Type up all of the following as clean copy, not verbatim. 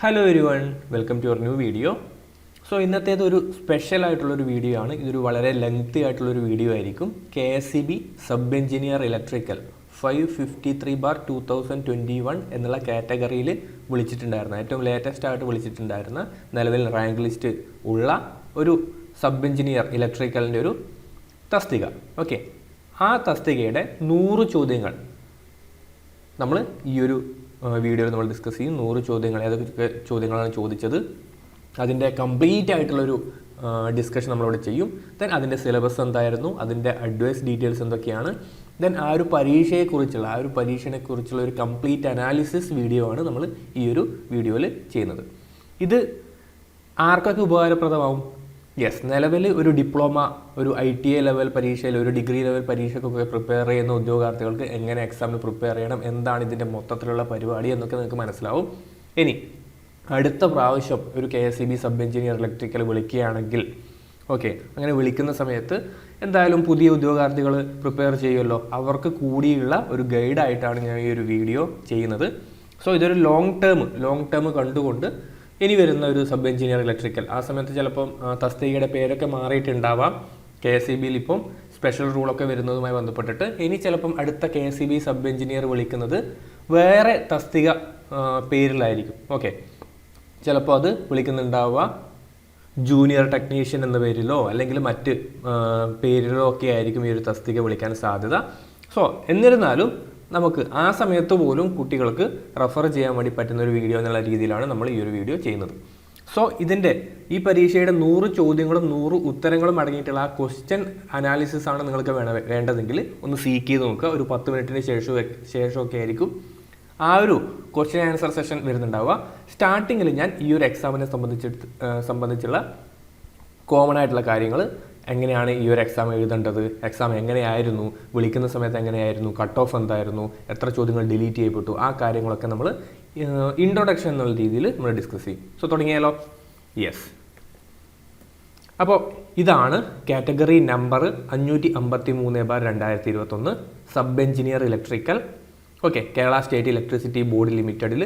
Hello everyone, welcome to your new video. So ഇന്നത്തേത് ഒരു special ആയിട്ടുള്ളൊരു വീഡിയോ ആണ്. ഇതൊരു വളരെ ലെങ്തി ആയിട്ടുള്ളൊരു വീഡിയോ ആയിരിക്കും. KSEB സബ് എഞ്ചിനീയർ ഇലക്ട്രിക്കൽ 553/2021 എന്നുള്ള കാറ്റഗറിയിൽ വിളിച്ചിട്ടുണ്ടായിരുന്ന, ഏറ്റവും ലേറ്റസ്റ്റ് ആയിട്ട് വിളിച്ചിട്ടുണ്ടായിരുന്ന, നിലവിൽ റാങ്ക് ലിസ്റ്റ് ഉള്ള ഒരു സബ് എഞ്ചിനീയർ ഇലക്ട്രിക്കലിൻ്റെ ഒരു തസ്തിക. ഓക്കെ, ആ തസ്തികയുടെ 100 ചോദ്യങ്ങൾ നമ്മൾ ഈ ഒരു വീഡിയോയിൽ നമ്മൾ ഡിസ്കസ് ചെയ്യും. 100 ചോദ്യങ്ങൾ, ഏതൊക്കെ ചോദ്യങ്ങളാണ് ചോദിച്ചത്, അതിൻ്റെ കംപ്ലീറ്റ് ആയിട്ടുള്ളൊരു ഡിസ്കഷൻ നമ്മളിവിടെ ചെയ്യും. ദെൻ അതിൻ്റെ സിലബസ് എന്തായിരുന്നു, അതിൻ്റെ അഡ്വൈസ് ഡീറ്റെയിൽസ് എന്തൊക്കെയാണ്, ദെൻ ആ ഒരു പരീക്ഷയെക്കുറിച്ചുള്ള ഒരു കംപ്ലീറ്റ് അനാലിസിസ് വീഡിയോ ആണ് നമ്മൾ ഈ ഒരു വീഡിയോയിൽ ചെയ്യുന്നത്. ഇത് ആർക്കൊക്കെ ഉപകാരപ്രദമാവും? യെസ്, നിലവിൽ ഒരു ഡിപ്ലോമ, ഒരു ITA ലെവൽ പരീക്ഷയിൽ, ഒരു ഡിഗ്രി ലെവൽ പരീക്ഷയ്ക്കൊക്കെ പ്രിപ്പയർ ചെയ്യുന്ന ഉദ്യോഗാർത്ഥികൾക്ക് എങ്ങനെ എക്സാമിന് പ്രിപ്പയർ ചെയ്യണം, എന്താണ് ഇതിൻ്റെ മൊത്തത്തിലുള്ള പരിപാടി എന്നൊക്കെ നിങ്ങൾക്ക് മനസ്സിലാവും. ഇനി അടുത്ത പ്രാവശ്യം ഒരു KSEB സബ് എഞ്ചിനീയർ ഇലക്ട്രിക്കൽ വിളിക്കുകയാണെങ്കിൽ, ഓക്കെ, അങ്ങനെ വിളിക്കുന്ന സമയത്ത് എന്തായാലും പുതിയ ഉദ്യോഗാർത്ഥികൾ പ്രിപ്പയർ ചെയ്യുമല്ലോ, അവർക്ക് കൂടിയുള്ള ഒരു ഗൈഡായിട്ടാണ് ഞാൻ ഈ ഒരു വീഡിയോ ചെയ്യുന്നത്. സോ ഇതൊരു ലോങ് ടേം കണ്ടുകൊണ്ട് ഇനി വരുന്ന ഒരു സബ് എഞ്ചിനീയർ ഇലക്ട്രിക്കൽ, ആ സമയത്ത് ചിലപ്പം തസ്തികയുടെ പേരൊക്കെ മാറിയിട്ടുണ്ടാവാം. KSEBയിൽ ഇപ്പം സ്പെഷ്യൽ റൂളൊക്കെ വരുന്നതുമായി ബന്ധപ്പെട്ടിട്ട് ഇനി ചിലപ്പം അടുത്ത KSEB സബ് എഞ്ചിനീയർ വിളിക്കുന്നത് വേറെ തസ്തിക പേരിലായിരിക്കും. ഓക്കെ, ചിലപ്പോൾ അത് വിളിക്കുന്നുണ്ടാവുക ജൂനിയർ ടെക്നീഷ്യൻ എന്ന പേരിലോ അല്ലെങ്കിൽ മറ്റ് പേരിലോ ഒക്കെ ആയിരിക്കും ഈ ഒരു തസ്തിക വിളിക്കാൻ സാധ്യത. സോ എന്നിരുന്നാലും നമുക്ക് ആ സമയത്ത് പോലും കുട്ടികൾക്ക് റെഫർ ചെയ്യാൻ വേണ്ടി പറ്റുന്ന ഒരു വീഡിയോ എന്നുള്ള രീതിയിലാണ് നമ്മൾ ഈ ഒരു വീഡിയോ ചെയ്യുന്നത്. സോ ഈ പരീക്ഷയുടെ 100 ചോദ്യങ്ങളും 100 ഉത്തരങ്ങളും അടങ്ങിയിട്ടുള്ള ആ ക്വസ്റ്റ്യൻ അനാലിസിസ് ആണ് നിങ്ങൾക്ക് വേണ്ടതെങ്കിൽ ഒന്ന് സീക്ക് ചെയ്ത് നോക്കുക. ഒരു 10 മിനിറ്റിന് ശേഷമൊക്കെ ആയിരിക്കും ആ ഒരു ക്വസ്റ്റ്യൻ ആൻസർ സെഷൻ വരുന്നുണ്ടാവുക. സ്റ്റാർട്ടിങ്ങിൽ ഞാൻ ഈ ഒരു എക്സാമിനെ സംബന്ധിച്ചുള്ള കോമൺ ആയിട്ടുള്ള കാര്യങ്ങൾ, എങ്ങനെയാണ് ഈ ഒരു എക്സാം എഴുതേണ്ടത്, എക്സാം എങ്ങനെയായിരുന്നു, വിളിക്കുന്ന സമയത്ത് എങ്ങനെയായിരുന്നു, കട്ട് ഓഫ് എന്തായിരുന്നു, എത്ര ചോദ്യങ്ങൾ ഡിലീറ്റ് ചെയ്യപ്പെട്ടു, ആ കാര്യങ്ങളൊക്കെ നമ്മൾ ഇൻട്രൊഡക്ഷൻ എന്നുള്ള രീതിയിൽ നമ്മൾ ഡിസ്കസ് ചെയ്യും. സോ തുടങ്ങിയാലോ? യെസ്, അപ്പോൾ ഇതാണ് category number 553/2021 sub engineer electrical. Okay, Kerala state electricity board ലിമിറ്റഡിൽ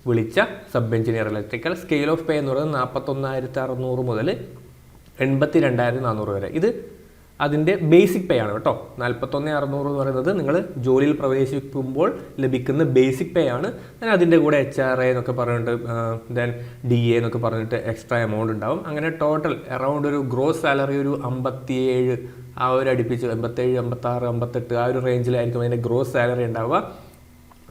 വിളിച്ച sub engineer electrical. Scale of pay എന്ന് പറയുന്നത് 41,600 മുതൽ 82,400 വരെ. ഇത് അതിൻ്റെ ബേസിക് പേ ആണ് കേട്ടോ. 41,600 എന്ന് പറയുന്നത് നിങ്ങൾ ജോലിയിൽ പ്രവേശിക്കുമ്പോൾ ലഭിക്കുന്ന ബേസിക് പേ ആണ്. ദെൻ അതിൻ്റെ കൂടെ HRA എന്നൊക്കെ പറഞ്ഞിട്ട്, ദെൻ DA എന്നൊക്കെ പറഞ്ഞിട്ട് എക്സ്ട്രാ എമൗണ്ട് ഉണ്ടാവും. അങ്ങനെ ടോട്ടൽ അറൗണ്ട് ഒരു ഗ്രോസ് സാലറി ഒരു 57, ആ ഒരു അടുപ്പിച്ച് 57, 56, 58 ആ ഒരു റേഞ്ചിലായിരിക്കും അതിൻ്റെ ഗ്രോസ് സാലറി ഉണ്ടാവുക.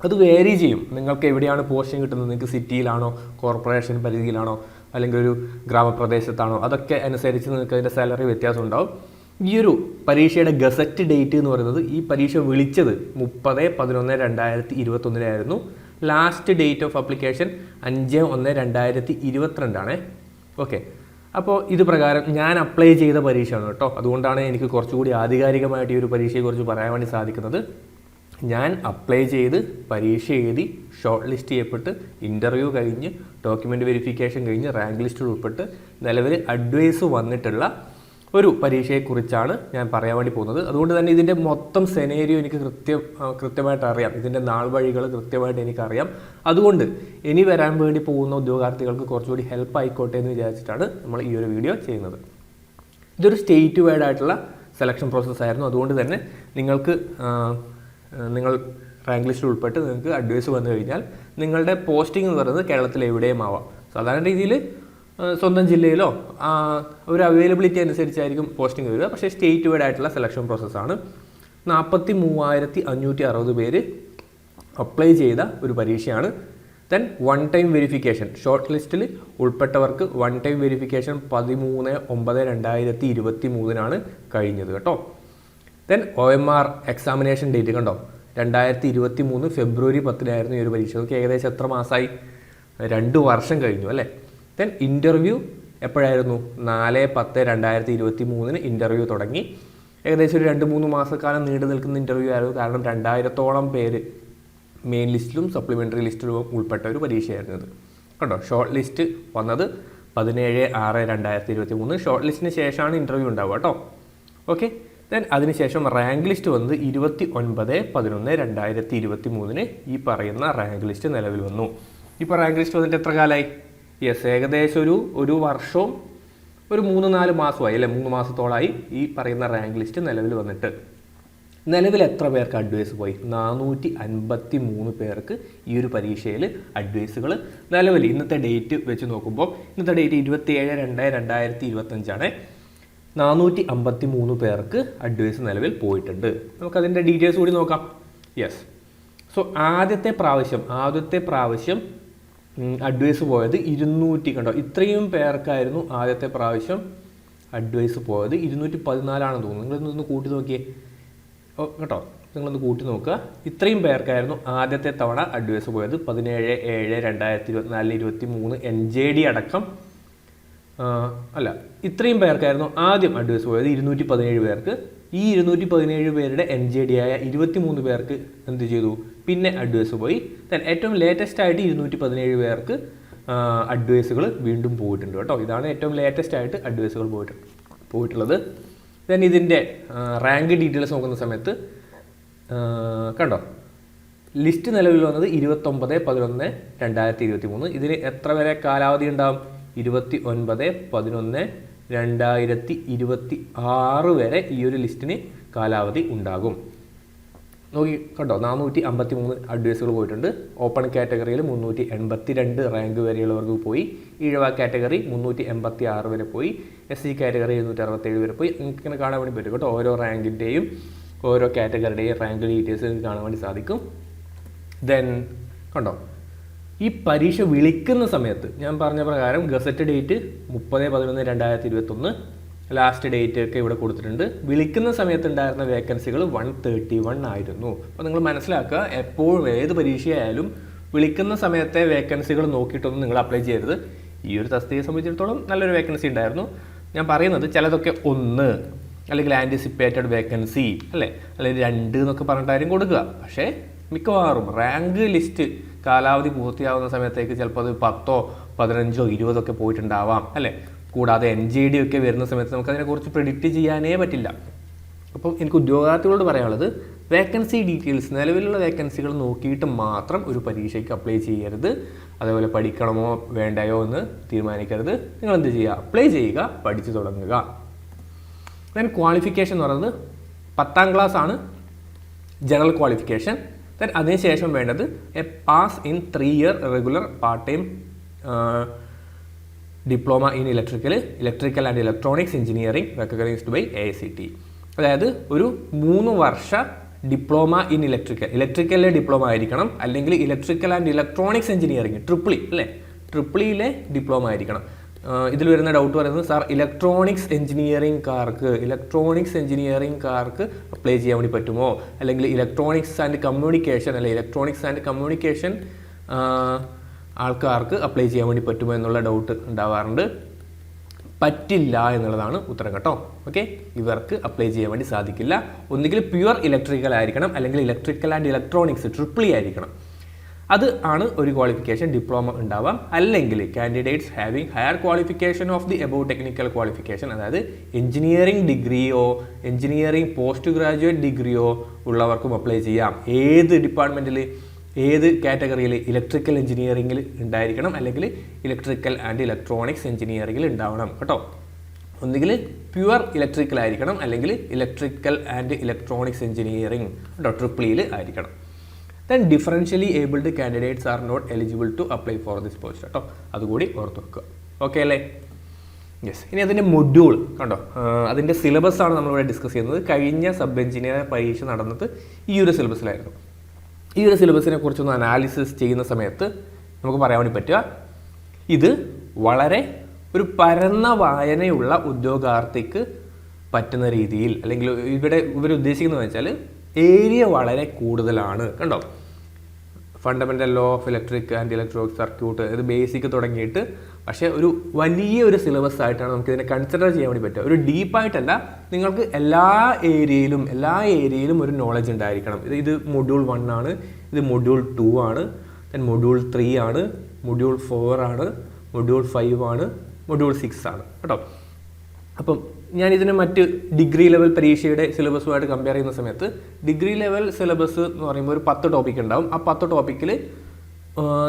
അത് വേരി ചെയ്യും. നിങ്ങൾക്ക് എവിടെയാണ് പോസ്റ്റിംഗ് കിട്ടുന്നത്, നിങ്ങൾക്ക് സിറ്റിയിലാണോ, കോർപ്പറേഷൻ പരിധിയിലാണോ, അല്ലെങ്കിൽ ഒരു ഗ്രാമപ്രദേശത്താണോ, അതൊക്കെ അനുസരിച്ച് നിങ്ങൾക്ക് അതിൻ്റെ സാലറി വ്യത്യാസം ഉണ്ടാവും. ഈ ഒരു പരീക്ഷയുടെ ഗസറ്റ് ഡേറ്റ് എന്ന് പറയുന്നത്, ഈ പരീക്ഷ വിളിച്ചത് 30/11/2021 ലാസ്റ്റ് ഡേറ്റ് ഓഫ് അപ്ലിക്കേഷൻ 5/1/2022 ആണ്. ഓക്കെ, അപ്പോൾ ഇത് പ്രകാരം ഞാൻ അപ്ലൈ ചെയ്ത പരീക്ഷയാണ് കേട്ടോ. അതുകൊണ്ടാണ് എനിക്ക് കുറച്ചുകൂടി ആധികാരികമായിട്ട് ഈ ഒരു പരീക്ഷയെക്കുറിച്ച് പറയാൻ വേണ്ടി സാധിക്കുന്നത്. ഞാൻ അപ്ലൈ ചെയ്ത് പരീക്ഷ എഴുതി ഷോർട്ട് ലിസ്റ്റ് ചെയ്യപ്പെട്ട് ഇൻ്റർവ്യൂ കഴിഞ്ഞ് ഡോക്യുമെൻ്റ് വെരിഫിക്കേഷൻ കഴിഞ്ഞ് റാങ്ക് ലിസ്റ്റിൽ ഉൾപ്പെട്ട് നിലവിൽ അഡ്വൈസ് വന്നിട്ടുള്ള ഒരു പരീക്ഷയെക്കുറിച്ചാണ് ഞാൻ പറയാൻ വേണ്ടി പോകുന്നത്. അതുകൊണ്ട് തന്നെ ഇതിൻ്റെ മൊത്തം സെനേരിയോ എനിക്ക് കൃത്യമായിട്ട് അറിയാം. ഇതിൻ്റെ നാൾ വഴികൾ കൃത്യമായിട്ട് എനിക്കറിയാം. അതുകൊണ്ട് ഇനി വരാൻ വേണ്ടി പോകുന്ന ഉദ്യോഗാർത്ഥികൾക്ക് കുറച്ചുകൂടി ഹെൽപ്പ് ആയിക്കോട്ടെ എന്ന് വിചാരിച്ചിട്ടാണ് നമ്മൾ ഈ ഒരു വീഡിയോ ചെയ്യുന്നത്. ഇതൊരു സ്റ്റേറ്റ് വൈഡ് ആയിട്ടുള്ള സെലക്ഷൻ പ്രോസസ്സായിരുന്നു. അതുകൊണ്ട് തന്നെ നിങ്ങൾ റാങ്ക് ലിസ്റ്റിൽ ഉൾപ്പെട്ട് നിങ്ങൾക്ക് അഡ്വൈസ് വന്നു കഴിഞ്ഞാൽ നിങ്ങളുടെ പോസ്റ്റിംഗ് എന്ന് പറയുന്നത് കേരളത്തിൽ എവിടെയും ആവാം. സാധാരണ രീതിയിൽ സ്വന്തം ജില്ലയിലോ ഒരു അവൈലബിലിറ്റി അനുസരിച്ചായിരിക്കും പോസ്റ്റിംഗ് വരിക. പക്ഷേ സ്റ്റേറ്റ് വൈഡ് ആയിട്ടുള്ള സെലക്ഷൻ പ്രോസസ്സാണ്. 43,560 പേര് അപ്ലൈ ചെയ്ത ഒരു പരീക്ഷയാണ്. ദെൻ 1 ടൈം വെരിഫിക്കേഷൻ, ഷോർട്ട് ലിസ്റ്റിൽ ഉൾപ്പെട്ടവർക്ക് 1 ടൈം വെരിഫിക്കേഷൻ 13/9/2023 കഴിഞ്ഞത് കേട്ടോ. ദെൻ OMR എക്സാമിനേഷൻ ഡേറ്റ് കണ്ടോ, 2023 ഫെബ്രുവരി 10 ഈ ഒരു പരീക്ഷ. നമുക്ക് ഏകദേശം എത്ര മാസമായി? 2 വർഷം കഴിഞ്ഞു അല്ലേ. Then interview എപ്പോഴായിരുന്നു? 4/10/2023 ഇൻ്റർവ്യൂ തുടങ്ങി. ഏകദേശം ഒരു 2-3 മാസക്കാലം നീണ്ടു നിൽക്കുന്ന ഇൻ്റർവ്യൂ ആയിരുന്നു. കാരണം 2000-ഓളം പേര് മെയിൻ ലിസ്റ്റിലും സപ്ലിമെൻ്ററി ലിസ്റ്റിലും ഉൾപ്പെട്ട ഒരു പരീക്ഷയായിരുന്നു ഇത് കേട്ടോ. ഷോർട്ട് ലിസ്റ്റ് വന്നത് 17/6/2023. ഷോർട്ട് ലിസ്റ്റിന് ശേഷമാണ് ഇൻ്റർവ്യൂ ഉണ്ടാവുക കേട്ടോ. ഓക്കെ, ദെൻ അതിനുശേഷം റാങ്ക് ലിസ്റ്റ് വന്നത് 29/11/2023 ഈ പറയുന്ന റാങ്ക് ലിസ്റ്റ് നിലവിൽ വന്നു. ഇപ്പോൾ റാങ്ക് ലിസ്റ്റ് വന്നിട്ട് എത്ര കാലമായി? യെസ്, ഏകദേശം ഒരു വർഷവും ഒരു 3-4 മാസമായി അല്ലേ, 3 മാസത്തോളമായി ഈ പറയുന്ന റാങ്ക് ലിസ്റ്റ് നിലവിൽ വന്നിട്ട്. നിലവിൽ എത്ര പേർക്ക് അഡ്വൈസ് പോയി? 453 പേർക്ക് ഈ ഒരു പരീക്ഷയിൽ അഡ്വൈസുകൾ നിലവിൽ ഇന്നത്തെ ഡേറ്റ് വെച്ച് നോക്കുമ്പോൾ, ഇന്നത്തെ ഡേറ്റ് 27/2/2025 453 പേർക്ക് അഡ്വൈസ് നിലവിൽ പോയിട്ടുണ്ട്. നമുക്കതിൻ്റെ ഡീറ്റെയിൽസ് കൂടി നോക്കാം. യെസ്, സോ ആദ്യത്തെ പ്രാവശ്യം അഡ്വൈസ് പോയത് 200, കണ്ടോ, ഇത്രയും പേർക്കായിരുന്നു ആദ്യത്തെ പ്രാവശ്യം അഡ്വൈസ് പോയത്. 214 തോന്നുന്നു. നിങ്ങളൊന്ന് കൂട്ടി നോക്കിയേ കേട്ടോ, നിങ്ങളൊന്ന് കൂട്ടി നോക്കുക. ഇത്രയും പേർക്കായിരുന്നു ആദ്യത്തെ തവണ അഡ്വൈസ് പോയത്. 17/7/2024 23 NJD അടക്കം ഇത്രയും പേർക്കായിരുന്നു ആദ്യം അഡ്വൈസ് പോയത്, 217 പേർക്ക്. ഈ 217 പേരുടെ NJD ആയ 23 പേർക്ക് എന്ത് ചെയ്തു, പിന്നെ അഡ്വൈസ് പോയി. ദെൻ ഏറ്റവും ലേറ്റസ്റ്റ് ആയിട്ട് 217 പേർക്ക് അഡ്വൈസുകൾ വീണ്ടും പോയിട്ടുണ്ട് കേട്ടോ. ഇതാണ് ഏറ്റവും ലേറ്റസ്റ്റ് ആയിട്ട് അഡ്വൈസുകൾ പോയിട്ടുള്ളത്. ദെൻ ഇതിൻ്റെ റാങ്ക് ഡീറ്റെയിൽസ് നോക്കുന്ന സമയത്ത് കണ്ടോ, ലിസ്റ്റ് നിലവിൽ വന്നത് 29/11/2023. ഇതിന് എത്ര വരെ കാലാവധി ഉണ്ടാവും? 29/11/2026 വരെ ഈ ഒരു ലിസ്റ്റിന് കാലാവധി ഉണ്ടാകും. നോക്കി കണ്ടോ, 453 അഡ്വൈസുകൾ പോയിട്ടുണ്ട്. ഓപ്പൺ കാറ്റഗറിയിൽ 382 റാങ്ക് വരെയുള്ളവർക്ക് പോയി. ഈഴവ കാറ്റഗറി 386 വരെ പോയി. SC കാറ്റഗറി 767 വരെ പോയി. നിങ്ങൾക്ക് ഇങ്ങനെ കാണാൻ വേണ്ടി പറ്റും കേട്ടോ. ഓരോ റാങ്കിൻ്റെയും ഓരോ കാറ്റഗറിയുടെയും റാങ്ക് ഡീറ്റെയിൽസ് നിങ്ങൾക്ക് കാണാൻ വേണ്ടി സാധിക്കും. ദെൻ കണ്ടോ, ഈ പരീക്ഷ വിളിക്കുന്ന സമയത്ത് ഞാൻ പറഞ്ഞ പ്രകാരം ഗസറ്റ് ഡേറ്റ് 30/11/2021, ലാസ്റ്റ് ഡേറ്റ് ഒക്കെ ഇവിടെ കൊടുത്തിട്ടുണ്ട്. വിളിക്കുന്ന സമയത്ത് ഉണ്ടായിരുന്ന വേക്കൻസികൾ 131 ആയിരുന്നു. അപ്പോൾ നിങ്ങൾ മനസ്സിലാക്കുക, എപ്പോഴും ഏത് പരീക്ഷയായാലും വിളിക്കുന്ന സമയത്തെ വേക്കൻസികൾ നോക്കിയിട്ടൊന്നും നിങ്ങൾ അപ്ലൈ ചെയ്യരുത്. ഈ ഒരു തസ്തികയെ സംബന്ധിച്ചിടത്തോളം നല്ലൊരു വേക്കൻസി ഉണ്ടായിരുന്നു. ഞാൻ പറയുന്നത് ചിലതൊക്കെ 1 അല്ലെങ്കിൽ ആൻറ്റിസിപ്പേറ്റഡ് വേക്കൻസി അല്ലേ, അല്ലെങ്കിൽ 2 എന്നൊക്കെ പറഞ്ഞിട്ടായിരിക്കും കൊടുക്കുക. പക്ഷേ മിക്കവാറും റാങ്ക് ലിസ്റ്റ് കാലാവധി പൂർത്തിയാവുന്ന സമയത്തേക്ക് ചിലപ്പോൾ അത് 10, 15, 20 ഒക്കെ പോയിട്ടുണ്ടാവാം അല്ലേ. കൂടാതെ NJD ഒക്കെ വരുന്ന സമയത്ത് നമുക്കതിനെക്കുറിച്ച് പ്രെഡിക്റ്റ് ചെയ്യാനേ പറ്റില്ല. അപ്പം എനിക്ക് ഉദ്യോഗാർത്ഥികളോട് പറയാനുള്ളത്, വേക്കൻസി ഡീറ്റെയിൽസ്, നിലവിലുള്ള വേക്കൻസികൾ നോക്കിയിട്ട് മാത്രം ഒരു പരീക്ഷയ്ക്ക് അപ്ലൈ ചെയ്യരുത്. അതേപോലെ പഠിക്കണമോ വേണ്ടയോ എന്ന് തീരുമാനിക്കരുത്. നിങ്ങൾ എന്ത് ചെയ്യുക, അപ്ലൈ ചെയ്യുക, പഠിച്ചു തുടങ്ങുക. ദെൻ ക്വാളിഫിക്കേഷൻ എന്ന് പറയുന്നത് 10ാം ക്ലാസ് ആണ് ജനറൽ ക്വാളിഫിക്കേഷൻ. ദെൻ അതിനുശേഷം വേണ്ടത് a pass in 3 year regular part time diploma in electrical and electronics engineering recognised by AICTE. അതായത് ഒരു 3 വർഷ ഡിപ്ലോമ ഇൻ ഇലക്ട്രിക്കലിലെ ഡിപ്ലോമ ആയിരിക്കണം, അല്ലെങ്കിൽ ഇലക്ട്രിക്കൽ ആൻഡ് ഇലക്ട്രോണിക്സ് എഞ്ചിനീയറിംഗ് ട്രിപ്പിളിയിലെ ഡിപ്ലോമ ആയിരിക്കണം. ഇതിൽ വരുന്ന ഡൗട്ട് പറയുന്നത്, സാർ ഇലക്ട്രോണിക്സ് എഞ്ചിനീയറിംഗുകാർക്ക് അപ്ലൈ ചെയ്യാൻ വേണ്ടി പറ്റുമോ, അല്ലെങ്കിൽ ഇലക്ട്രോണിക്സ് ആൻഡ് കമ്മ്യൂണിക്കേഷൻ ആൾക്കാർക്ക് അപ്ലൈ ചെയ്യാൻ വേണ്ടി പറ്റുമോ എന്നുള്ള ഡൗട്ട് ഉണ്ടാവാറുണ്ട്. പറ്റില്ല എന്നുള്ളതാണ് ഉത്തരം കേട്ടോ. ഓക്കെ, ഇവർക്ക് അപ്ലൈ ചെയ്യാൻ വേണ്ടി സാധിക്കില്ല. ഒന്നുകിൽ പ്യുവർ ഇലക്ട്രിക്കൽ ആയിരിക്കണം, അല്ലെങ്കിൽ ഇലക്ട്രിക്കൽ ആൻഡ് ഇലക്ട്രോണിക്സ് ട്രിപ്പിളി ആയിരിക്കണം. അത് ആണ് ഒരു ക്വാളിഫിക്കേഷൻ ഡിപ്ലോമ ഉണ്ടാവാം. അല്ലെങ്കിൽ candidates having higher qualification of the above technical qualification, അതായത് എഞ്ചിനീയറിംഗ് ഡിഗ്രിയോ എഞ്ചിനീയറിംഗ് പോസ്റ്റ് ഗ്രാജുവേറ്റ് ഡിഗ്രിയോ ഉള്ളവർക്കും അപ്ലൈ ചെയ്യാം. ഏത് ഡിപ്പാർട്ട്മെൻറ്റിൽ, ഏത് കാറ്റഗറിയിൽ? ഇലക്ട്രിക്കൽ എഞ്ചിനീയറിംഗിൽ ഉണ്ടായിരിക്കണം, അല്ലെങ്കിൽ ഇലക്ട്രിക്കൽ ആൻഡ് ഇലക്ട്രോണിക്സ് എഞ്ചിനീയറിംഗിൽ ഉണ്ടാവണം കേട്ടോ. ഒന്നുകിൽ പ്യുവർ ഇലക്ട്രിക്കൽ ആയിരിക്കണം, അല്ലെങ്കിൽ ഇലക്ട്രിക്കൽ ആൻഡ് ഇലക്ട്രോണിക്സ് എഞ്ചിനീയറിംഗ് കേട്ടോ ട്രിപ്പിളിയിൽ ആയിരിക്കണം. Then differentially abled candidates are not eligible to apply for this post കേട്ടോ. അതുകൂടി ഓർത്ത് വെക്കുക. ഓക്കെ അല്ലേ? യെസ്. ഇനി അതിൻ്റെ മൊഡ്യൂൾ കണ്ടോ, അതിൻ്റെ സിലബസ് ആണ് നമ്മളിവിടെ ഡിസ്കസ് ചെയ്യുന്നത്. കഴിഞ്ഞ സബ് എഞ്ചിനീയർ പരീക്ഷ നടന്നത് ഈ ഒരു സിലബസിലായിരുന്നു. ഈ ഒരു സിലബസിനെ കുറിച്ചൊന്ന് അനാലിസിസ് ചെയ്യുന്ന സമയത്ത് നമുക്ക് പറയാൻ വേണ്ടി പറ്റുക, ഇത് വളരെ ഒരു പരന്ന വായനയുള്ള ഉദ്യോഗാർത്ഥിക്ക് പറ്റുന്ന രീതിയിൽ, അല്ലെങ്കിൽ ഇവർ ഉദ്ദേശിക്കുന്നത് വെച്ചാൽ ഏരിയ വളരെ കൂടുതലാണ് കണ്ടോ. Fundamental law of electric and electronic circuit, ഇത് ബേസിക് തുടങ്ങിയിട്ട്, പക്ഷേ ഒരു വലിയൊരു സിലബസ് ആയിട്ടാണ് നമുക്കിതിനെ കൺസിഡർ ചെയ്യാൻ വേണ്ടി പറ്റുക. ഒരു ഡീപ്പായിട്ടല്ല, നിങ്ങൾക്ക് എല്ലാ ഏരിയയിലും ഒരു നോളജ് ഉണ്ടായിരിക്കണം. ഇത് മൊഡ്യൂൾ 1 ആണ്, ഇത് മൊഡ്യൂൾ 2 ആണ്, ദെൻ മൊഡ്യൂൾ 3 ആണ്, മൊഡ്യൂൾ 4 ആണ്, മൊഡ്യൂൾ 5 ആണ്, മൊഡ്യൂൾ 6 ആണ് കേട്ടോ. അപ്പം ഞാനിതിനെ മറ്റ് ഡിഗ്രി ലെവൽ പരീക്ഷയുടെ സിലബസുമായിട്ട് കമ്പയർ ചെയ്യുന്ന സമയത്ത്, ഡിഗ്രി ലെവൽ സിലബസ് എന്ന് പറയുമ്പോൾ ഒരു 10 ടോപ്പിക് ഉണ്ടാവും. ആ 10 ടോപ്പിക്കിൽ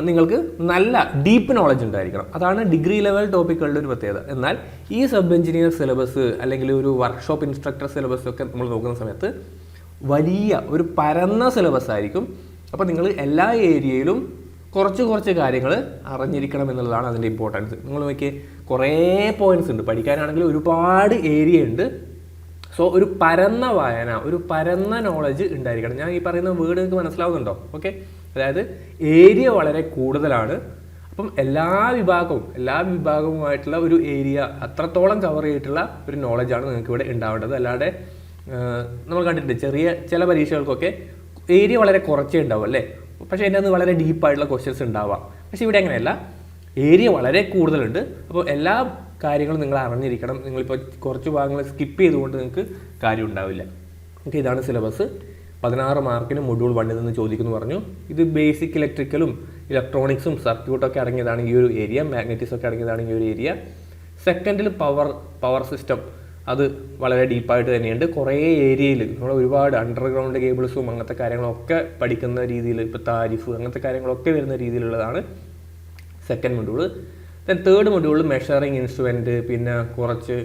നിങ്ങൾക്ക് നല്ല ഡീപ്പ് നോളജ് ഉണ്ടായിരിക്കണം. അതാണ് ഡിഗ്രി ലെവൽ ടോപ്പിക്കുകളുടെ ഒരു പ്രത്യേകത. എന്നാൽ ഈ സബ് എഞ്ചിനീയർ സിലബസ് അല്ലെങ്കിൽ ഒരു വർക്ക്ഷോപ്പ് ഇൻസ്ട്രക്ടർ സിലബസ് ഒക്കെ നമ്മൾ നോക്കുന്ന സമയത്ത് വലിയ ഒരു പരന്ന സിലബസ് ആയിരിക്കും. അപ്പോൾ നിങ്ങൾ എല്ലാ ഏരിയയിലും കുറച്ച് കാര്യങ്ങൾ അറിഞ്ഞിരിക്കണം എന്നുള്ളതാണ് അതിൻ്റെ ഇമ്പോർട്ടൻസ്. നിങ്ങൾ നോക്കിയേ, കുറേ പോയിന്റ്സ് ഉണ്ട് പഠിക്കാനാണെങ്കിൽ, ഒരുപാട് ഏരിയ ഉണ്ട്. സോ ഒരു പരന്ന വായന, ഒരു പരന്ന നോളജ് ഉണ്ടായിരിക്കണം. ഞാൻ ഈ പറയുന്ന വേർഡ് നിങ്ങൾക്ക് മനസ്സിലാവുന്നുണ്ടോ? ഓക്കെ, അതായത് ഏരിയ വളരെ കൂടുതലാണ്. അപ്പം എല്ലാ വിഭാഗവുമായിട്ടുള്ള ഒരു ഏരിയ അത്രത്തോളം കവർ ചെയ്തിട്ടുള്ള ഒരു നോളജാണ് നിങ്ങൾക്ക് ഇവിടെ ഉണ്ടാവേണ്ടത്. അല്ലാതെ നമ്മൾ കണ്ടിട്ടുണ്ട് ചില പരീക്ഷകൾക്കൊക്കെ ഏരിയ വളരെ കുറച്ചേ ഉണ്ടാവും അല്ലേ, പക്ഷേ അതിൻ്റെ അത് വളരെ ഡീപ്പായിട്ടുള്ള ക്വസ്റ്റ്യൻസ് ഉണ്ടാവാം. പക്ഷേ ഇവിടെ അങ്ങനെയല്ല, ഏരിയ വളരെ കൂടുതലുണ്ട്. അപ്പോൾ എല്ലാ കാര്യങ്ങളും നിങ്ങൾ അറിഞ്ഞിരിക്കണം. നിങ്ങളിപ്പോൾ കുറച്ച് ഭാഗങ്ങൾ സ്കിപ്പ് ചെയ്തുകൊണ്ട് നിങ്ങൾക്ക് കാര്യം ഉണ്ടാവില്ല. ഓക്കെ, ഇതാണ് സിലബസ്. 16 മാർക്കിന് മൊഡ്യൂൾ 1 നിന്ന് ചോദിക്കുന്നു പറഞ്ഞു. ഇത് ബേസിക് ഇലക്ട്രിക്കലും ഇലക്ട്രോണിക്സും സർക്യൂട്ടൊക്കെ അടങ്ങിയതാണ് ഈ ഒരു ഏരിയ. മാഗ്നറ്റിക്സ് ഒക്കെ അടങ്ങിയതാണ് ഈ ഒരു ഏരിയ. സെക്കൻഡിൽ പവർ സിസ്റ്റം, അത് വളരെ ഡീപ്പായിട്ട് തന്നെയുണ്ട്. കുറേ ഏരിയയിൽ നമ്മൾ ഒരുപാട് അണ്ടർഗ്രൗണ്ട് കേബിൾസും അങ്ങനത്തെ കാര്യങ്ങളൊക്കെ പഠിക്കുന്ന രീതിയിൽ, ഇപ്പോൾ താരിഫ് അങ്ങനത്തെ കാര്യങ്ങളൊക്കെ വരുന്ന രീതിയിലുള്ളതാണ് സെക്കൻഡ് മൊഡ്യൂൾ. ദെൻ തേർഡ് മൊഡ്യൂളിൽ മെഷറിങ് ഇൻസ്ട്രുമെൻറ്റ്, പിന്നെ കുറച്ച്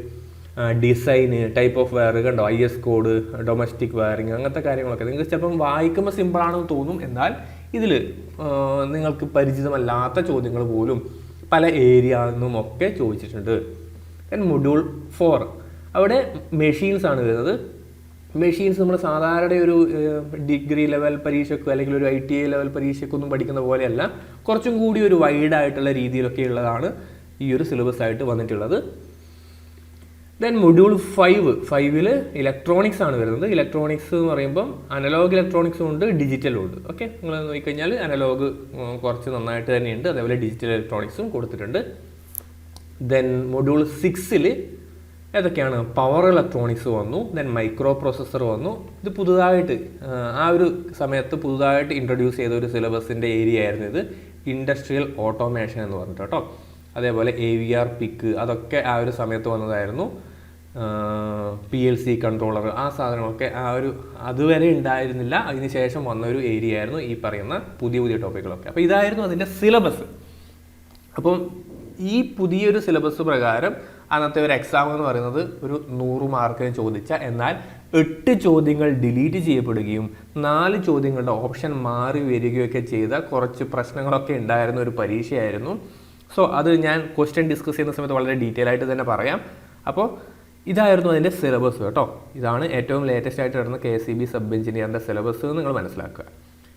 ഡിസൈന്, ടൈപ്പ് ഓഫ് വയർ കണ്ടോ, IS കോഡ്, ഡൊമസ്റ്റിക് വയറിങ്, അങ്ങനത്തെ കാര്യങ്ങളൊക്കെ നിങ്ങൾക്ക് ചിലപ്പം വായിക്കുമ്പോൾ സിമ്പിളാണെന്ന് തോന്നും. എന്നാൽ ഇതിൽ നിങ്ങൾക്ക് പരിചിതമല്ലാത്ത ചോദ്യങ്ങൾ പോലും പല ഏരിയയിൽ നിന്നും ഒക്കെ ചോദിച്ചിട്ടുണ്ട്. ദെൻ മൊഡ്യൂൾ 4, അവിടെ മെഷീൻസ് ആണ് വരുന്നത്. മെഷീൻസ് നമ്മൾ സാധാരണ ഒരു ഡിഗ്രി ലെവൽ പരീക്ഷയ്ക്കോ അല്ലെങ്കിൽ ഒരു ITI ലെവൽ പരീക്ഷയ്ക്കൊന്നും പഠിക്കുന്ന പോലെയല്ല, കുറച്ചും കൂടി ഒരു വൈഡായിട്ടുള്ള രീതിയിലൊക്കെ ഉള്ളതാണ് ഈ ഒരു സിലബസ് ആയിട്ട് വന്നിട്ടുള്ളത്. ദെൻ മൊഡ്യൂൾ 5ൽ ഇലക്ട്രോണിക്സ് ആണ് വരുന്നത്. ഇലക്ട്രോണിക്സ് എന്ന് പറയുമ്പം അനലോഗ് ഇലക്ട്രോണിക്സും ഉണ്ട്, ഡിജിറ്റലും ഉണ്ട്. ഓക്കെ, നിങ്ങൾ നോക്കിക്കഴിഞ്ഞാൽ അനലോഗ് കുറച്ച് നന്നായിട്ട് തന്നെയുണ്ട്, അതേപോലെ ഡിജിറ്റൽ ഇലക്ട്രോണിക്സും കൊടുത്തിട്ടുണ്ട്. ദെൻ മൊഡ്യൂൾ 6ൽ ഏതൊക്കെയാണ്? പവർ ഇലക്ട്രോണിക്സ് വന്നു, ദെൻ മൈക്രോ പ്രോസസ്സർ വന്നു. ഇത് പുതുതായിട്ട് ആ ഒരു സമയത്ത് പുതുതായിട്ട് ഇൻട്രൊഡ്യൂസ് ചെയ്ത ഒരു സിലബസിൻ്റെ ഏരിയ ആയിരുന്നു ഇത്. ഇൻഡസ്ട്രിയൽ ഓട്ടോമേഷൻ എന്ന് പറഞ്ഞിട്ട് കേട്ടോ. അതേപോലെ AVR പിക്ക്, അതൊക്കെ ആ ഒരു സമയത്ത് വന്നതായിരുന്നു. PLC കൺട്രോളർ, ആ സാധനങ്ങളൊക്കെ അതുവരെ ഉണ്ടായിരുന്നില്ല, അതിന് ശേഷം വന്ന ഒരു ഏരിയ ആയിരുന്നു ഈ പറയുന്ന പുതിയ ടോപ്പിക്കുകളൊക്കെ. അപ്പോൾ ഇതായിരുന്നു അതിൻ്റെ സിലബസ്. അപ്പം ഈ പുതിയൊരു സിലബസ് പ്രകാരം അന്നത്തെ ഒരു എക്സാം എന്ന് പറയുന്നത് ഒരു 100 മാർക്കിന് ചോദിച്ച, എന്നാൽ 8 ചോദ്യങ്ങൾ ഡിലീറ്റ് ചെയ്യപ്പെടുകയും 4 ചോദ്യങ്ങളുടെ ഓപ്ഷൻ മാറി വരികയൊക്കെ ചെയ്ത കുറച്ച് പ്രശ്നങ്ങളൊക്കെ ഉണ്ടായിരുന്ന ഒരു പരീക്ഷയായിരുന്നു. സോ അത് ഞാൻ ക്വസ്റ്റ്യൻ ഡിസ്കസ് ചെയ്യുന്ന സമയത്ത് വളരെ ഡീറ്റെയിൽ ആയിട്ട് തന്നെ പറയാം. അപ്പോൾ ഇതായിരുന്നു അതിൻ്റെ സിലബസ് കേട്ടോ. ഇതാണ് ഏറ്റവും ലേറ്റസ്റ്റ് ആയിട്ട് നടന്ന KSEB സബ് എഞ്ചിനീയറിൻ്റെ സിലബസ് നിങ്ങൾ മനസ്സിലാക്കുക.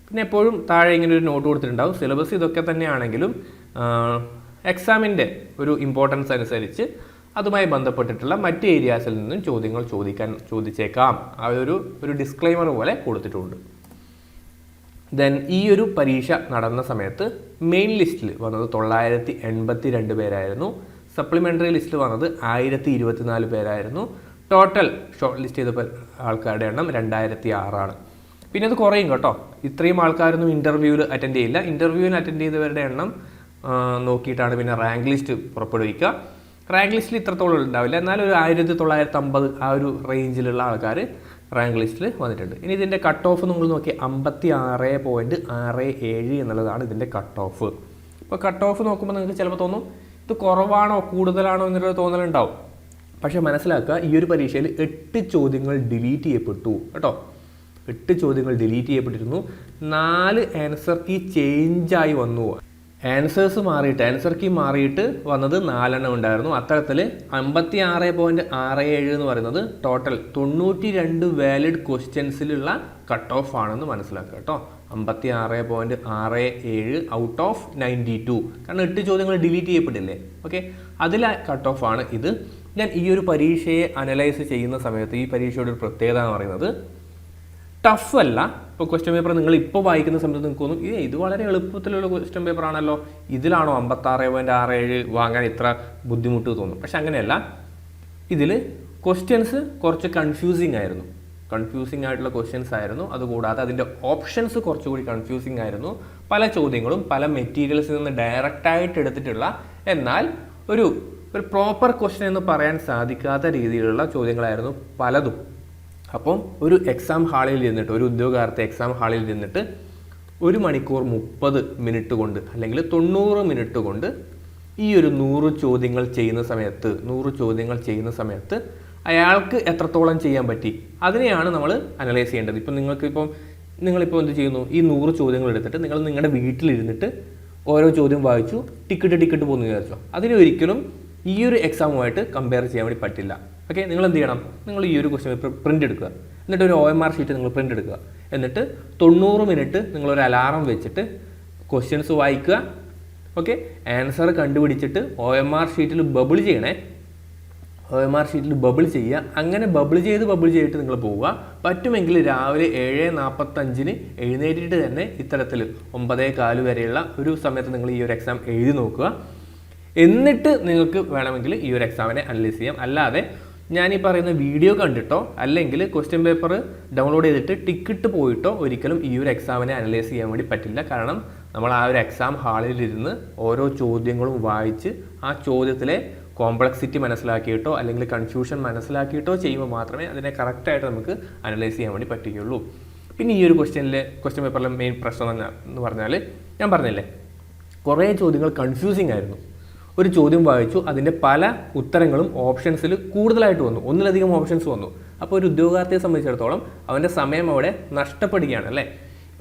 പിന്നെ എപ്പോഴും താഴെ ഇങ്ങനെ ഒരു നോട്ട് കൊടുത്തിട്ടുണ്ടാവും. സിലബസ് ഇതൊക്കെ തന്നെയാണെങ്കിലും എക്സാമിൻ്റെ ഒരു ഇമ്പോർട്ടൻസ് അനുസരിച്ച് അതുമായി ബന്ധപ്പെട്ടിട്ടുള്ള മറ്റ് ഏരിയാസിൽ നിന്നും ചോദ്യങ്ങൾ ചോദിച്ചേക്കാം. ആ ഒരു ഡിസ്ക്ലൈമർ പോലെ കൊടുത്തിട്ടുണ്ട്. ദെൻ ഈ ഒരു പരീക്ഷ നടന്ന സമയത്ത് മെയിൻ ലിസ്റ്റിൽ വന്നത് 982 പേരായിരുന്നു. സപ്ലിമെൻ്ററി ലിസ്റ്റിൽ വന്നത് 1024 പേരായിരുന്നു. ടോട്ടൽ ഷോർട്ട് ലിസ്റ്റ് ചെയ്ത ആൾക്കാരുടെ എണ്ണം 2006 പിന്നെ അത് കുറയും കേട്ടോ. ഇത്രയും ആൾക്കാരൊന്നും ഇൻ്റർവ്യൂവിൽ അറ്റൻഡ് ചെയ്യില്ല. ഇൻ്റർവ്യൂവിന് അറ്റൻഡ് ചെയ്തവരുടെ എണ്ണം നോക്കിയിട്ടാണ് പിന്നെ റാങ്ക് ലിസ്റ്റ് പുറപ്പെടുവിക്കുക. റാങ്ക് ലിസ്റ്റിൽ ഇത്രത്തോളം ഉണ്ടാവില്ല, എന്നാലും ഒരു 1950 ആ ഒരു റേഞ്ചിലുള്ള ആൾക്കാർ റാങ്ക് ലിസ്റ്റിൽ വന്നിട്ടുണ്ട്. ഇനി ഇതിൻ്റെ കട്ട് ഓഫ് നിങ്ങൾ നോക്കി 56.67 എന്നുള്ളതാണ് ഇതിൻ്റെ കട്ട് ഓഫ്. ഇപ്പോൾ കട്ട് ഓഫ് നോക്കുമ്പോൾ നിങ്ങൾക്ക് ചിലപ്പോൾ തോന്നും ഇത് കുറവാണോ കൂടുതലാണോ എന്നൊരു തോന്നലുണ്ടാവും. പക്ഷേ മനസ്സിലാക്കുക, ഈ ഒരു പരീക്ഷയിൽ 8 ചോദ്യങ്ങൾ ഡിലീറ്റ് ചെയ്യപ്പെട്ടു കേട്ടോ. 8 ചോദ്യങ്ങൾ ഡിലീറ്റ് ചെയ്യപ്പെട്ടിരുന്നു. 4 ആൻസർ കീ ചേഞ്ചായി വന്നു. ആൻസർ കീ മാറിയിട്ട് വന്നത് 4 ഉണ്ടായിരുന്നു. അത്തരത്തിൽ 56.67 എന്ന് പറയുന്നത് ടോട്ടൽ 92 വാലിഡ് ക്വസ്റ്റ്യൻസിലുള്ള കട്ട് ഓഫ് ആണെന്ന് മനസ്സിലാക്കുക കേട്ടോ. 56.67 ഔട്ട് ഓഫ് 92, കാരണം 8 ചോദ്യങ്ങൾ ഡിലീറ്റ് ചെയ്യപ്പെട്ടില്ലേ. ഓക്കെ, അതിലെ കട്ട് ഓഫ് ആണ് ഇത്. ഞാൻ ഈ ഒരു പരീക്ഷയെ അനലൈസ് ചെയ്യുന്ന സമയത്ത് ഈ പരീക്ഷയുടെ ഒരു പ്രത്യേകത എന്ന് പറയുന്നത് ടഫ് അല്ല. ഇപ്പോൾ ക്വസ്റ്റ്യൻ പേപ്പർ നിങ്ങൾ ഇപ്പോൾ വായിക്കുന്ന സമയത്ത് നിങ്ങൾക്ക് തോന്നും ഇത് വളരെ എളുപ്പത്തിലുള്ള ക്വസ്റ്റ്യൻ പേപ്പർ ആണല്ലോ, ഇതിലാണോ 56.67 വാങ്ങാൻ ഇത്ര ബുദ്ധിമുട്ട് തോന്നും. പക്ഷെ അങ്ങനെയല്ല, ഇതിൽ ക്വസ്റ്റ്യൻസ് കുറച്ച് കൺഫ്യൂസിങ് ആയിട്ടുള്ള ക്വസ്റ്റ്യൻസ് ആയിരുന്നു. അതുകൂടാതെ അതിൻ്റെ ഓപ്ഷൻസ് കുറച്ചുകൂടി കൺഫ്യൂസിങ് ആയിരുന്നു. പല ചോദ്യങ്ങളും പല മെറ്റീരിയൽസിൽ നിന്ന് ഡയറക്റ്റായിട്ട് എടുത്തിട്ടുള്ള, എന്നാൽ ഒരു പ്രോപ്പർ ക്വസ്റ്റ്യൻ എന്ന് പറയാൻ സാധിക്കാത്ത രീതിയിലുള്ള ചോദ്യങ്ങളായിരുന്നു പലതും. അപ്പം ഒരു എക്സാം ഹാളിൽ ഇരുന്നിട്ട്, ഒരു ഉദ്യോഗാർത്ഥി എക്സാം ഹാളിൽ ഇരുന്നിട്ട് 1 മണിക്കൂർ 30 മിനിറ്റ് കൊണ്ട് അല്ലെങ്കിൽ 90 മിനിറ്റ് കൊണ്ട് ഈ ഒരു 100 ചോദ്യങ്ങൾ ചെയ്യുന്ന സമയത്ത് അയാൾക്ക് എത്രത്തോളം ചെയ്യാൻ പറ്റി, അതിനെയാണ് നമ്മൾ അനലൈസ് ചെയ്യേണ്ടത്. ഇപ്പം നിങ്ങളിപ്പോൾ എന്ത് ചെയ്യുന്നു, ഈ 100 ചോദ്യങ്ങൾ എടുത്തിട്ട് നിങ്ങൾ നിങ്ങളുടെ വീട്ടിലിരുന്നിട്ട് ഓരോ ചോദ്യം വായിച്ചു ടിക്കറ്റ് പോകുന്നു വിചാരിച്ചോ, അതിനൊരിക്കലും ഈ ഒരു എക്സാമുമായിട്ട് കമ്പയർ ചെയ്യാൻ വേണ്ടി പറ്റില്ല. ഓക്കെ, നിങ്ങൾ എന്ത് ചെയ്യണം, നിങ്ങൾ ഈ ഒരു ക്വസ്റ്റ്യൻ പേപ്പർ പ്രിൻ്റ് എടുക്കുക, എന്നിട്ട് ഒരു OMR ഷീറ്റ് നിങ്ങൾ പ്രിൻ്റ് എടുക്കുക, എന്നിട്ട് 90 മിനിറ്റ് നിങ്ങളൊരു അലാറം വെച്ചിട്ട് ക്വസ്റ്റ്യൻസ് വായിക്കുക. ഓക്കെ, ആൻസർ കണ്ടുപിടിച്ചിട്ട് OMR ഷീറ്റിൽ ബബിൾ ചെയ്യണേ. OMR ഷീറ്റിൽ ബബിൾ ചെയ്യുക. അങ്ങനെ ബബിൾ ചെയ്തിട്ട് നിങ്ങൾ പോവുക. പറ്റുമെങ്കിൽ രാവിലെ 7:45 എഴുന്നേറ്റിട്ട് തന്നെ ഇത്തരത്തിൽ 9:15 വരെയുള്ള ഒരു സമയത്ത് നിങ്ങൾ ഈ ഒരു എക്സാം എഴുതി നോക്കുക. എന്നിട്ട് നിങ്ങൾക്ക് വേണമെങ്കിൽ ഈ ഒരു എക്സാമിനെ അനലൈസ് ചെയ്യാം. അല്ലാതെ ഞാൻ ഈ പറയുന്ന വീഡിയോ കണ്ടിട്ടോ അല്ലെങ്കിൽ ക്വസ്റ്റ്യൻ പേപ്പർ ഡൗൺലോഡ് ചെയ്തിട്ട് ടിക്കറ്റ് പോയിട്ടോ ഒരിക്കലും ഈ ഒരു എക്സാമിനെ അനലൈസ് ചെയ്യാൻ വേണ്ടി പറ്റില്ല. കാരണം നമ്മൾ ആ ഒരു എക്സാം ഹാളിലിരുന്ന് ഓരോ ചോദ്യങ്ങളും വായിച്ച് ആ ചോദ്യത്തിലെ കോംപ്ലക്സിറ്റി മനസ്സിലാക്കിയിട്ടോ അല്ലെങ്കിൽ കൺഫ്യൂഷൻ മനസ്സിലാക്കിയിട്ടോ ചെയ്യുമ്പോൾ മാത്രമേ അതിനെ കറക്റ്റായിട്ട് നമുക്ക് അനലൈസ് ചെയ്യാൻ വേണ്ടി പറ്റുകയുള്ളൂ. പിന്നെ ഈ ഒരു ക്വസ്റ്റ്യൻ പേപ്പറിലെ മെയിൻ പ്രശ്നം എന്ന് പറഞ്ഞാൽ, ഞാൻ പറഞ്ഞില്ലേ, കുറേ ചോദ്യങ്ങൾ കൺഫ്യൂസിങ് ആയിരുന്നു. ഒരു ചോദ്യം വായിച്ചു, അതിൻ്റെ പല ഉത്തരങ്ങളും ഓപ്ഷൻസിൽ കൂടുതലായിട്ട് വന്നു, ഒന്നിലധികം ഓപ്ഷൻസ് വന്നു. അപ്പോൾ ഒരു ഉദ്യോഗാർത്ഥിയെ സംബന്ധിച്ചിടത്തോളം അവൻ്റെ സമയം അവിടെ നഷ്ടപ്പെടുകയാണ് അല്ലേ.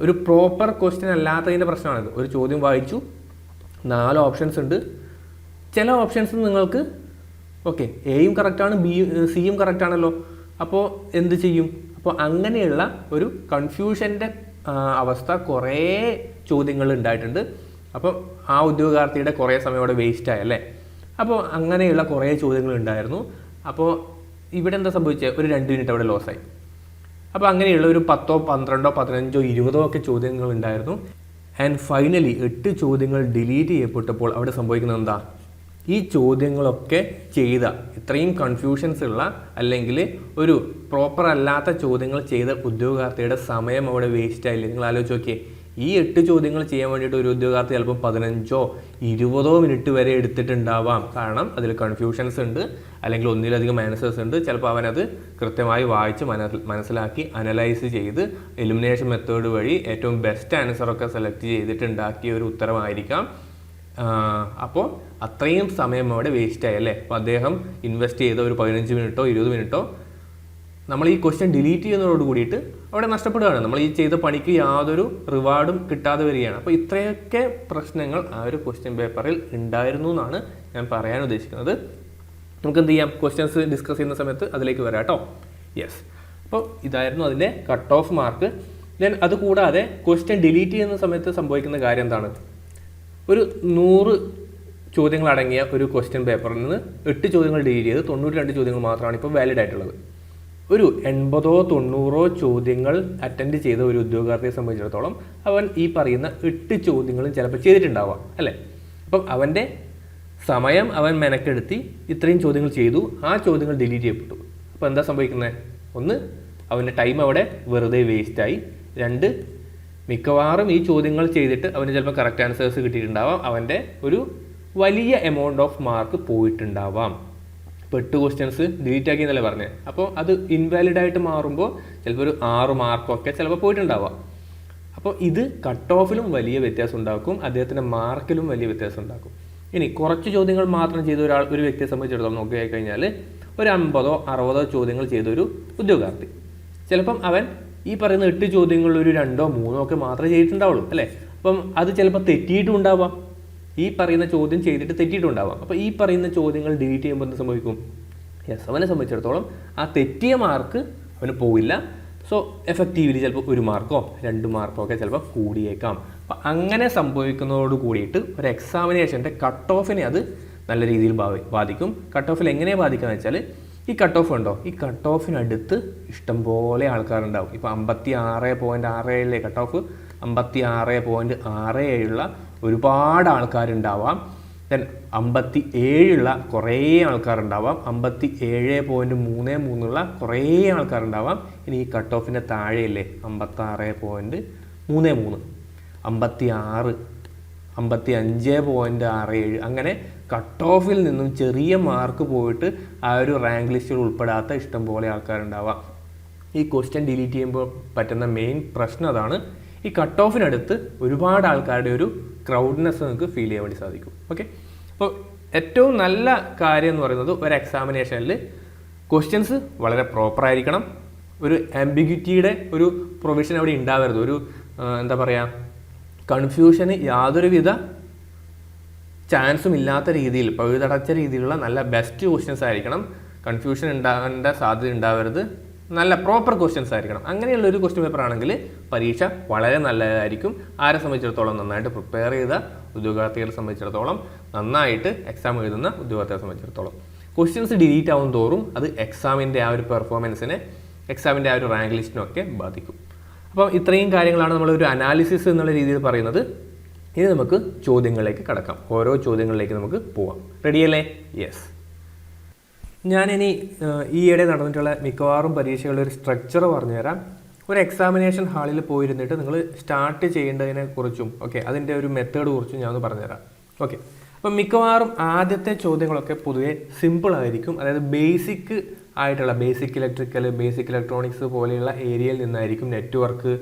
ഒരു പ്രോപ്പർ ക്വസ്റ്റ്യൻ അല്ലാത്തതിൻ്റെ പ്രശ്നമാണിത്. ഒരു ചോദ്യം വായിച്ചു, 4 ഓപ്ഷൻസ് ഉണ്ട്. ചില ഓപ്ഷൻസ് നിങ്ങൾക്ക് ഓക്കെ എയും കറക്റ്റാണ്, സിയും കറക്റ്റാണല്ലോ, അപ്പോൾ എന്ത് ചെയ്യും? അപ്പോൾ അങ്ങനെയുള്ള ഒരു കൺഫ്യൂഷൻ്റെ അവസ്ഥ കുറേ ചോദ്യങ്ങൾ ഉണ്ടായിട്ടുണ്ട്. അപ്പോൾ ആ ഉദ്യോഗാർത്ഥിയുടെ കുറേ സമയം അവിടെ വേസ്റ്റായി അല്ലേ. അപ്പോൾ അങ്ങനെയുള്ള കുറേ ചോദ്യങ്ങൾ ഉണ്ടായിരുന്നു. അപ്പോൾ ഇവിടെ എന്താ സംഭവിച്ചത്? ഒരു 2 മിനിറ്റ് അവിടെ ലോസായി. അപ്പോൾ അങ്ങനെയുള്ള ഒരു 10, 12, 15, 20 ഒക്കെ ചോദ്യങ്ങൾ ഉണ്ടായിരുന്നു. ആൻഡ് ഫൈനലി 8 ചോദ്യങ്ങൾ ഡിലീറ്റ് ചെയ്യപ്പെട്ടപ്പോൾ അവിടെ സംഭവിക്കുന്നത് എന്താ? ഈ ചോദ്യങ്ങളൊക്കെ ചെയ്ത, ഇത്രയും കൺഫ്യൂഷൻസ് ഉള്ള അല്ലെങ്കിൽ ഒരു പ്രോപ്പർ അല്ലാത്ത ചോദ്യങ്ങൾ ചെയ്ത ഉദ്യോഗാർത്ഥിയുടെ സമയം അവിടെ വേസ്റ്റ് ആയില്ലേ? നിങ്ങൾ ആലോചിച്ച് നോക്കിയേ. ഈ 8 ചോദ്യങ്ങൾ ചെയ്യാൻ വേണ്ടിയിട്ട് ഒരു ഉദ്യോഗാർത്ഥി ചിലപ്പോൾ 15, 20 മിനിറ്റ് വരെ എടുത്തിട്ടുണ്ടാവാം. കാരണം അതിൽ കൺഫ്യൂഷൻസ് ഉണ്ട്, അല്ലെങ്കിൽ ഒന്നിലധികം ആൻസേഴ്സ് ഉണ്ട്. ചിലപ്പോൾ അവനത് കൃത്യമായി വായിച്ച് മനസ്സിലാക്കി അനലൈസ് ചെയ്ത് എലിമിനേഷൻ മെത്തേഡ് വഴി ഏറ്റവും ബെസ്റ്റ് ആൻസറൊക്കെ സെലക്ട് ചെയ്തിട്ട് ഉണ്ടാക്കിയ ഒരു ഉത്തരമായിരിക്കാം. അപ്പോൾ അത്രയും സമയം അവിടെ വേസ്റ്റായി അല്ലേ. അപ്പോൾ അദ്ദേഹം ഇൻവെസ്റ്റ് ചെയ്ത ഒരു 15 മിനിറ്റോ 20 മിനിറ്റോ നമ്മൾ ഈ ക്വസ്റ്റ്യൻ ഡിലീറ്റ് ചെയ്യുന്നതോട് കൂടിയിട്ട് അവിടെ നഷ്ടപ്പെടുകയാണ്. നമ്മൾ ഈ ചെയ്ത പണിക്ക് യാതൊരു റിവാർഡും കിട്ടാതെ വരികയാണ്. അപ്പോൾ ഇത്രയൊക്കെ പ്രശ്നങ്ങൾ ആ ഒരു ക്വസ്റ്റ്യൻ പേപ്പറിൽ ഉണ്ടായിരുന്നു എന്നാണ് ഞാൻ പറയാൻ ഉദ്ദേശിക്കുന്നത്. നമുക്ക് എന്ത് ചെയ്യാം, ക്വസ്റ്റ്യൻസ് ഡിസ്കസ് ചെയ്യുന്ന സമയത്ത് അതിലേക്ക് വരാം കേട്ടോ. യെസ്, അപ്പോൾ ഇതായിരുന്നു അതിൻ്റെ കട്ട് ഓഫ് മാർക്ക്. ദെൻ അതുകൂടാതെ ക്വസ്റ്റ്യൻ ഡിലീറ്റ് ചെയ്യുന്ന സമയത്ത് സംഭവിക്കുന്ന കാര്യം എന്താണ്? ഒരു 100 ചോദ്യങ്ങൾ അടങ്ങിയ ഒരു ക്വസ്റ്റ്യൻ പേപ്പറിൽ നിന്ന് 8 ചോദ്യങ്ങൾ ഡിലീറ്റ് ചെയ്ത് 92 ചോദ്യങ്ങൾ മാത്രമാണ് ഇപ്പോൾ വാലിഡ് ആയിട്ടുള്ളത്. ഒരു 80 90 ചോദ്യങ്ങൾ അറ്റൻഡ് ചെയ്ത ഒരു ഉദ്യോഗാർത്ഥിയെ സംബന്ധിച്ചിടത്തോളം അവൻ ഈ പറയുന്ന 8 ചോദ്യങ്ങളും ചിലപ്പോൾ ചെയ്തിട്ടുണ്ടാവാം അല്ലേ. അപ്പം അവൻ്റെ സമയം അവൻ മെനക്കെടുത്തി ഇത്രയും ചോദ്യങ്ങൾ ചെയ്തു, ആ ചോദ്യങ്ങൾ ഡിലീറ്റ് ചെയ്യപ്പെട്ടു. അപ്പോൾ എന്താ സംഭവിക്കുന്നത്? ഒന്ന്, അവൻ്റെ ടൈം അവിടെ വെറുതെ വേസ്റ്റായി. 2, മിക്കവാറും ഈ ചോദ്യങ്ങൾ ചെയ്തിട്ട് അവന് ചിലപ്പോൾ കറക്റ്റ് ആൻസേഴ്സ് കിട്ടിയിട്ടുണ്ടാവാം, അവൻ്റെ ഒരു വലിയ എമൗണ്ട് ഓഫ് മാർക്ക് പോയിട്ടുണ്ടാവാം. ഇപ്പോൾ 8 ക്വസ്റ്റ്യൻസ് ഡിലീറ്റ് ആക്കി എന്നല്ലേ പറഞ്ഞത്. അപ്പോൾ അത് ഇൻവാലിഡ് ആയിട്ട് മാറുമ്പോൾ ചിലപ്പോൾ ഒരു 6 മാർക്കൊക്കെ ചിലപ്പോൾ പോയിട്ടുണ്ടാവാം. അപ്പോൾ ഇത് കട്ട് ഓഫിലും വലിയ വ്യത്യാസം ഉണ്ടാക്കും, അദ്ദേഹത്തിൻ്റെ മാർക്കിലും വലിയ വ്യത്യാസം ഉണ്ടാക്കും. ഇനി കുറച്ച് ചോദ്യങ്ങൾ മാത്രം ചെയ്ത ഒരു വ്യക്തിയെ സംബന്ധിച്ചിടത്തോളം നോക്കി കഴിഞ്ഞാൽ ഒരു 50 60 ചോദ്യങ്ങൾ ചെയ്തൊരു ഉദ്യോഗാർത്ഥി, ചിലപ്പം അവൻ ഈ പറയുന്ന 8 ചോദ്യങ്ങളിൽ ഒരു 2 3 ഒക്കെ മാത്രമേ ചെയ്തിട്ടുണ്ടാവുള്ളൂ അല്ലേ. അപ്പം അത് ചിലപ്പോൾ തെറ്റിയിട്ടും ഉണ്ടാവാം, ഈ പറയുന്ന ചോദ്യം ചെയ്തിട്ട് തെറ്റിയിട്ടുണ്ടാവാം. അപ്പോൾ ഈ പറയുന്ന ചോദ്യങ്ങൾ ഡിലീറ്റ് ചെയ്യുമ്പോൾ എന്ത് സംഭവിക്കും? യെസ്, അവനെ സംബന്ധിച്ചിടത്തോളം ആ തെറ്റിയ മാർക്ക് അവന് പോവില്ല. സോ എഫക്റ്റീവ്ലി ചിലപ്പോൾ 1 മാർക്കോ 2 മാർക്കോ ഒക്കെ ചിലപ്പോൾ കൂടിയേക്കാം. അപ്പം അങ്ങനെ സംഭവിക്കുന്നതോട് കൂടിയിട്ട് ഒരു എക്സാമിനേഷൻ്റെ കട്ട് ഓഫിനെ അത് നല്ല രീതിയിൽ ബാധിക്കും. കട്ട് ഓഫിൽ എങ്ങനെയാണ് ബാധിക്കുകയെന്ന് വെച്ചാൽ, ഈ കട്ട് ഓഫ് ഉണ്ടോ, ഈ കട്ട് ഓഫിനടുത്ത് ഇഷ്ടംപോലെ ആൾക്കാരുണ്ടാവും. ഇപ്പോൾ 56.67 കട്ട് ഓഫ്, 56.67 ഒരുപാട് ആൾക്കാരുണ്ടാവാം. ദെൻ 57 കുറേ ആൾക്കാരുണ്ടാവാം, 57.33 കുറേ ആൾക്കാരുണ്ടാവാം. ഇനി ഈ കട്ട് ഓഫിൻ്റെ താഴെയല്ലേ 56.33, 56, 55.67 അങ്ങനെ കട്ട് ഓഫിൽ നിന്നും ചെറിയ മാർക്ക് പോയിട്ട് ആ ഒരു റാങ്ക് ലിസ്റ്റിൽ ഉൾപ്പെടാത്ത ഇഷ്ടംപോലെ ആൾക്കാരുണ്ടാവാം. ഈ ക്വസ്റ്റ്യൻ ഡിലീറ്റ് ചെയ്യുമ്പോൾ പറ്റുന്ന മെയിൻ പ്രശ്നം അതാണ്. ഈ കട്ട് ഓഫിനടുത്ത് ഒരുപാട് ആൾക്കാരുടെ ഒരു ക്രൗഡ്നെസ് നിങ്ങൾക്ക് ഫീൽ ചെയ്യാൻ വേണ്ടി സാധിക്കും. ഓക്കെ, അപ്പോൾ ഏറ്റവും നല്ല കാര്യം എന്ന് പറയുന്നത് ഒരു എക്സാമിനേഷനിൽ ക്വസ്റ്റ്യൻസ് വളരെ പ്രോപ്പറായിരിക്കണം. ഒരു ആംബിഗ്യൂറ്റിയുടെ ഒരു പ്രൊവിഷൻ അവിടെ ഉണ്ടാവരുത്. ഒരു എന്താ പറയുക, കൺഫ്യൂഷന് യാതൊരുവിധ ചാൻസും ഇല്ലാത്ത രീതിയിൽ, പഴുതടച്ച രീതിയിലുള്ള നല്ല ബെസ്റ്റ് ക്വസ്റ്റ്യൻസ് ആയിരിക്കണം. കൺഫ്യൂഷൻ ഉണ്ടാകേണ്ട സാധ്യത ഉണ്ടാവരുത്. നല്ല പ്രോപ്പർ ക്വസ്റ്റ്യൻസ് ആയിരിക്കണം. അങ്ങനെയുള്ള ഒരു ക്വസ്റ്റ്യൻ പേപ്പർ ആണെങ്കിൽ പരീക്ഷ വളരെ നല്ലതായിരിക്കും. ആരെ സംബന്ധിച്ചിടത്തോളം നന്നായിട്ട് പ്രിപ്പയർ ചെയ്ത ഉദ്യോഗാർത്ഥികളെ സംബന്ധിച്ചിടത്തോളം, നന്നായിട്ട് എക്സാം എഴുതുന്ന ഉദ്യോഗാർത്ഥികളെ സംബന്ധിച്ചിടത്തോളം. ക്വസ്റ്റ്യൻസ് ഡിലീറ്റ് ആവും തോറും അത് എക്സാമിൻ്റെ ആ ഒരു പെർഫോമൻസിനെ, എക്സാമിൻ്റെ ആ ഒരു റാങ്ക് ലിസ്റ്റിനൊക്കെ ബാധിക്കും. അപ്പോൾ ഇത്രയും കാര്യങ്ങളാണ് നമ്മളൊരു അനാലിസിസ് എന്നുള്ള രീതിയിൽ പറയുന്നത്. ഇനി നമുക്ക് ചോദ്യങ്ങളിലേക്ക് കടക്കാം. ഓരോ ചോദ്യങ്ങളിലേക്ക് നമുക്ക് പോവാം. റെഡിയല്ലേ? യെസ്. ഞാനിനി ഈയിടെ നടന്നിട്ടുള്ള മിക്കവാറും പരീക്ഷകളുടെ ഒരു സ്ട്രക്ചർ പറഞ്ഞുതരാം. ഒരു എക്സാമിനേഷൻ ഹാളിൽ പോയിരുന്നിട്ട് നിങ്ങൾ സ്റ്റാർട്ട് ചെയ്യേണ്ടതിനെ കുറിച്ചും അതിൻ്റെ ഒരു മെത്തേഡ് കുറിച്ചും ഞാനൊന്ന് പറഞ്ഞുതരാം. ഓക്കെ, അപ്പം മിക്കവാറും ആദ്യത്തെ ചോദ്യങ്ങളൊക്കെ പൊതുവെ സിമ്പിൾ ആയിരിക്കും. അതായത് ബേസിക് ആയിട്ടുള്ള ബേസിക് ഇലക്ട്രിക്കൽ, ബേസിക് ഇലക്ട്രോണിക്സ് പോലെയുള്ള ഏരിയയിൽ നിന്നായിരിക്കും. നെറ്റ്വർക്ക്,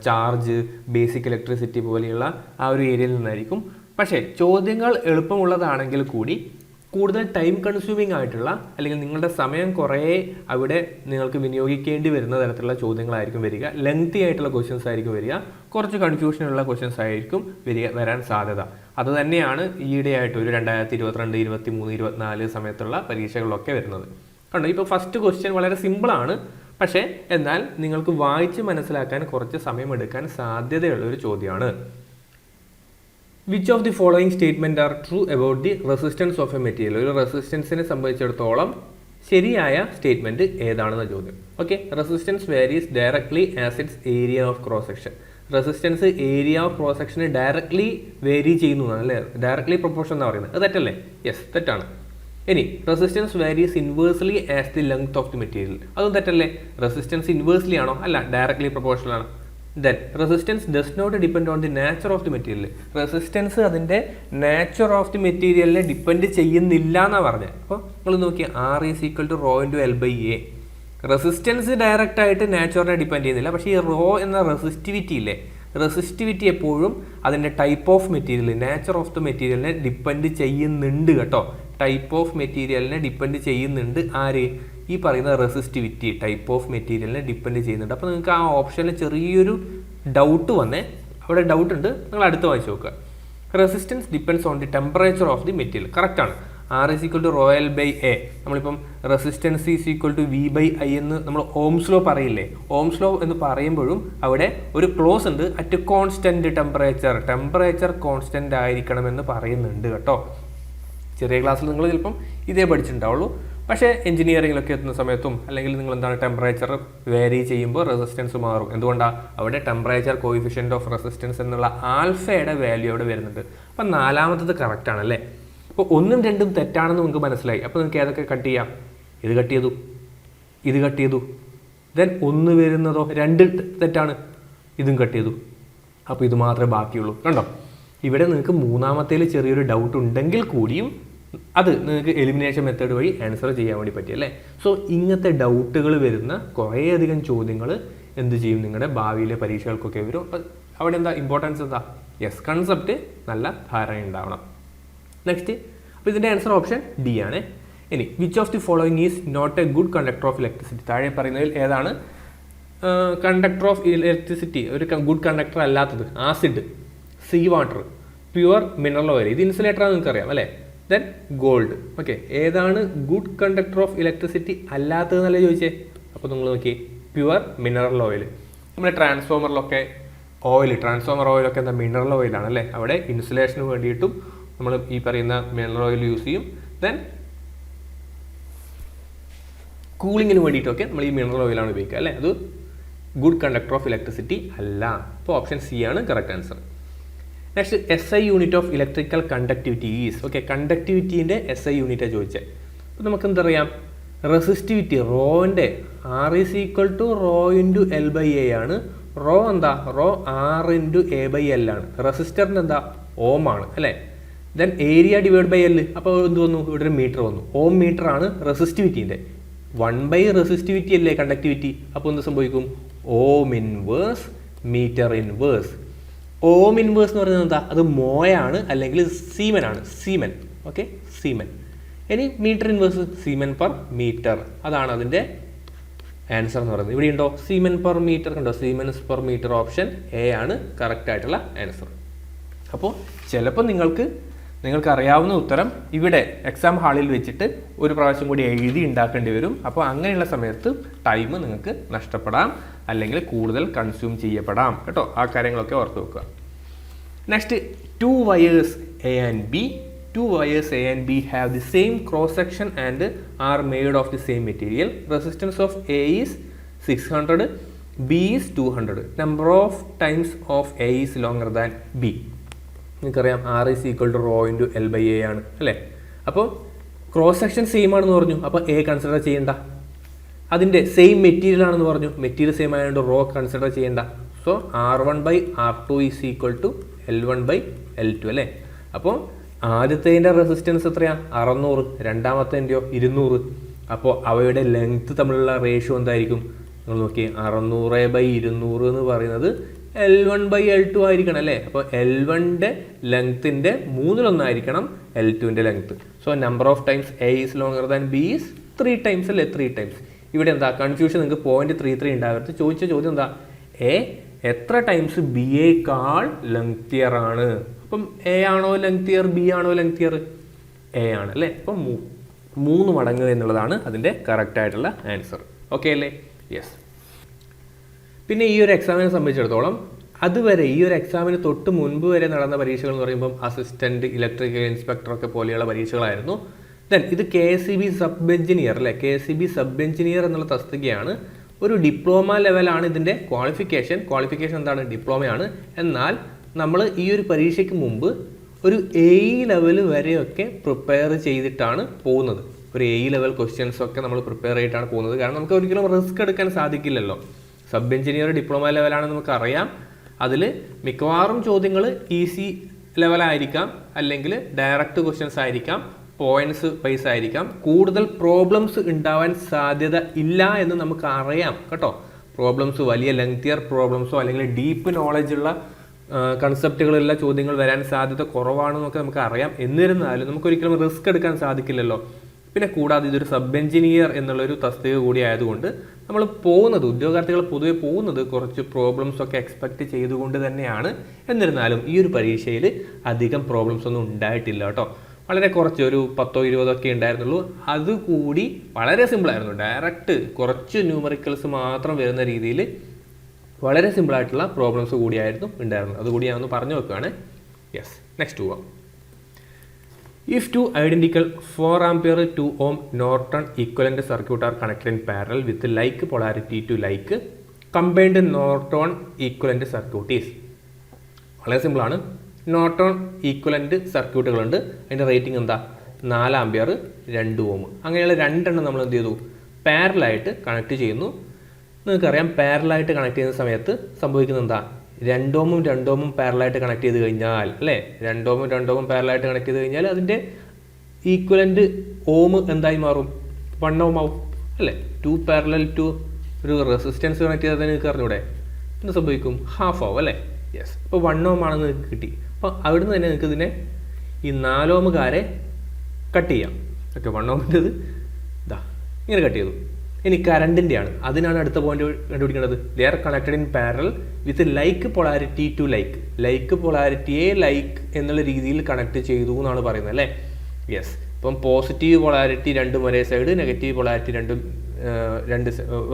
ചാർജ്, ബേസിക് ഇലക്ട്രിസിറ്റി പോലെയുള്ള ആ ഒരു ഏരിയയിൽ നിന്നായിരിക്കും. പക്ഷേ ചോദ്യങ്ങൾ എളുപ്പമുള്ളതാണെങ്കിൽ കൂടി കൂടുതൽ ടൈം കൺസ്യൂമിംഗ് ആയിട്ടുള്ള, അല്ലെങ്കിൽ നിങ്ങളുടെ സമയം കുറേ അവിടെ നിങ്ങൾക്ക് വിനിയോഗിക്കേണ്ടി വരുന്ന തരത്തിലുള്ള ചോദ്യങ്ങളായിരിക്കും വരിക. ലെങ്തി ആയിട്ടുള്ള ക്വസ്റ്റ്യൻസ് ആയിരിക്കും വരിക. കുറച്ച് കൺഫ്യൂഷനുള്ള ക്വസ്റ്റ്യൻസ് ആയിരിക്കും വരാൻ സാധ്യത. അത് തന്നെയാണ് ഈയിടെയായിട്ട് ഒരു 2022, 23, 24 സമയത്തുള്ള പരീക്ഷകളിലൊക്കെ വരുന്നത്. കണ്ടോ, ഇപ്പോൾ ഫസ്റ്റ് ക്വസ്റ്റ്യൻ വളരെ സിമ്പിളാണ്. പക്ഷേ എന്നാൽ നിങ്ങൾക്ക് വായിച്ച് മനസ്സിലാക്കാൻ കുറച്ച് സമയമെടുക്കാൻ സാധ്യതയുള്ള ഒരു ചോദ്യമാണ്. Which of the following statement are true about the resistance of a material? ഒരു റെസിസ്റ്റൻസിനെ സംബന്ധിച്ചിടത്തോളം ശരിയായ സ്റ്റേറ്റ്മെൻറ്റ് ഏതാണെന്ന ചോദ്യം. Okay, resistance varies directly as its area of cross section. Resistance area of cross സെക്ഷന് ഡയറക്ട്ലി വേരി ചെയ്യുന്നു അല്ലേ? ഡയറക്ട്ലി പ്രൊപ്പോർഷൻ എന്നാണ് പറയുന്നത്. അത് തെറ്റല്ലേ? യെസ്, തെറ്റാണ്. ഇനി resistance varies inversely as the length of the material. അതും തെറ്റല്ലേ? റെസിസ്റ്റൻസ് ഇൻവേഴ്സ്ലി ആണോ? അല്ല, ഡയറക്ട്ലി പ്രൊപ്പോർഷണൽ ആണ്. Then resistance does not depend on the nature of the material. Resistance അതിൻ്റെ നാച്ചർ ഓഫ് ദി മെറ്റീരിയലിനെ ഡിപ്പെൻഡ് ചെയ്യുന്നില്ല എന്നാണ് പറഞ്ഞത്. അപ്പോൾ നിങ്ങൾ നോക്കിയാൽ R is equal to rho into L/A. Resistance direct ആയിട്ട് നാച്ചുറിനെ ഡിപ്പെൻഡ് ചെയ്യുന്നില്ല. പക്ഷേ ഈ റോ എന്ന റെസിസ്റ്റിവിറ്റി ഇല്ലേ, റെസിസ്റ്റിവിറ്റി എപ്പോഴും അതിൻ്റെ type of material, nature of the മെറ്റീരിയലിനെ ഡിപ്പെൻഡ് ചെയ്യുന്നുണ്ട് കേട്ടോ. ടൈപ്പ് ഓഫ് മെറ്റീരിയലിനെ ഡിപ്പെൻഡ് ചെയ്യുന്നുണ്ട്. ആര്? ഈ പറയുന്ന റെസിസ്റ്റിവിറ്റി ടൈപ്പ് ഓഫ് മെറ്റീരിയലിനെ ഡിപ്പെൻഡ് ചെയ്യുന്നുണ്ട്. അപ്പോൾ നിങ്ങൾക്ക് ആ ഓപ്ഷനിൽ ചെറിയൊരു ഡൗട്ട് വന്നേ, അവിടെ ഡൗട്ട് ഉണ്ട്, നിങ്ങൾ അടുത്ത് വായിച്ച് നോക്കുക. Resistance depends on the temperature of the material. കറക്റ്റാണ്. R is equal to ρL/A. നമ്മളിപ്പം resistance is equal to V/I എന്ന് നമ്മൾ ഓംസ് ലോ പറയില്ലേ? ഓംസ് ലോ എന്ന് പറയുമ്പോഴും അവിടെ ഒരു ക്ലോസ് ഉണ്ട്, at constant temperature. Temperature constant ആയിരിക്കണമെന്ന് പറയുന്നുണ്ട് കേട്ടോ. ചെറിയ ക്ലാസ്സിൽ നിങ്ങൾ ചിലപ്പം ഇതേ പഠിച്ചിട്ടുണ്ടാവുള്ളൂ. പക്ഷേ എഞ്ചിനീയറിംഗിലൊക്കെ എത്തുന്ന സമയത്തും, അല്ലെങ്കിൽ നിങ്ങൾ എന്താണ് ടെമ്പറേച്ചർ വേരി ചെയ്യുമ്പോൾ റെസിസ്റ്റൻസ് മാറും. എന്തുകൊണ്ടാണ്? അവിടെ ടെമ്പറേച്ചർ കോയിഫിഷ്യൻ്റ് ഓഫ് റെസിസ്റ്റൻസ് എന്നുള്ള ആൽഫയുടെ വാല്യൂ അവിടെ വരുന്നുണ്ട്. അപ്പം നാലാമത്തത് കറക്റ്റ് ആണല്ലേ? അപ്പോൾ 1ഉം 2ഉം തെറ്റാണെന്ന് നിങ്ങൾക്ക് മനസ്സിലായി. അപ്പോൾ നിങ്ങൾക്ക് ഏതൊക്കെ കട്ട് ചെയ്യാം? ഇത് കട്ട് ചെയ്തു, ഇത് കട്ട് ചെയ്തു. ദെൻ 1 വരുന്നതോ 2 തെറ്റാണ്, ഇതും കട്ട് ചെയ്തു. അപ്പോൾ ഇത് മാത്രമേ ബാക്കിയുള്ളൂ. കണ്ടോ, ഇവിടെ നിങ്ങൾക്ക് മൂന്നാമത്തേൽ ചെറിയൊരു ഡൗട്ട് ഉണ്ടെങ്കിൽ കൂടിയും അത് നിങ്ങൾക്ക് എലിമിനേഷൻ മെത്തേഡ് വഴി ആൻസർ ചെയ്യാൻ വേണ്ടി പറ്റിയല്ലേ? സോ ഇങ്ങനത്തെ ഡൗട്ടുകൾ വരുന്ന കുറേയധികം ചോദ്യങ്ങൾ എന്ത് ചെയ്യും? നിങ്ങളുടെ ഭാവിയിലെ പരീക്ഷകൾക്കൊക്കെ വരും. അപ്പോൾ അവിടെ എന്താ ഇമ്പോർട്ടൻസ് എന്താ? യെസ്, കൺസെപ്റ്റ് നല്ല ധാരണ ഉണ്ടാവണം. നെക്സ്റ്റ്, അപ്പോൾ ഇതിൻ്റെ ആൻസർ ഓപ്ഷൻ ഡി ആണ്. ഇനി which of the following is not a good conductor of electricity? താഴെ പറയുന്നതിൽ ഏതാണ് കണ്ടക്ടർ ഓഫ് ഇലക്ട്രിസിറ്റി ഒരു ഗുഡ് കണ്ടക്ടർ അല്ലാത്തത്? Acid, sea water, pure mineral oil. ഇത് ഇൻസുലേറ്ററാണ് നിങ്ങൾക്ക് അറിയാം അല്ലേ? Then gold. ഓക്കെ, ഏതാണ് ഗുഡ് കണ്ടക്ടർ ഓഫ് ഇലക്ട്രിസിറ്റി അല്ലാത്തതെന്നല്ലേ ചോദിച്ചേ? അപ്പോൾ നിങ്ങൾ നോക്കി, പ്യുവർ മിനറൽ ഓയിൽ. നമ്മുടെ ട്രാൻസ്ഫോമറിലൊക്കെ ഓയിൽ, ട്രാൻസ്ഫോമർ ഓയിലൊക്കെ എന്താ മിനറൽ ഓയിലാണ് അല്ലേ? അവിടെ ഇൻസുലേഷന് വേണ്ടിയിട്ടും നമ്മൾ ഈ പറയുന്ന മിനറൽ ഓയിൽ യൂസ് ചെയ്യും. ദെൻ കൂളിങ്ങിന് വേണ്ടിയിട്ടൊക്കെ നമ്മൾ ഈ മിനറൽ ഓയിലാണ് ഉപയോഗിക്കുക അല്ലേ? അത് ഗുഡ് കണ്ടക്ടർ ഓഫ് ഇലക്ട്രിസിറ്റി അല്ല. അപ്പോൾ ഓപ്ഷൻ സി ആണ് correct answer. Next, SI unit of electrical conductivity is. Okay, കണ്ടക്ടിവിറ്റീൻ്റെ SI യൂണിറ്റാണ് ചോദിച്ചത്. അപ്പോൾ നമുക്ക് എന്തറിയാം? റെസിസ്റ്റിവിറ്റി റോൻ്റെ R is equal to rho into L/A ആണ്. റോ എന്താ? റോ R ഇൻറ്റു A/L ആണ്. റെസിസ്റ്ററിൻ്റെ എന്താ? ഓം ആണ് അല്ലേ? Then area divide by L. അപ്പോൾ എന്ത് വന്നു? ഇവിടെ ഒരു മീറ്റർ വന്നു. ഓം മീറ്റർ ആണ് റെസിസ്റ്റിവിറ്റീൻ്റെ. 1/റെസിസ്റ്റിവിറ്റി അല്ലേ കണ്ടക്ടിവിറ്റി? അപ്പോൾ എന്ത് സംഭവിക്കും? Ohm inverse metre inverse. Ohm inverse എന്ന് പറയുന്നത് എന്താ? അത് മോയാണ് അല്ലെങ്കിൽ സീമൻ ആണ്. സീമൻ. Okay, siemen. ഇനി metre inverse siemen per metre. അതാണ് അതിൻ്റെ ആൻസർ എന്ന് പറയുന്നത്. ഇവിടെ ഉണ്ടോ സീമൻ പെർ മീറ്റർ? കണ്ടോ, siemens per metre. Option A ആണ് കറക്റ്റ് ആയിട്ടുള്ള ആൻസർ. അപ്പോൾ ചിലപ്പോൾ നിങ്ങൾക്ക് അറിയാവുന്ന ഉത്തരം ഇവിടെ എക്സാം ഹാളിൽ വെച്ചിട്ട് ഒരു പ്രാവശ്യം കൂടി എഴുതി ഉണ്ടാക്കേണ്ടി വരും. അപ്പോൾ അങ്ങനെയുള്ള സമയത്ത് ടൈം നിങ്ങൾക്ക് നഷ്ടപ്പെടാം, അല്ലെങ്കിൽ കൂടുതൽ കൺസ്യൂം ചെയ്യപ്പെടാം കേട്ടോ. ആ കാര്യങ്ങളൊക്കെ ഓർത്ത് വെക്കുക. Next, two wires A and B. Two wires A and B have the same cross section and are made of the same material. Resistance of A is 600, B is 200. Number of times of A is longer than B. നിങ്ങൾക്കറിയാം R is equal to rho into L by A ആണ് അല്ലേ. അപ്പോൾ cross section same ആണെന്ന് പറഞ്ഞു, അപ്പോൾ A consider ചെയ്യേണ്ട. അതിൻ്റെ same material ആണെന്ന് പറഞ്ഞു, മെറ്റീരിയൽ സെയിം ആയതുകൊണ്ട് റോ കൺസിഡർ ചെയ്യേണ്ട. So R1/R2 is equal to L1/L2 അല്ലേ. അപ്പോൾ ആദ്യത്തേതിൻ്റെ റെസിസ്റ്റൻസ് എത്രയാണ്? 600. രണ്ടാമത്തേൻ്റെയോ 200. അപ്പോൾ അവയുടെ ലെങ്ത് തമ്മിലുള്ള റേഷ്യോ എന്തായിരിക്കും? നിങ്ങൾ നോക്കി, 600/200 എന്ന് പറയുന്നത് L1/L2 ആയിരിക്കണം അല്ലേ. അപ്പോൾ L1ൻ്റെ ലെങ്ത്തിൻ്റെ 3/1 L2ൻ്റെ length. So number of times A is longer than B is 3 times അല്ലേ. 3 ടൈംസ്. ഇവിടെ എന്താ കൺഫ്യൂഷൻ? നിങ്ങൾക്ക് 0.33 ഉണ്ടാകരുത്. ചോദിച്ച ചോദ്യം എന്താ? A എത്ര ടൈംസ് B യേക്കാൾ ലെങ്തിയർ ആണ്? അപ്പം A ആണോ ലെങ്തിയർ, B ആണോ ലെങ്തിയർ? A ആണ് അല്ലേ. അപ്പം 3 മടങ്ങ് എന്നുള്ളതാണ് അതിൻ്റെ കറക്റ്റ് ആയിട്ടുള്ള ആൻസർ. ഓക്കെ അല്ലേ? യെസ്. പിന്നെ ഈ ഒരു എക്സാമിനെ സംബന്ധിച്ചിടത്തോളം അതുവരെ ഈ ഒരു എക്സാമിന് തൊട്ട് മുൻപ് വരെ നടന്ന പരീക്ഷകൾ എന്ന് പറയുമ്പം അസിസ്റ്റൻറ്റ്, ഇലക്ട്രിക്കൽ ഇൻസ്പെക്ടറൊക്കെ പോലെയുള്ള പരീക്ഷകളായിരുന്നു. ദെൻ ഇത് KSEB സബ് എഞ്ചിനീയർ അല്ലേ. KSEB സബ് എഞ്ചിനീയർ എന്നുള്ള തസ്തികയാണ്. ഒരു ഡിപ്ലോമ ലെവലാണ് ഇതിൻ്റെ ക്വാളിഫിക്കേഷൻ എന്താണ്? ഡിപ്ലോമയാണ്. എന്നാൽ നമ്മൾ ഈ ഒരു പരീക്ഷയ്ക്ക് മുമ്പ് ഒരു AE ലെവൽ വരെയൊക്കെ പ്രിപ്പയർ ചെയ്തിട്ടാണ് പോകുന്നത്. ഒരു AE ലെവൽ ക്വസ്റ്റ്യൻസ് ഒക്കെ നമ്മൾ പ്രിപ്പയർ ചെയ്തിട്ടാണ് പോകുന്നത്. കാരണം നമുക്ക് ഒരിക്കലും റിസ്ക് എടുക്കാൻ സാധിക്കില്ലല്ലോ. സബ് എഞ്ചിനീയർ ഡിപ്ലോമ ലെവലാണെന്ന് നമുക്കറിയാം. അതിൽ മിക്കവാറും ചോദ്യങ്ങൾ ഈസി ലെവലായിരിക്കാം, അല്ലെങ്കിൽ ഡയറക്റ്റ് ക്വസ്റ്റ്യൻസ് ആയിരിക്കാം, പോയിന്റ്സ് വൈസ് ആയിരിക്കാം. കൂടുതൽ പ്രോബ്ലംസ് ഉണ്ടാവാൻ സാധ്യത ഇല്ല എന്ന് നമുക്ക് അറിയാം കേട്ടോ. പ്രോബ്ലംസ് വലിയ ലെങ്തിയർ പ്രോബ്ലംസോ അല്ലെങ്കിൽ ഡീപ്പ് നോളജുള്ള കൺസെപ്റ്റുകളുള്ള ചോദ്യങ്ങൾ വരാൻ സാധ്യത കുറവാണെന്നൊക്കെ നമുക്ക് അറിയാം. എന്നിരുന്നാലും നമുക്കൊരിക്കലും റിസ്ക് എടുക്കാൻ സാധിക്കില്ലല്ലോ. പിന്നെ കൂടാതെ ഇതൊരു സബ് എഞ്ചിനീയർ എന്നുള്ളൊരു തസ്തിക കൂടി ആയതുകൊണ്ട് നമ്മൾ പോകുന്നത്, ഉദ്യോഗാർത്ഥികൾ പൊതുവെ പോകുന്നത് കുറച്ച് പ്രോബ്ലംസ് ഒക്കെ എക്സ്പെക്റ്റ് ചെയ്തുകൊണ്ട് തന്നെയാണ്. എന്നിരുന്നാലും ഈ ഒരു പരീക്ഷയിൽ അധികം പ്രോബ്ലംസ് ഒന്നും ഉണ്ടായിട്ടില്ല കേട്ടോ. വളരെ കുറച്ച്, ഒരു 10-20 ഒക്കെ ഉണ്ടായിരുന്നുള്ളൂ. അതുകൂടി വളരെ സിമ്പിളായിരുന്നു. ഡയറക്റ്റ് കുറച്ച് ന്യൂമറിക്കൽസ് മാത്രം വരുന്ന രീതിയിൽ വളരെ സിമ്പിളായിട്ടുള്ള പ്രോബ്ലംസ് കൂടിയായിരുന്നു ഉണ്ടായിരുന്നത്. അതുകൂടി ഞാൻ ഒന്ന് പറഞ്ഞു വെക്കുകയാണ്. യെസ്. നെക്സ്റ്റ് പോവാം. If two identical 4 ampere 2 ohm Norton equivalent circuit are connected in parallel with like polarity to like, combined Norton equivalent circuit is. വളരെ സിമ്പിളാണ്. നോർട്ടൺ ഈക്വലൻ്റ് സർക്യൂട്ടുകളുണ്ട്. അതിൻ്റെ റേറ്റിംഗ് എന്താ? 4 ആംപിയർ 2 ഓം. അങ്ങനെയുള്ള രണ്ടെണ്ണം നമ്മൾ എന്ത് ചെയ്തു? പാരലായിട്ട് കണക്ട് ചെയ്യുന്നു. നിങ്ങൾക്കറിയാം പാരലായിട്ട് കണക്ട് ചെയ്യുന്ന സമയത്ത് സംഭവിക്കുന്നത് എന്താ? 2 ഓമും 2 ഓമും പാരലായിട്ട് കണക്ട് ചെയ്ത് കഴിഞ്ഞാൽ അല്ലേ, 2 ഓമും 2 ഓമും പാരലായിട്ട് കണക്ട് ചെയ്ത് കഴിഞ്ഞാൽ അതിൻ്റെ ഈക്വലൻ്റ് ഓം എന്തായി മാറും? 1 ഓം ആവും അല്ലേ. 2 പാരലൽ ടു ഒരു റെസിസ്റ്റൻസ് കണക്ട് ചെയ്താൽ നിങ്ങൾക്ക് അറിഞ്ഞൂടെ എന്ത് സംഭവിക്കും? ഹാഫ് ആവും അല്ലേ. യെസ്. അപ്പോൾ 1 ഓം ആണെന്ന് നിങ്ങൾക്ക് കിട്ടി. അപ്പോൾ അവിടുന്ന് തന്നെ നിങ്ങൾക്ക് ഇതിനെ ഈ 4 ഓമുകാരെ കട്ട് ചെയ്യാം. ഓക്കെ, 1 ഓമിൻ്റെത് ഇതാ ഇങ്ങനെ കട്ട് ചെയ്തു. ഇനി കറണ്ടിൻ്റെ ആണ്, അതിനാണ് അടുത്ത പോയിന്റ് കണ്ടുപിടിക്കേണ്ടത്. They are connected in parallel with like polarity to like. Like പൊളാരിറ്റിയെ ലൈക്ക് എന്നുള്ള രീതിയിൽ കണക്ട് ചെയ്തു എന്നാണ് പറയുന്നത് അല്ലേ. യെസ്. ഇപ്പം പോസിറ്റീവ് പൊളാരിറ്റി രണ്ടും ഒരേ സൈഡ്, നെഗറ്റീവ് പൊളാരിറ്റി രണ്ടും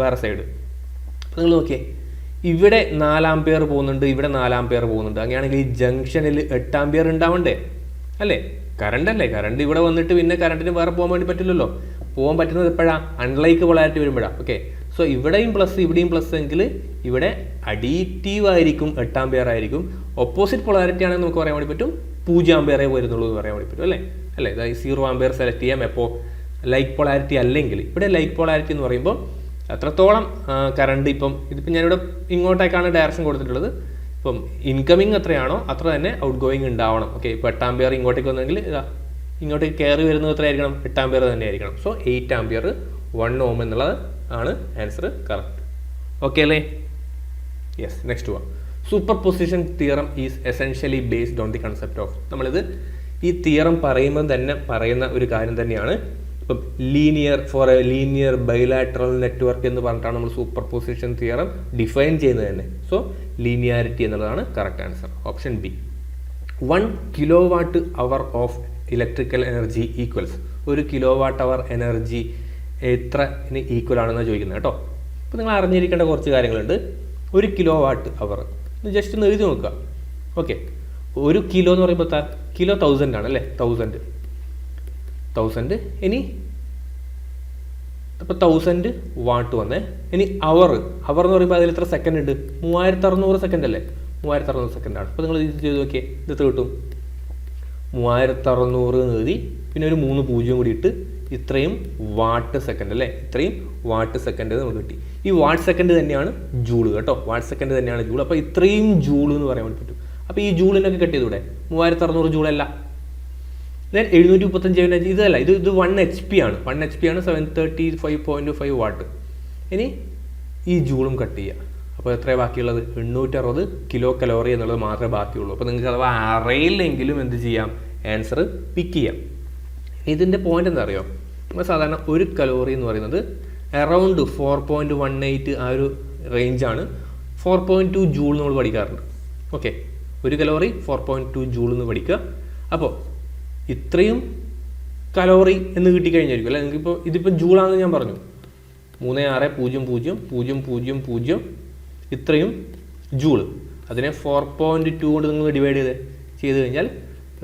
വേറെ സൈഡ്. അപ്പോൾ നിങ്ങൾ നോക്കിയേ, ഇവിടെ 4 ആംപിയർ പോകുന്നുണ്ട്, ഇവിടെ 4 ആംപിയർ പോകുന്നുണ്ട്. അങ്ങനെയാണെങ്കിൽ ഈ ജംഗ്ഷനിൽ 8 ആംപിയർ ഉണ്ടാവണ്ടേ അല്ലേ? കറണ്ട് അല്ലേ. കറണ്ട് ഇവിടെ വന്നിട്ട് പിന്നെ കറണ്ടിന് വേറെ പോകാൻ വേണ്ടി പറ്റില്ലല്ലോ. പോകാൻ പറ്റുന്നത് എപ്പോഴാണ്? അൺലൈക്ക് പൊളാരിറ്റി വരുമ്പോഴാണ്. ഓക്കെ. സോ ഇവിടെയും പ്ലസ് ഇവിടെയും പ്ലസ് എങ്കിൽ ഇവിടെ അഡീറ്റീവ് ആയിരിക്കും, 8 ആംപിയർ ആയിരിക്കും. ഓപ്പോസിറ്റ് പൊളാരിറ്റി ആണെങ്കിൽ നമുക്ക് പറയാൻ വേണ്ടി പറ്റും 0 ആംപിയറേ വരുന്നുള്ളൂ എന്ന് പറയാൻ വേണ്ടി പറ്റും അല്ലേ. അല്ലേ, അതായത് 0 ആംപിയർ സെലക്ട് ചെയ്യാം എപ്പോൾ ലൈക്ക് പൊളാരിറ്റി അല്ലെങ്കിൽ. ഇവിടെ ലൈക്ക് പൊളാരിറ്റി എന്ന് പറയുമ്പോൾ അത്രത്തോളം കറണ്ട് ഇതിപ്പം ഞാനിവിടെ ഇങ്ങോട്ടേക്കാണ് ഡയറക്ഷൻ കൊടുത്തിട്ടുള്ളത്. ഇപ്പം ഇൻകമിങ് എത്രയാണോ അത്ര തന്നെ ഔട്ട് ഗോയിങ് ഉണ്ടാവണം. ഓക്കെ. ഇപ്പോൾ 8 ആംപിയർ ഇങ്ങോട്ടേക്ക് വന്നെങ്കിൽ ഇങ്ങോട്ടേക്ക് കയറി വരുന്നത് എത്ര ആയിരിക്കണം? 8 ആംപിയർ തന്നെ ആയിരിക്കണം. സോ 8 ആംപിയർ 1 ഓം എന്നുള്ളത് ആണ് ആൻസർ കറക്റ്റ്. ഓക്കെ അല്ലേ. യെസ്, നെക്സ്റ്റ് പോവാം. Super position theorem is essentially based on the concept of, നമ്മളിത് ഈ തിയറം പറയുമ്പോൾ തന്നെ പറയുന്ന ഒരു കാര്യം തന്നെയാണ്. ഇപ്പം for a linear bilateral network എന്ന് പറഞ്ഞിട്ടാണ് നമ്മൾ സൂപ്പർ പൊസിഷൻ തിയറം ഡിഫൈൻ ചെയ്യുന്നത് തന്നെ. സോ ലീനിയാരിറ്റി എന്നുള്ളതാണ് correct answer, option B. 1 kilowatt hour of electrical energy equals, 1 kilowatt hour energy എത്രന് ഈക്വൽ ആണെന്ന് ചോദിക്കുന്നത് കേട്ടോ. അപ്പോൾ നിങ്ങൾ അറിഞ്ഞിരിക്കേണ്ട കുറച്ച് കാര്യങ്ങളുണ്ട്. 1 കിലോവാട്ട് അവർ ജസ്റ്റ് ഒന്ന് എഴുതി നോക്കുക. ഓക്കെ, 1 കിലോ എന്ന് പറയുമ്പോൾ കിലോ 1000 ആണ് അല്ലേ, 1000. ഇനി അപ്പോൾ 1000 വാട്ട് വന്നേ. ഇനി അവർ എന്ന് പറയുമ്പോൾ അതിൽ എത്ര സെക്കൻഡ് ഉണ്ട്? 3600 സെക്കൻഡ് അല്ലേ, 3600 സെക്കൻഡാണ്. അപ്പോൾ നിങ്ങൾ ഇത് ചെയ്ത് നോക്കിയേ, ഇത് എത്ര കിട്ടും? 3600 എഴുതി പിന്നെ ഒരു 3 പൂജ്യം കൂടി ഇട്ട് ഇത്രയും വാട്ട് സെക്കൻഡ് അല്ലേ, ഇത്രയും വാട്ട് സെക്കൻഡ് നമുക്ക് കിട്ടി. ഈ വാട്ട് സെക്കൻഡ് തന്നെയാണ് ജൂൾ കേട്ടോ, വാട്ട് സെക്കൻഡ് തന്നെയാണ് ജൂൾ. അപ്പോൾ ഇത്രയും ജൂൾ എന്ന് പറയാൻ വേണ്ടി പറ്റും. അപ്പോൾ ഈ ജൂളിനൊക്കെ കിട്ടിയതൂടെ 3600 ജൂളല്ല. ദെൻ 735 ഇതല്ല, ഇത് 1 HP ആണ്. 1 HP ആണ് 735.5 വാട്ട്. ഇനി ഈ ജൂളും കട്ട് ചെയ്യുക. അപ്പോൾ എത്രയാണ് ബാക്കിയുള്ളത്? 860 കിലോ കലോറി എന്നുള്ളത് മാത്രമേ ബാക്കിയുള്ളൂ. അപ്പോൾ നിങ്ങൾക്ക് അഥവാ അറയിലെങ്കിലും എന്ത് ചെയ്യാം, ആൻസർ പിക്ക് ചെയ്യാം. ഇതിൻ്റെ പോയിന്റ് എന്താ അറിയോ, നമ്മൾ സാധാരണ 1 കലോറി എന്ന് പറയുന്നത് അറൗണ്ട് 4.18 ആ ഒരു റേഞ്ചാണ്. 4.2 ജൂൾ നമ്മൾ പഠിക്കാറുണ്ട്. ഓക്കെ, 1 കലോറി 4.2 ജൂൾ എന്ന് പഠിക്കുക. അപ്പോൾ ഇത്രയും കലോറി എന്ന് കിട്ടിക്കഴിഞ്ഞായിരിക്കും അല്ലേ നിങ്ങൾക്കിപ്പോൾ. ഇതിപ്പോൾ ജൂളാണെന്ന് ഞാൻ പറഞ്ഞു, 3600.000 ഇത്രയും ജൂള്. അതിനെ 4.2 കൊണ്ട് നിങ്ങൾ ഡിവൈഡ് ചെയ്ത് കഴിഞ്ഞാൽ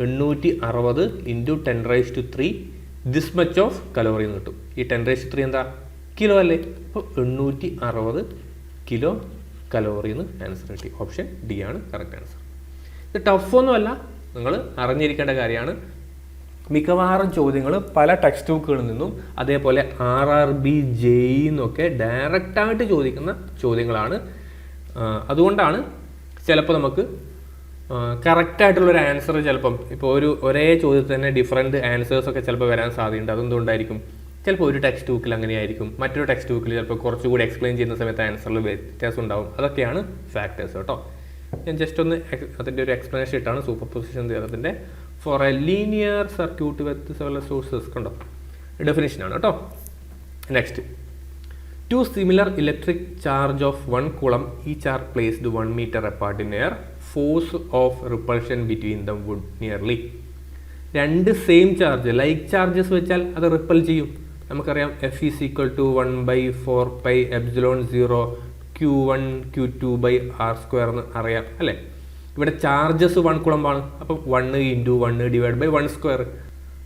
860 × 10⁻³ ദിസ് മച്ച് ഓഫ് കലോറി എന്ന് കിട്ടും. ഈ 10⁻³ എന്താ? കിലോ അല്ലേ. അപ്പോൾ 860 കിലോ കലോറി എന്ന് ആൻസർ കിട്ടി. ഓപ്ഷൻ ഡി ആണ് കറക്റ്റ് ആൻസർ. ഇത് ടഫൊന്നുമല്ല, നിങ്ങൾ അറിഞ്ഞിരിക്കേണ്ട കാര്യമാണ്. മിക്കവാറും ചോദ്യങ്ങൾ പല ടെക്സ്റ്റ് ബുക്കുകളിൽ നിന്നും അതേപോലെ RRB JEE എന്നൊക്കെ ഡയറക്റ്റായിട്ട് ചോദിക്കുന്ന ചോദ്യങ്ങളാണ്. അതുകൊണ്ടാണ് ചിലപ്പോൾ നമുക്ക് കറക്റ്റായിട്ടുള്ളൊരു ആൻസർ ചിലപ്പം ഇപ്പോൾ ഒരേ ചോദ്യത്തിൽ തന്നെ ഡിഫറെൻറ്റ് ആൻസേഴ്സൊക്കെ ചിലപ്പോൾ വരാൻ സാധ്യതയുണ്ട്. അതെന്തുകൊണ്ടായിരിക്കും? ചിലപ്പോൾ ഒരു ടെക്സ്റ്റ് ബുക്കിൽ അങ്ങനെയായിരിക്കും, മറ്റൊരു ടെക്സ്റ്റ് ബുക്കിൽ ചിലപ്പോൾ കുറച്ചുകൂടി എക്സ്പ്ലെയിൻ ചെയ്യുന്ന സമയത്ത് ആൻസറിൽ വ്യത്യാസം ഉണ്ടാവും. അതൊക്കെയാണ് ഫാക്ടേഴ്സ് കേട്ടോ. ഞാൻ ജസ്റ്റ് ഒന്ന് അതിൻ്റെ ഒരു എക്സ്പ്ലനേഷൻ ഇട്ടാണ് സൂപ്പർ പൊസിഷൻ തിയറത്തിൻ്റെ for a linear circuit with several sources കണ്ടോ, ഡെഫിനിഷനാണ് കേട്ടോ. Next, 2 similar electric charge of 1 coulomb each are placed 1 meter apart in air. Force of repulsion between them would nearly. 2 same charge like charges വെച്ചാൽ അത് ripple ചെയ്യും. നമുക്കറിയാം F = 1/4πε0 Q1 Q2/r² എന്ന് അറിയാം അല്ലേ. ഇവിടെ ചാർജസ് 1 coulomb ആണ്. അപ്പം 1 × 1 / 1².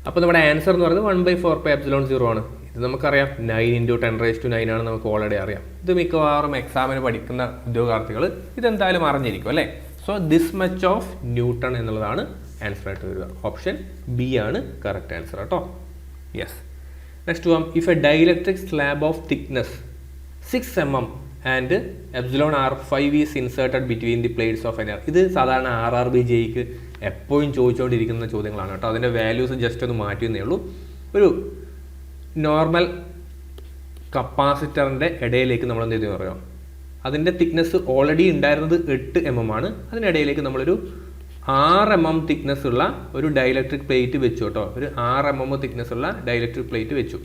അപ്പോൾ നമ്മുടെ ആൻസർ എന്ന് പറയുന്നത് 1/4πε0 ആണ്. ഇത് നമുക്കറിയാം 9 × 10⁻⁹ ആണ്, നമുക്ക് ഓൾറെഡി അറിയാം. ഇത് മിക്കവാറും എക്സാമിന് പഠിക്കുന്ന ഉദ്യോഗാർത്ഥികൾ ഇതെന്തായാലും അറിഞ്ഞിരിക്കും അല്ലേ. So this much of newton എന്നുള്ളതാണ് ആൻസർ ആയിട്ട് വരിക. ഓപ്ഷൻ ബി ആണ് കറക്റ്റ് ആൻസർ കേട്ടോ. യെസ്, നെക്സ്റ്റ് പോകാം. If A dielectric slab of thickness 6 mm and εr 5 is inserted between the plates of N air. ഇത് സാധാരണ RRB JEEക്ക് എപ്പോഴും ചോദിച്ചുകൊണ്ടിരിക്കുന്ന ചോദ്യങ്ങളാണ് കേട്ടോ. അതിൻ്റെ വാല്യൂസ് ജസ്റ്റ് ഒന്ന് മാറ്റിയെന്നേ ഉള്ളൂ. ഒരു നോർമൽ കപ്പാസിറ്ററിൻ്റെ ഇടയിലേക്ക് നമ്മൾ എന്ത് ചെയ്തു പറയാം, അതിൻ്റെ തിക്നെസ് ഓൾറെഡി ഉണ്ടായിരുന്നത് 8 mm ആണ്. അതിനിടയിലേക്ക് നമ്മളൊരു 6 mm തിക്നെസ് ഉള്ള ഒരു ഡൈഇലക്ട്രിക് പ്ലേറ്റ് വെച്ചു കേട്ടോ. ഒരു 6 mm തിക്നെസ് ഉള്ള ഡൈഇലക്ട്രിക് പ്ലേറ്റ് വെച്ചു.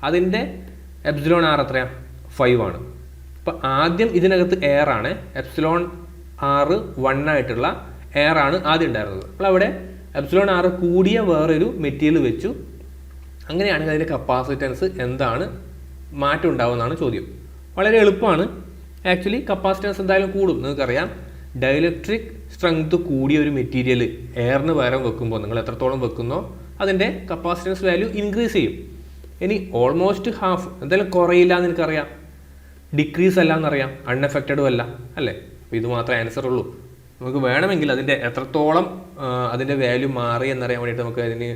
അതിൻ്റെ εr എത്രയാണ്? 5 ആണ്. അപ്പോൾ ആദ്യം ഇതിനകത്ത് എയർ ആണ്, εr 1 ആയിട്ടുള്ള എയർ ആണ് ആദ്യം ഉണ്ടായിരുന്നത്. അപ്പോൾ അവിടെ εr കൂടിയ വേറൊരു മെറ്റീരിയൽ വെച്ചു. അങ്ങനെയാണെങ്കിൽ അതിൻ്റെ കപ്പാസിറ്റൻസ് എന്താണ് മാറ്റം ഉണ്ടാവുമെന്നാണ് ചോദ്യം. വളരെ എളുപ്പമാണ് ആക്ച്വലി. കപ്പാസിറ്റൻസ് എന്തായാലും കൂടും. നിങ്ങൾക്കറിയാം ഡൈഇലക്ട്രിക് സ്ട്രെങ്ത് കൂടിയ ഒരു മെറ്റീരിയൽ എയറിന് പകരം വെക്കുമ്പോൾ നിങ്ങൾ എത്രത്തോളം വെക്കുന്നോ അതിൻ്റെ കപ്പാസിറ്റൻസ് വാല്യൂ ഇൻക്രീസ് ചെയ്യും. ഇനി ഓൾമോസ്റ്റ് ഹാഫ് എന്തായാലും കുറയില്ല എന്ന് എനിക്കറിയാം, ഡിക്രീസ് അല്ല എന്നറിയാം, അൺഎഫക്റ്റഡും അല്ല അല്ലേ. അപ്പോൾ ഇത് മാത്രമേ ആൻസർ ഉള്ളൂ. നമുക്ക് വേണമെങ്കിൽ അതിൻ്റെ എത്രത്തോളം അതിൻ്റെ വാല്യൂ മാറി എന്നറിയാൻ വേണ്ടിയിട്ട് നമുക്ക് അതിന്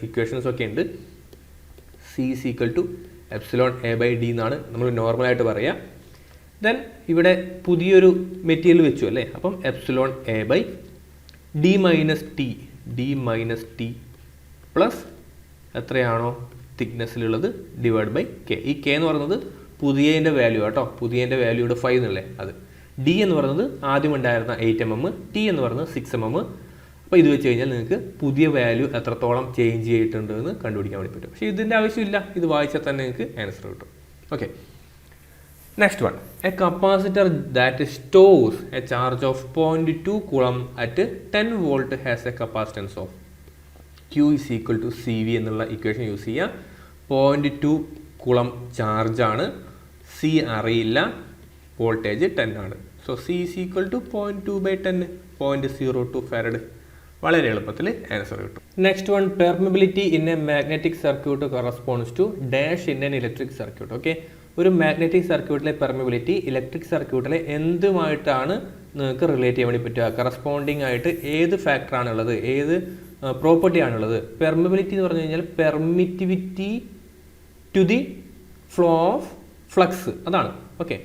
ഇക്വേഷൻസ് ഒക്കെ ഉണ്ട്. C = εa/d എന്നാണ് നമ്മൾ നോർമലായിട്ട് പറയുക. ദെൻ ഇവിടെ പുതിയൊരു മെറ്റീരിയൽ വെച്ചു അല്ലേ. അപ്പം εa/d - t പ്ലസ് എത്രയാണോ തിക്നെസ്സിലുള്ളത് / k. ഈ k എന്ന് പറയുന്നത് പുതിയതിൻ്റെ വാല്യൂ കേട്ടോ. പുതിയതിൻ്റെ വാല്യൂയുടെ 5 എന്നല്ലേ അത്. ഡി എന്ന് പറയുന്നത് ആദ്യം ഉണ്ടായിരുന്ന 8 mm, ടി എന്ന് പറയുന്നത് 6 mm. അപ്പോൾ ഇത് വെച്ച് കഴിഞ്ഞാൽ നിങ്ങൾക്ക് പുതിയ വാല്യൂ എത്രത്തോളം ചേഞ്ച് ചെയ്തിട്ടുണ്ട് എന്ന് കണ്ടുപിടിക്കാൻ വേണ്ടി പറ്റും. പക്ഷേ ഇതിൻ്റെ ആവശ്യമില്ല, ഇത് വായിച്ചാൽ തന്നെ നിങ്ങൾക്ക് ആൻസർ കിട്ടും. Okay, next one. A capacitor that stores a charge of 0.2 coulomb at 10 volt has a capacitance of Q is equal to CV എന്നുള്ള ഇക്വേഷൻ യൂസ് ചെയ്യുക. 0.2 കൂളം ചാർജാണ്, സി അറിയില്ല, വോൾട്ടേജ് 10 ആണ്. So C is equal to 0.2/10, 0.02 farad. വളരെ എളുപ്പത്തിൽ answer കിട്ടും. Next one, permeability in a magnetic circuit corresponds to dash in an electric circuit. Okay, ഒരു magnetic സർക്യൂട്ടിലെ പെർമിബിലിറ്റി ഇലക്ട്രിക് സർക്യൂട്ടിലെ എന്തുമായിട്ടാണ് നിങ്ങൾക്ക് റിലേറ്റ് ചെയ്യാൻ വേണ്ടി പറ്റുക? കറസ്പോണ്ടിങ് ആയിട്ട് ഏത് ഫാക്ടറാണുള്ളത്, ഏത് പ്രോപ്പർട്ടി ആണുള്ളത്? പെർമിബിലിറ്റി എന്ന് പറഞ്ഞു കഴിഞ്ഞാൽ permittivity to the flow of flux, അതാണ്. ഓക്കെ,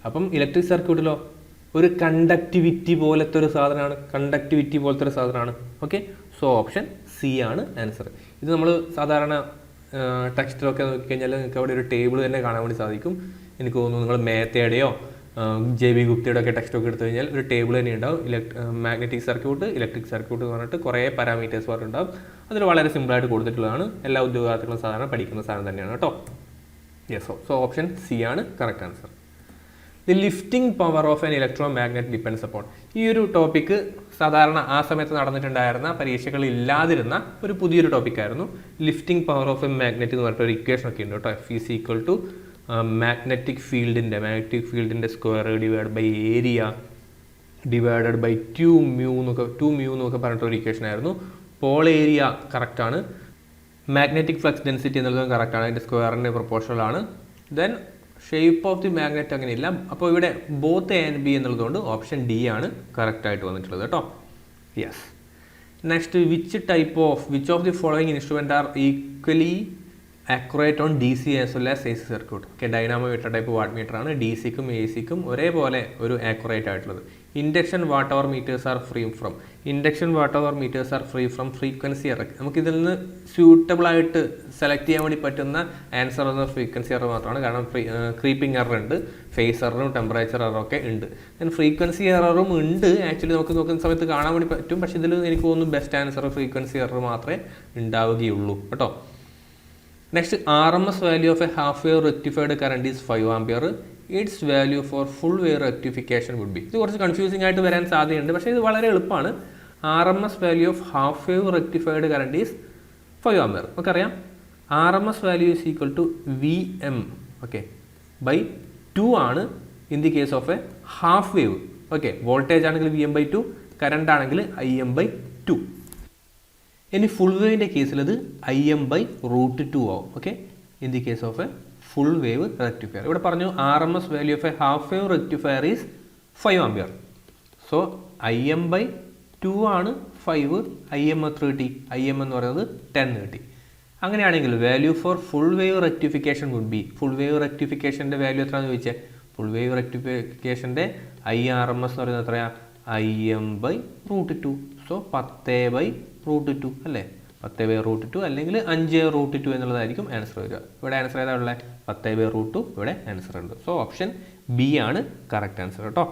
അപ്പം ഇലക്ട്രിക് സർക്യൂട്ടിലോ ഒരു കണ്ടക്ടിവിറ്റി പോലത്തെ ഒരു സാധനമാണ്. ഓക്കെ, സോ ഓപ്ഷൻ സി ആണ് ആൻസർ. ഇത് നമ്മൾ സാധാരണ ടെക്സ്റ്റിലൊക്കെ നോക്കിക്കഴിഞ്ഞാൽ നിങ്ങൾക്ക് അവിടെ ഒരു ടേബിൾ തന്നെ കാണാൻ വേണ്ടി സാധിക്കും. എനിക്ക് തോന്നുന്നു നിങ്ങൾ മേത്തയുടെയോ JB ഗുപ്തയുടെ ഒക്കെ ടെക്സ്റ്റൊക്കെ എടുത്തു കഴിഞ്ഞാൽ ഒരു ടേബിൾ തന്നെ ഉണ്ടാവും. മാഗ്നറ്റിക് സർക്യൂട്ട്, ഇലക്ട്രിക് സർക്യൂട്ട് എന്ന് പറഞ്ഞിട്ട് കുറേ പാരാമീറ്റേഴ്സ് പറഞ്ഞിട്ടുണ്ടാവും. അതിൽ വളരെ സിമ്പിളായിട്ട് കൊടുത്തിട്ടുള്ളതാണ്. എല്ലാ ഉദ്യോഗാർത്ഥികളും സാധാരണ പഠിക്കുന്ന സാധനം തന്നെയാണ് കേട്ടോ. യെസ്, സോ ഓപ്ഷൻ സി ആണ് correct answer. The lifting power of an electro magnet depends upon. ഈ ഒരു ടോപ്പിക്ക് സാധാരണ ആ സമയത്ത് നടന്നിട്ടുണ്ടായിരുന്ന പരീക്ഷകളിൽ ഇല്ലാതിരുന്ന ഒരു പുതിയൊരു ടോപ്പിക്കായിരുന്നു. Lifting power of a magnet എന്ന് പറഞ്ഞിട്ട് ഒരു ഇക്വേഷൻ ഒക്കെ ഉണ്ട് കേട്ടോ. F is equal to magnetic ഫീൽഡിൻ്റെ square divide by area divided by 2μ എന്നൊക്കെ പറഞ്ഞിട്ടൊരു ഇക്വേഷൻ ആയിരുന്നു. പോൾ ഏരിയ കറക്റ്റാണ്, മാഗ്നറ്റിക് ഫ്ലക്സ് ഡെൻസിറ്റി എന്നുള്ളതും കറക്റ്റാണ്, അതിൻ്റെ സ്ക്വയറിൻ്റെ പ്രൊപ്പോർഷണലാണ്. Then shape of the magnet അങ്ങനെയില്ല. അപ്പോൾ ഇവിടെ ബോത്ത് എ ആൻഡ് ബി എന്നുള്ളതുകൊണ്ട് ഓപ്ഷൻ ഡി ആണ് കറക്റ്റായിട്ട് വന്നിട്ടുള്ളത് കേട്ടോ. Yes, next, which of the following instrument are equally accurate on DC as well as AC circuit. Okay, dynamometer type watt meter ആണ്. DC-ക്കും AC-ക്കും ഒരേപോലെ ഒരു ആക്യുറേറ്റ് ആയിട്ടുള്ളത്. Induction watt hour meters are free from frequency error. നമുക്കിതിൽ നിന്ന് suitable ആയിട്ട് select ചെയ്യാൻ വേണ്ടി പറ്റുന്ന ആൻസർ എന്ന ഫ്രീക്വൻസി എറർ മാത്രമാണ്. കാരണം ക്രീപ്പിംഗ് എറർ ഉണ്ട്, ഫേസ് എററും ടെമ്പറേച്ചർ എററും ഒക്കെ ഉണ്ട്. ദെൻ ഫ്രീക്വൻസി എററും ഉണ്ട്. ആക്ച്വലി നമുക്ക് നോക്കുന്ന സമയത്ത് കാണാൻ വേണ്ടി പറ്റും. പക്ഷേ ഇതിൽ എനിക്ക് തോന്നുന്നു ബെസ്റ്റ് ആൻസർ ഫ്രീക്വൻസി എറർ മാത്രമേ ഉണ്ടാവുകയുള്ളൂ കേട്ടോ. Next, RMS value of a half wave rectified current is 5 ampere. Its value for full wave rectification would be. ഇത് കുറച്ച് കൺഫ്യൂസിംഗ് ആയിട്ട് വരാൻ സാധ്യതയുണ്ട്, പക്ഷേ ഇത് വളരെ എളുപ്പമാണ്. RMS value of half wave rectified current is 5 ampere. നമുക്കറിയാം RMS value is equal to VM, okay, by 2 ആണ് in the case of a half wave. Okay, voltage ആണെങ്കിൽ VM/2, കറണ്ട് ആണെങ്കിൽ IM/2. ഇനി ഫുൾ വേവിൻ്റെ കേസിൽ അത് IM/√2 ആവും. Okay, in the case of a full wave rectifier. ഇവിടെ പറഞ്ഞു RMS value of a half wave rectifier is 5 ampere. So IM/2 ആണ് 5, IM എത്ര കിട്ടി? IM എന്ന് പറയുന്നത് 10 കിട്ടി. അങ്ങനെയാണെങ്കിൽ value for full wave rectification would be. Full wave റെക്ടിഫിക്കേഷൻ്റെ വാല്യൂ എത്രയാണെന്ന് ചോദിച്ചാൽ, ഫുൾ വേവ് റെക്ടിഫിക്കേഷൻ്റെ IRMS എന്ന് പറയുന്നത് എത്രയാണ്? IM/√2. സോ 10/√2 അല്ലേ? 10/√2 അല്ലെങ്കിൽ 5/√2 എന്നുള്ളതായിരിക്കും ആൻസർ വരിക. ഇവിടെ ആൻസർ ഏതാ ഉള്ളത്? 10/√2 ഇവിടെ ആൻസർ ഉണ്ട്. സോ ഓപ്ഷൻ ബി ആണ് കറക്റ്റ് ആൻസർ കേട്ടോ.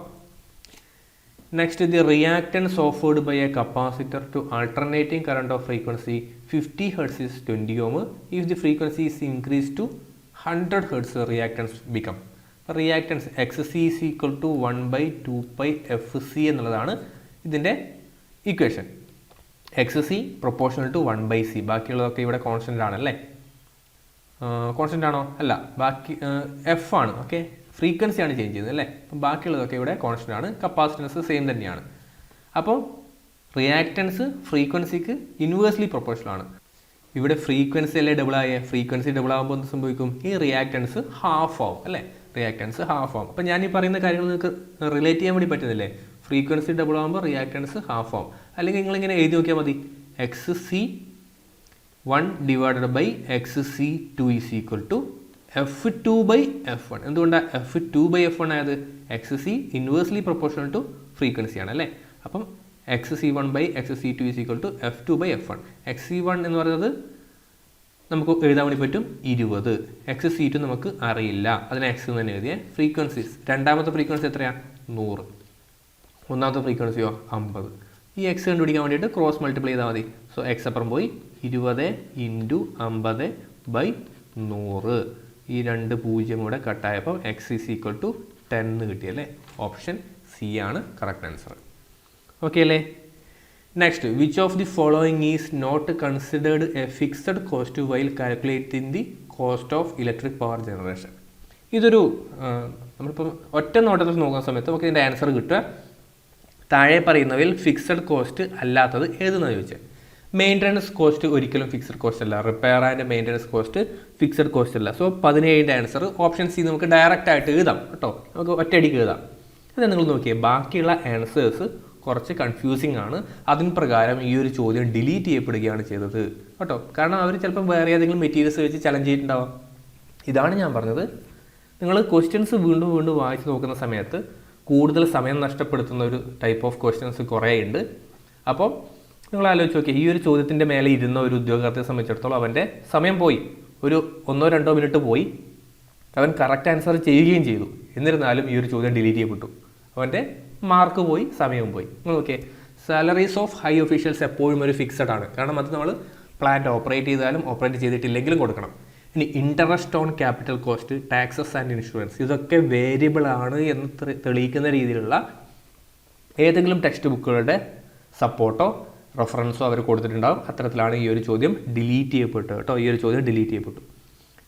Next, the reactance offered by a capacitor to alternating current of frequency 50 Hz is 20 ohm. If the frequency is increased to 100 Hz, reactance become. Reactance XC is equal to 1/2πfc എന്നുള്ളതാണ് ഇതിൻ്റെ equation. XC proportional to 1/c. ബാക്കിയുള്ളതൊക്കെ ഇവിടെ constant ആണല്ലേ? Constant ആണോ? അല്ല, ബാക്കി F ആണ്. Okay, ഫ്രീക്വൻസിയാണ് change ചെയ്യുന്നത് അല്ലേ? അപ്പം ബാക്കിയുള്ളതൊക്കെ ഇവിടെ കോൺസ്റ്റൻ്റ് ആണ്. കപ്പാസിറ്റൻസ് സെയിം തന്നെയാണ്. അപ്പോൾ റിയാക്റ്റൻസ് ഫ്രീക്വൻസിക്ക് ഇൻവേഴ്സ്ലി പ്രൊപ്പോർഷണൽ ആണ്. ഇവിടെ ഫ്രീക്വൻസി അല്ലേ ഡബിൾ ആയേ? ഫ്രീക്വൻസി ഡബിൾ ആകുമ്പോൾ എന്ത് സംഭവിക്കും? ഈ റിയാക്റ്റൻസ് ഹാഫ് ആവും അല്ലേ? റിയാക്റ്റൻസ് ഹാഫ് ആവും. അപ്പം ഞാൻ ഈ പറയുന്ന കാര്യങ്ങൾ നിങ്ങൾക്ക് റിലേറ്റ് ചെയ്യാൻ വേണ്ടി പറ്റുന്നില്ലേ? ഫ്രീക്വൻസി ഡബിൾ ആകുമ്പോൾ റിയാക്റ്റൻസ് ഹാഫ് ആവും. അല്ലെങ്കിൽ നിങ്ങളിങ്ങനെ എഴുതി നോക്കിയാൽ മതി, XC1 divided by XC2 is equal to F2/F1. എന്തുകൊണ്ടാണ് F2/F1 ആയത്? XC inversely proportional to frequency ആണ് അല്ലേ? അപ്പം XC1/XC2 is equal to F2/F1. XC1 എന്ന് പറയുന്നത് നമുക്ക് എഴുതാൻ വേണ്ടി പറ്റും 20. എക്സ് സീറ്റ് നമുക്ക് അറിയില്ല, അതിന് എക്സ് തന്നെ എഴുതിയ. ഫ്രീക്വൻസീസ്, രണ്ടാമത്തെ ഫ്രീക്വൻസി എത്രയാണ്? 100. ഒന്നാമത്തെ ഫ്രീക്വൻസിയോ 50. ഈ എക്സ് കണ്ടുപിടിക്കാൻ വേണ്ടിയിട്ട് ക്രോസ് മൾട്ടിപ്ലൈ ചെയ്താൽ മതി. സോ എക്സ് അപ്പുറം പോയി 20 × 50/100. ഈ 2 0 കൂടെ കട്ടായപ്പോൾ എക്സ് ഈസ് ഈക്വൽ ടു 10 കിട്ടിയല്ലേ. ഓപ്ഷൻ സി ആണ് കറക്റ്റ് ആൻസർ. ഓക്കെ അല്ലേ? Next, which of the following is not considered a fixed cost while calculating the cost of electric power generation. ഇതൊരു നമ്മളിപ്പം ഒറ്റ നോട്ടത്തിൽ നോക്കുന്ന സമയത്ത് നമുക്ക് ഇതിൻ്റെ ആൻസർ കിട്ടുക താഴെ പറയുന്നവയിൽ ഫിക്സഡ് കോസ്റ്റ് അല്ലാത്തത് ഏതെന്നാണ് ചോദിച്ചത്. മെയിൻ്റനൻസ് കോസ്റ്റ് ഒരിക്കലും ഫിക്സഡ് കോസ്റ്റ് അല്ല. Repair and maintenance cost fixed cost അല്ല. സോ 17ൻ്റെ ആൻസർ ഓപ്ഷൻ സി നമുക്ക് ഡയറക്റ്റ് ആയിട്ട് എഴുതാം കേട്ടോ. നമുക്ക് ഒറ്റയടിക്ക് എഴുതാം. അത് നിങ്ങൾ നോക്കിയേ, ബാക്കിയുള്ള ആൻസേഴ്സ് കുറച്ച് കൺഫ്യൂസിങ് ആണ്. അതിന് പ്രകാരം ഈ ഒരു ചോദ്യം ഡിലീറ്റ് ചെയ്യപ്പെടുകയാണ് ചെയ്തത് കേട്ടോ. കാരണം അവർ ചിലപ്പോൾ വേറെ ഏതെങ്കിലും മെറ്റീരിയൽസ് വെച്ച് ചലഞ്ച് ചെയ്തിട്ടുണ്ടാവാം. ഇതാണ് ഞാൻ പറഞ്ഞത്, നിങ്ങൾ ക്വസ്റ്റ്യൻസ് വീണ്ടും വീണ്ടും വായിച്ച് നോക്കുന്ന സമയത്ത് കൂടുതൽ സമയം നഷ്ടപ്പെടുത്തുന്ന ഒരു ടൈപ്പ് ഓഫ് ക്വസ്റ്റ്യൻസ് കുറേ ഉണ്ട്. അപ്പോൾ നിങ്ങൾ ആലോചിച്ച് നോക്കിയാൽ ഈ ഒരു ചോദ്യത്തിൻ്റെ മേലെ ഇരുന്ന ഒരു ഉദ്യോഗാർത്ഥിയെ സംബന്ധിച്ചിടത്തോളം അവൻ്റെ സമയം പോയി, ഒരു 1-2 മിനിറ്റ് പോയി. അവൻ കറക്റ്റ് ആൻസർ ചെയ്യുകയും ചെയ്തു. എന്നിരുന്നാലും ഈ ഒരു ചോദ്യം ഡിലീറ്റ് ചെയ്യപ്പെട്ടു. അവൻ്റെ മാർക്ക് പോയി, സമയവും പോയി. നിങ്ങൾ നോക്കിയേ, സാലറീസ് ഓഫ് ഹൈ ഒഫീഷ്യൽസ് എപ്പോഴും ഒരു ഫിക്സഡ് ആണ്. കാരണം അത് നമ്മൾ പ്ലാന്റ് ഓപ്പറേറ്റ് ചെയ്താലും ഓപ്പറേറ്റ് ചെയ്തിട്ടില്ലെങ്കിലും കൊടുക്കണം. ഇനി interest on capital cost, taxes and insurance, ഇതൊക്കെ വേരിയബിൾ ആണ് എന്ന് തെളിയിക്കുന്ന രീതിയിലുള്ള ഏതെങ്കിലും ടെക്സ്റ്റ് ബുക്കുകളുടെ സപ്പോർട്ടോ റെഫറൻസോ അവർ കൊടുത്തിട്ടുണ്ടാകും. അത്തരത്തിലാണ് ഈ ഒരു ചോദ്യം ഡിലീറ്റ് ചെയ്യപ്പെട്ടത് കേട്ടോ. ഈ ഒരു ചോദ്യം ഡിലീറ്റ് ചെയ്യപ്പെട്ടു.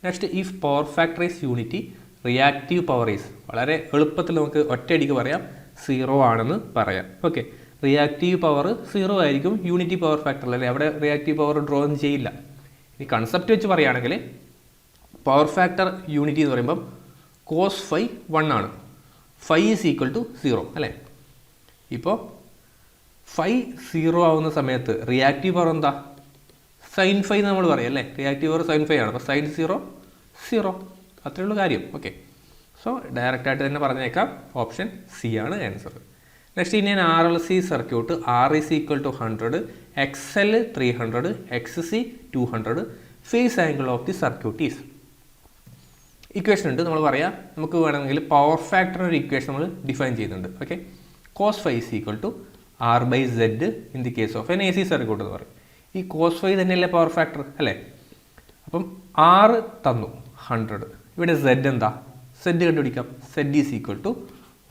Next, if power factor is unity, reactive power is, വളരെ എളുപ്പത്തിൽ നമുക്ക് ഒറ്റയടിക്ക് പറയാം 0 ആണെന്ന് പറയാം. ഓക്കെ, റിയാക്റ്റീവ് പവർ 0 ആയിരിക്കും യൂണിറ്റി പവർ ഫാക്ടറിലല്ലേ. അവിടെ റിയാക്റ്റീവ് പവർ ഡ്രോ ഒന്നും ചെയ്യില്ല. ഇനി കൺസെപ്റ്റ് വെച്ച് പറയുകയാണെങ്കിൽ പവർ ഫാക്ടർ യൂണിറ്റി എന്ന് പറയുമ്പം കോസ് ഫൈ 1 ആണ്, ഫൈ ഈസ് ഈക്വൽ ടു 0 അല്ലേ. ഇപ്പോൾ ഫൈ 0 ആവുന്ന സമയത്ത് റിയാക്റ്റീവ് പവർ എന്താ? സൈൻ ഫൈ നമ്മൾ പറയും അല്ലേ. റിയാക്റ്റീവ് പവർ സൈൻ ഫൈ ആണ്. അപ്പോൾ സൈൻ 0 0, അത്രയുള്ള കാര്യം. ഓക്കെ, സോ ഡയറക്റ്റായിട്ട് തന്നെ പറഞ്ഞേക്കാം ഓപ്ഷൻ സി ആണ് ആൻസർ. നെക്സ്റ്റ്, ഇനി RLC circuit, R is equal to 100, XL 300, XC 200, phase angle of the circuit is. Equation ഉണ്ട്, നമ്മൾ പറയാം. നമുക്ക് വേണമെങ്കിൽ പവർ ഫാക്ടർ ഒരു ഇക്വേഷൻ നമ്മൾ ഡിഫൈൻ ചെയ്യുന്നുണ്ട്. Okay, cos phi is equal to R/Z in the case of an AC circuit എന്ന് പറയും. ഈ കോസ് ഫൈ തന്നെയല്ലേ പവർ ഫാക്ടർ അല്ലേ. അപ്പം R തന്നു 100, ഇവിടെ Z എന്താ? Z കണ്ടുപിടിക്കാം. Z is equal to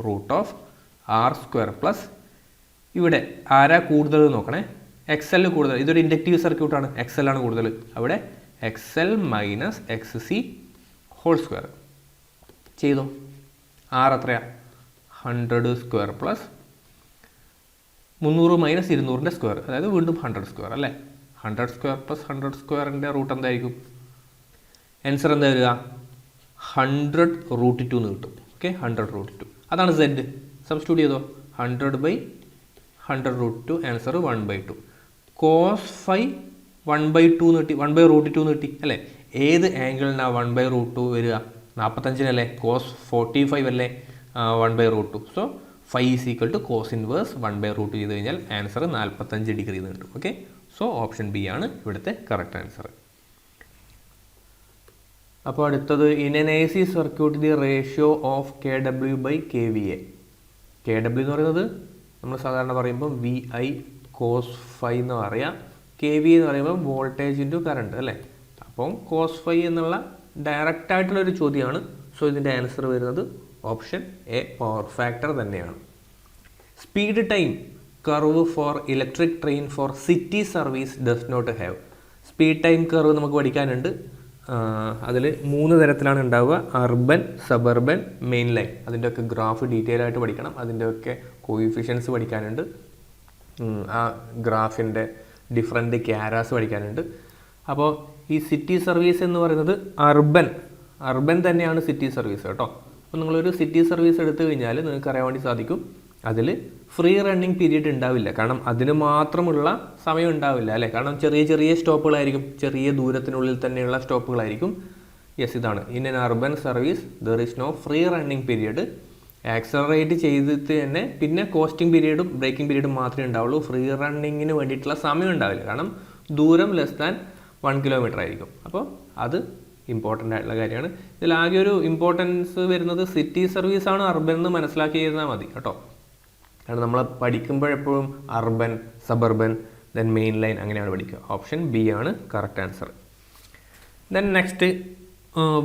√R² plus, ഇവിടെ ആരാ കൂടുതൽ നോക്കണേ? XL കൂടുതൽ. ഇതൊരു ഇൻഡക്റ്റീവ് സർക്യൂട്ടാണ്, XL ആണ് കൂടുതൽ. അവിടെ XL മൈനസ് XC ഹോൾ² ചെയ്തോ. R എത്രയാ? 100² പ്ലസ് 300 മൈനസ് 200ൻ്റെ സ്ക്വയർ, അതായത് വീണ്ടും 100² അല്ലേ. 100² പ്ലസ് 100²ൻ്റെ റൂട്ട് എന്തായിരിക്കും? ആൻസർ എന്താ വരിക? 100√2 എന്ന് കിട്ടും. ഓക്കെ, 100√2 അതാണ് Z. സബ്സ്റ്റിറ്റ്യൂട്ട് ചെയ്തോ. 100/100√2, ആൻസർ 1/2. കോസ് ഫൈ 1/2 എന്ന് കിട്ടി, 1/√2 എന്ന് കിട്ടി അല്ലേ. ഏത് ആംഗിളിനാണ് 1/√2 വരിക? 45-നല്ലേ. കോസ് 45 അല്ലേ 1/√2. So phi is equal to cos inverse 1/√2 ചെയ്ത് കഴിഞ്ഞാൽ ആൻസർ 45 ഡിഗ്രി എന്ന് കിട്ടും. ഓക്കെ, സോ ഓപ്ഷൻ ബി ആണ് ഇവിടുത്തെ കറക്റ്റ് ആൻസർ. അപ്പോൾ അടുത്തത്, in N AC circuit the ratio of kW/kVA. kW എന്ന് പറയുന്നത് നമ്മൾ സാധാരണ പറയുമ്പോൾ VI cos ഫൈ എന്ന് പറയാം. kVA എന്ന് പറയുമ്പോൾ വോൾട്ടേജ് ഇൻറ്റു കറണ്ട് അല്ലേ. അപ്പം കോസ് ഫൈ എന്നുള്ള ഡയറക്റ്റ് ആയിട്ടുള്ളൊരു ചോദ്യമാണ്. സോ ഇതിൻ്റെ ആൻസർ വരുന്നത് ഓപ്ഷൻ എ, പവർ ഫാക്ടർ തന്നെയാണ്. Speed time curve for electric train for city service does not have. Speed time curve നമുക്ക് പഠിക്കാനുണ്ട്. അതിൽ 3 തരത്തിലാണ് ഉണ്ടാവുക: അർബൻ, സബർബൻ, മെയിൻ ലൈൻ. അതിൻ്റെയൊക്കെ ഗ്രാഫ് ഡീറ്റെയിൽ ആയിട്ട് പഠിക്കണം. അതിൻ്റെയൊക്കെ കോയിഫിഷ്യൻസ് പഠിക്കാനുണ്ട്. ആ ഗ്രാഫിൻ്റെ ഡിഫറെൻറ്റ് ക്യാരാസ് പഠിക്കാനുണ്ട്. അപ്പോൾ ഈ സിറ്റി സർവീസ് എന്ന് പറയുന്നത് അർബൻ തന്നെയാണ് സിറ്റി സർവീസ് കേട്ടോ. അപ്പോൾ നിങ്ങളൊരു സിറ്റി സർവീസ് എടുത്തു കഴിഞ്ഞാൽ നിങ്ങൾക്ക് അറിയാൻ വേണ്ടി സാധിക്കും അതിൽ ഫ്രീ റണ്ണിങ് പീരീഡ് ഉണ്ടാവില്ല. കാരണം അതിന് മാത്രമുള്ള സമയം ഉണ്ടാവില്ല അല്ലേ. കാരണം ചെറിയ ചെറിയ സ്റ്റോപ്പുകളായിരിക്കും, ചെറിയ ദൂരത്തിനുള്ളിൽ തന്നെയുള്ള സ്റ്റോപ്പുകളായിരിക്കും. യെസ്, ഇതാണ് in an urban service there is no free running period. Accelerate ചെയ്തിട്ട് തന്നെ പിന്നെ കോസ്റ്റിംഗ് പീരീഡും ബ്രേക്കിംഗ് പീരീഡും മാത്രമേ ഉണ്ടാവുള്ളൂ. ഫ്രീ റണ്ണിങ്ങിന് വേണ്ടിയിട്ടുള്ള സമയം ഉണ്ടാവില്ല. കാരണം ദൂരം ലെസ് ദാൻ 1 കിലോമീറ്റർ ആയിരിക്കും. അപ്പോൾ അത് ഇമ്പോർട്ടൻ്റ് ആയിട്ടുള്ള കാര്യമാണ്. ഇതിലാകെ ഒരു ഇമ്പോർട്ടൻസ് വരുന്നത് സിറ്റി സർവീസാണ് അർബൻ എന്ന് മനസ്സിലാക്കി ചെയ്താൽ മതി കേട്ടോ. കാരണം നമ്മൾ പഠിക്കുമ്പോഴെപ്പോഴും urban, suburban, then main line അങ്ങനെയാണ് പഠിക്കുക. ഓപ്ഷൻ ബി ആണ് correct answer. Then next,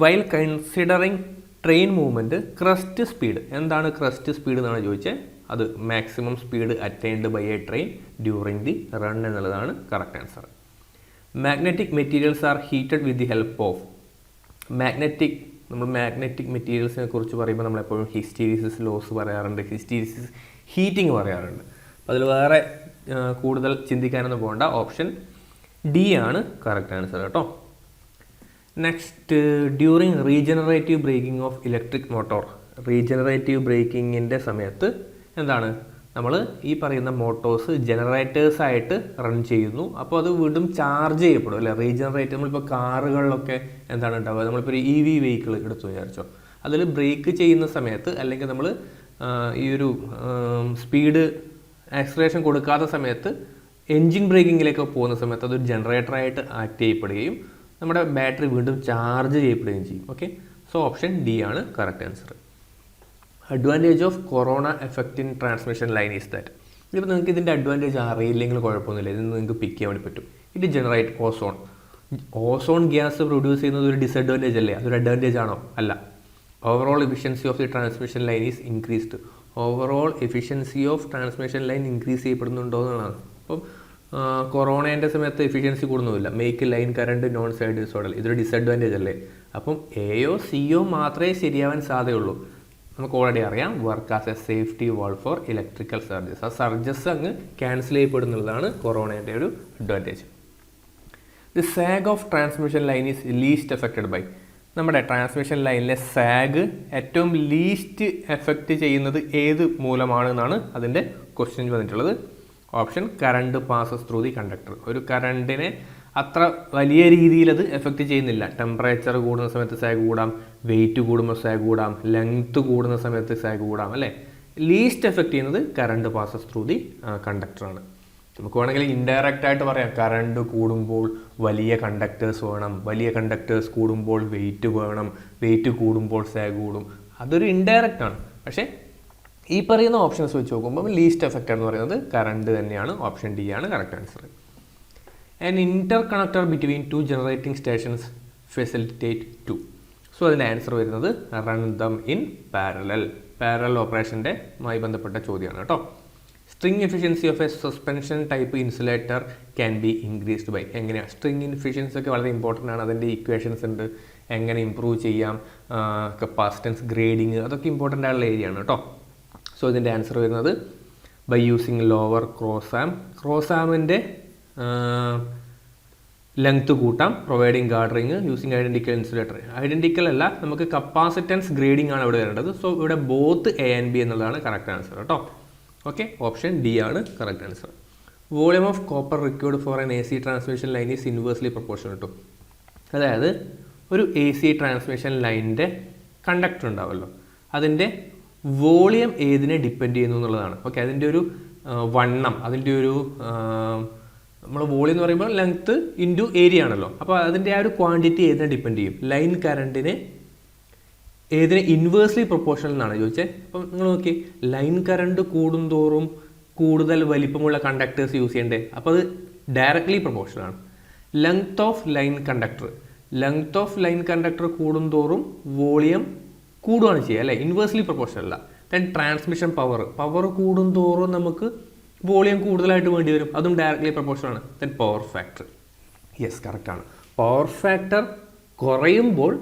while considering train movement crest speed. എന്താണ് ക്രസ്റ്റ് സ്പീഡ് എന്നാണ് ചോദിച്ചത്. അത് maximum speed attained by a train during the run എന്നുള്ളതാണ് correct answer. Magnetic materials are heated with the help of. നമ്മൾ magnetic മെറ്റീരിയൽസിനെ കുറിച്ച് പറയുമ്പോൾ നമ്മളെപ്പോഴും ഹിസ്റ്റീരിസിസ് ലോസ് പറയാറുണ്ട്, ഹിസ്റ്റീരിസിസ് ഹീറ്റിംഗ് പറയാറുണ്ട്. അപ്പോൾ അതിൽ വേറെ കൂടുതൽ ചിന്തിക്കാനൊന്നും പോകണ്ട. ഓപ്ഷൻ ഡി ആണ് കറക്റ്റ് ആൻസർ കേട്ടോ. Next, during regenerative braking of electric motor. Regenerative ബ്രേക്കിങ്ങിൻ്റെ സമയത്ത് എന്താണ്, നമ്മൾ ഈ പറയുന്ന മോട്ടോഴ്സ് ജനറേറ്റേഴ്സായിട്ട് റൺ ചെയ്യുന്നു. അപ്പോൾ അത് വീണ്ടും ചാർജ് ചെയ്യപ്പെടും അല്ലേ. റീജനറേറ്റ് നമ്മളിപ്പോൾ കാറുകളിലൊക്കെ എന്താണ് ഉണ്ടാവുക, നമ്മളിപ്പോൾ ഒരു EV വെഹിക്കിൾ എടുത്തു വിചാരിച്ചോ, അതിൽ ബ്രേക്ക് ചെയ്യുന്ന സമയത്ത് അല്ലെങ്കിൽ നമ്മൾ ഈ ഒരു സ്പീഡ് ആക്സിലറേഷൻ കൊടുക്കാത്ത സമയത്ത് എൻജിൻ ബ്രേക്കിങ്ങിലേക്ക് പോകുന്ന സമയത്ത് അതൊരു ജനറേറ്ററായിട്ട് ആക്ട് ചെയ്യപ്പെടുകയും നമ്മുടെ ബാറ്ററി വീണ്ടും ചാർജ് ചെയ്യപ്പെടുകയും ചെയ്യും. ഓക്കെ, സോ ഓപ്ഷൻ ഡി ആണ് correct answer. Advantage of corona effect in transmission line is that. ഇപ്പോൾ നിങ്ങൾക്ക് ഇതിൻ്റെ അഡ്വാൻറ്റേജ് അറിയില്ലെങ്കിൽ കുഴപ്പമൊന്നുമില്ല, ഇതിന് നിങ്ങൾക്ക് പിക്ക് ചെയ്യാൻ വേണ്ടി പറ്റും. It generate ozone. Ozone gas produce ചെയ്യുന്നത് ഒരു ഡിസഡ്വാൻറ്റേജ് അല്ലേ, അതൊരു അഡ്വാൻറ്റേജ് ആണോ? അല്ല. Overall efficiency of the transmission line is increased. Overall efficiency of transmission line increase ചെയ്യപ്പെടുന്നുണ്ടോ എന്നുള്ളതാണ്. അപ്പം കൊറോണേൻ്റെ സമയത്ത് എഫിഷ്യൻസി കൂടുന്നില്ല. Make line current non side disorder, ഇതൊരു ഡിസഡ്വാൻറ്റേജ് അല്ലേ. അപ്പം എയോ സിയോ മാത്രമേ ശരിയാവാൻ സാധ്യതയുള്ളൂ. നമുക്ക് ഓൾറെഡി അറിയാം, work as a safety wall for electrical surges. ആ സർജസ് അങ്ങ് ക്യാൻസൽ ചെയ്യപ്പെടുന്നുള്ളതാണ് കൊറോണേൻ്റെ ഒരു advantage. The sag of transmission line is least affected by. നമ്മുടെ ട്രാൻസ്മിഷൻ ലൈനിലെ സാഗ് ഏറ്റവും ലീസ്റ്റ് എഫക്റ്റ് ചെയ്യുന്നത് ഏത് മൂലമാണെന്നാണ് അതിൻ്റെ ക്വസ്റ്റ്യൻ വന്നിട്ടുള്ളത്. Option current passes through the conductor. ഒരു കറണ്ടിനെ അത്ര വലിയ രീതിയിൽ അത് എഫക്റ്റ് ചെയ്യുന്നില്ല. ടെമ്പറേച്ചർ കൂടുന്ന സമയത്ത് സാഗ് കൂടാം, വെയിറ്റ് കൂടുമ്പോൾ സാഗ് കൂടാം, ലെങ്ത്ത് കൂടുന്ന സമയത്ത് സാഗ് കൂടാം അല്ലേ. ലീസ്റ്റ് എഫക്റ്റ് ചെയ്യുന്നത് കറണ്ട് പാസസ് ത്രൂ ദി കണ്ടക്ടറാണ്. നമുക്ക് വേണമെങ്കിൽ ഇൻഡയറക്റ്റ് ആയിട്ട് പറയാം, കറണ്ട് കൂടുമ്പോൾ വലിയ കണ്ടക്ടേഴ്സ് വേണം, വലിയ കണ്ടക്ടേഴ്സ് കൂടുമ്പോൾ വെയിറ്റ് വേണം, വെയിറ്റ് കൂടുമ്പോൾ സാഗ് കൂടും. അതൊരു ഇൻഡയറക്റ്റ് ആണ്. പക്ഷേ ഈ പറയുന്ന ഓപ്ഷൻസ് വെച്ച് നോക്കുമ്പോൾ ലീസ്റ്റ് എഫക്റ്റ് എന്ന് പറയുന്നത് കറണ്ട് തന്നെയാണ്. ഓപ്ഷൻ ഡി ആണ് correct answer. An interconnector between 2 generating stations facilitate 2. So അതിൻ്റെ ആൻസർ വരുന്നത് run them in parallel. Parallel ഓപ്പറേഷൻ്റെ മായി ബന്ധപ്പെട്ട ചോദ്യമാണ് കേട്ടോ. String efficiency of a suspension type insulator can be increased by. എങ്ങനെയാണ് സ്ട്രിങ് എഫിഷ്യൻസി ഒക്കെ വളരെ ഇമ്പോർട്ടൻ്റ് ആണ്. അതിൻ്റെ ഇക്വേഷൻസ് ഉണ്ട്, എങ്ങനെ ഇമ്പ്രൂവ് ചെയ്യാം, കപ്പാസിറ്റൻസ് ഗ്രേഡിങ്, അതൊക്കെ ഇമ്പോർട്ടൻ്റ് ആയിട്ടുള്ള ഏരിയ ആണ് കേട്ടോ. സോ ഇതിൻ്റെ ആൻസർ വരുന്നത് ബൈ യൂസിങ് ലോവർ ക്രോസാം. ക്രോസാമിൻ്റെ ലെങ്ത് കൂട്ടാം, providing guard ring, using identical insulator. Identical അല്ല, നമുക്ക് കപ്പാസിറ്റൻസ് ഗ്രേഡിംഗ് ആണ് ഇവിടെ വരേണ്ടത്. സോ ഇവിടെ ബോത്ത് എ ആൻഡ് ബി എന്നുള്ളതാണ് കറക്റ്റ് ആൻസർ കേട്ടോ. ഓക്കെ, ഓപ്ഷൻ ഡി ആണ് correct answer. Volume of copper required for an AC transmission line is inversely proportional to. അതായത് ഒരു AC ട്രാൻസ്മിഷൻ ലൈനിൻ്റെ കണ്ടക്ടർ ഉണ്ടാവുമല്ലോ, അതിൻ്റെ വോളിയം ഏതിനെ ഡിപ്പെൻഡ് ചെയ്യുന്നു എന്നുള്ളതാണ്. ഓക്കെ, അതിൻ്റെ ഒരു വണ്ണം, അതിൻ്റെ ഒരു നമ്മൾ വോളിയം എന്ന് പറയുമ്പോൾ ലെങ്ത്ത് ഇൻറ്റു ഏരിയ ആണല്ലോ. അപ്പോൾ അതിൻ്റെ ആ ഒരു ക്വാണ്ടിറ്റി ഏതിനെ ഡിപ്പെൻഡ് ചെയ്യും? ലൈൻ കറണ്ടിനെ ഏതിനെ ഇൻവേഴ്സ്ലി പ്രൊപ്പോർഷണൽ എന്നാണ് ചോദിച്ചത്. അപ്പം നിങ്ങൾ നോക്കി, ലൈൻ കറണ്ട് കൂടുന്തോറും കൂടുതൽ വലിപ്പമുള്ള കണ്ടക്ടേഴ്സ് യൂസ് ചെയ്യണ്ടേ, അപ്പോൾ അത് ഡയറക്ട്ലി പ്രൊപ്പോർഷണൽ ആണ്. ലെങ്ത് ഓഫ് ലൈൻ കണ്ടക്ടർ കൂടുന്തോറും വോളിയം കൂടുകയാണ് ചെയ്യുക അല്ലേ, ഇൻവേഴ്സ്ലി പ്രൊപ്പോർഷണൽ അല്ല. ദെൻ ട്രാൻസ്മിഷൻ പവർ കൂടുന്തോറും നമുക്ക് വോളിയം കൂടുതലായിട്ട് വേണ്ടി വരും, അതും ഡയറക്ട്ലി പ്രൊപ്പോർഷണൽ ആണ്. ദെൻ പവർ ഫാക്ടർ, യെസ് കറക്റ്റാണ്. പവർ ഫാക്ടർ കുറയുമ്പോൾ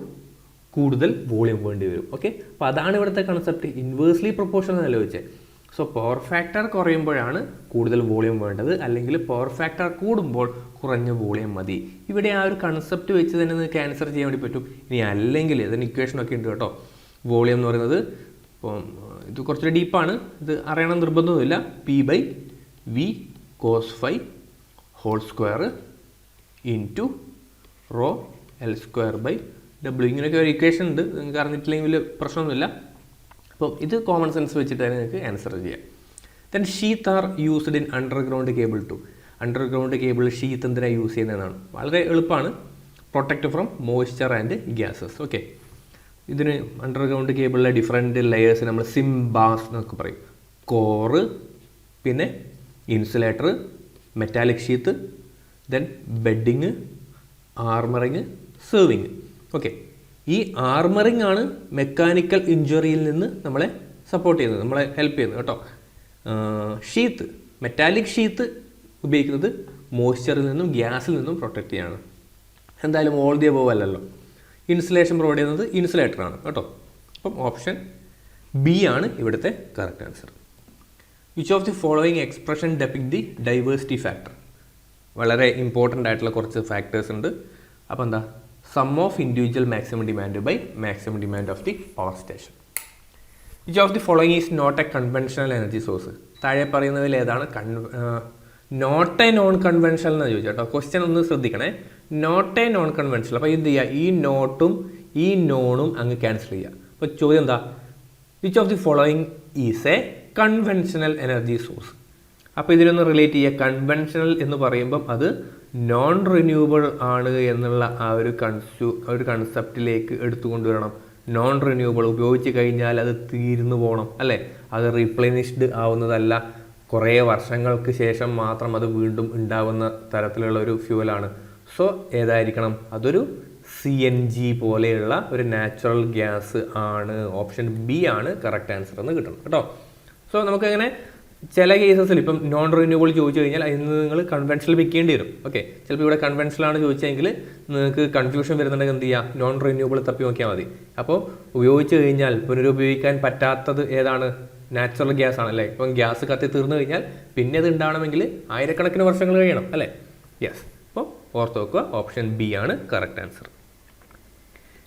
കൂടുതൽ വോളിയം വേണ്ടി വരും. ഓക്കെ, അപ്പോൾ അതാണ് ഇവിടുത്തെ കൺസെപ്റ്റ്. ഇൻവേഴ്സ്ലി പ്രൊപ്പോർഷണൽ എന്നല്ല ചോദിച്ചത്. സോ പവർ ഫാക്ടർ കുറയുമ്പോഴാണ് കൂടുതൽ വോളിയം വേണ്ടത്, അല്ലെങ്കിൽ പവർ ഫാക്ടർ കൂടുമ്പോൾ കുറഞ്ഞ വോളിയം മതി. ഇവിടെ ആ ഒരു കൺസെപ്റ്റ് വെച്ച് തന്നെ നിങ്ങൾക്ക് ആൻസർ ചെയ്യാൻ വേണ്ടി പറ്റും. ഇനി അല്ലെങ്കിൽ ഇതിന് ഇക്വേഷനൊക്കെ ഉണ്ട് കേട്ടോ. വോളിയം എന്ന് പറയുന്നത്, ഇപ്പം ഇത് കുറച്ച് ഡീപ്പാണ്, ഇത് അറിയണം നിർബന്ധമൊന്നുമില്ല. P/V cos phi whole square into rho L²/W. ഇങ്ങനെയൊക്കെ ഒരു ഇക്വേഷൻ ഉണ്ട്, നിങ്ങൾക്ക് അറിഞ്ഞിട്ടില്ലെങ്കിൽ വലിയ പ്രശ്നമൊന്നുമില്ല. അപ്പം ഇത് കോമൺ സെൻസ് വെച്ചിട്ട് തന്നെ നിങ്ങൾക്ക് ആൻസർ ചെയ്യാം. Then sheath are used in underground cable to. Underground cable sheath എന്തിനാണ് യൂസ് ചെയ്യുന്നതെന്നാണ്. വളരെ എളുപ്പമാണ്. Protect from moisture and gases. Okay, ഇതിന് അണ്ടർഗ്രൗണ്ട് കേബിളിലെ ഡിഫറെൻറ്റ് ലെയേഴ്സ് നമ്മൾ സിംബാസ് എന്നൊക്കെ പറയും. കോറ്, പിന്നെ insulator, metallic sheath, then bedding, armouring, serving. Okay, ഈ ആർമറിങ് ആണ് മെക്കാനിക്കൽ ഇഞ്ചുറിയിൽ നിന്ന് നമ്മളെ സപ്പോർട്ട് ചെയ്യുന്നത്, നമ്മളെ ഹെൽപ്പ് ചെയ്യുന്നത് കേട്ടോ. ഷീത്ത്, മെറ്റാലിക് ഷീത്ത് ഉപയോഗിക്കുന്നത് മോയ്സ്ചറിൽ നിന്നും ഗ്യാസിൽ നിന്നും പ്രൊട്ടക്റ്റ് ചെയ്യാണ്. എന്തായാലും ഓൾ ദി അബോവ് അല്ലല്ലോ. ഇൻസുലേഷൻ പ്രൊവൈഡ് ചെയ്യുന്നത് ഇൻസുലേറ്ററാണ് കേട്ടോ. അപ്പം ഓപ്ഷൻ ബി ആണ് ഇവിടുത്തെ correct answer. Which of the following expression depict the diversity factor? വളരെ ഇമ്പോർട്ടൻ്റ് ആയിട്ടുള്ള കുറച്ച് ഫാക്ടേഴ്സ് ഉണ്ട്. അപ്പോൾ എന്താ? Sum of individual maximum demand by maximum demand of the power station. Which of the following is not a conventional energy source? താഴെ പറയുന്നതിൽ ഏതാണ് not a non conventional എന്ന് ചോദിച്ചു കേട്ടോ. ക്വസ്റ്റ്യൻ ഒന്ന് ശ്രദ്ധിക്കണേ. Not a non conventional. അപ്പോൾ എന്ത് ചെയ്യുക? ഈ നോട്ടും ഈ നോണും അങ്ങ് ക്യാൻസൽ ചെയ്യുക. അപ്പോൾ ചോദ്യം എന്താ? Which of the following is A conventional energy source? അപ്പോൾ ഇതിലൊന്ന് റിലേറ്റ് ചെയ്യുക. കൺവെൻഷണൽ എന്ന് പറയുമ്പം അത് നോൺ റിന്യൂവബിൾ ആണ് എന്നുള്ള ആ ഒരു കൺസെപ്റ്റിലേക്ക് എടുത്തുകൊണ്ടുവരണം. നോൺ റിന്യൂവബിൾ ഉപയോഗിച്ച് കഴിഞ്ഞാൽ അത് തീർന്നു പോകണം അല്ലേ? അത് റീപ്ലെനിഷ്ഡ് ആവുന്നതല്ല. കുറേ വർഷങ്ങൾക്ക് ശേഷം മാത്രം അത് വീണ്ടും ഉണ്ടാകുന്ന തരത്തിലുള്ള ഒരു ഫ്യൂവലാണ്. സോ ഏതായിരിക്കണം? അതൊരു CNG പോലെയുള്ള ഒരു നാച്ചുറൽ ഗ്യാസ് ആണ്. ഓപ്ഷൻ ബി ആണ് കറക്റ്റ് ആൻസർ എന്ന് കിട്ടണം കേട്ടോ. സോ നമുക്കങ്ങനെ ചില കേസസിൽ ഇപ്പം നോൺ റിന്യൂവബിൾ ചോദിച്ചു കഴിഞ്ഞാൽ അതിന് നിങ്ങൾ കൺവെൻഷണൽ വെക്കേണ്ടി വരും. ഓക്കെ, ചിലപ്പോൾ ഇവിടെ കൺവെൻഷനാണ് ചോദിച്ചെങ്കിൽ നിങ്ങൾക്ക് കൺഫ്യൂഷൻ വരുന്നുണ്ടെങ്കിൽ എന്ത് ചെയ്യുക? നോൺ റിന്യൂവബിൾ തപ്പി നോക്കിയാൽ മതി. അപ്പോൾ ഉപയോഗിച്ച് കഴിഞ്ഞാൽ പുനരുപയോഗിക്കാൻ പറ്റാത്തത് ഏതാണ്? നാച്ചുറൽ ഗ്യാസ് ആണല്ലേ. ഇപ്പം ഗ്യാസ് കത്തി തീർന്നു കഴിഞ്ഞാൽ പിന്നെ അത് ഉണ്ടാവണമെങ്കിൽ ആയിരക്കണക്കിന് വർഷങ്ങൾ കഴിയണം അല്ലേ? യെസ്. അപ്പോൾ ഓർത്ത് വെക്കുക, ഓപ്ഷൻ ബി ആണ് correct answer.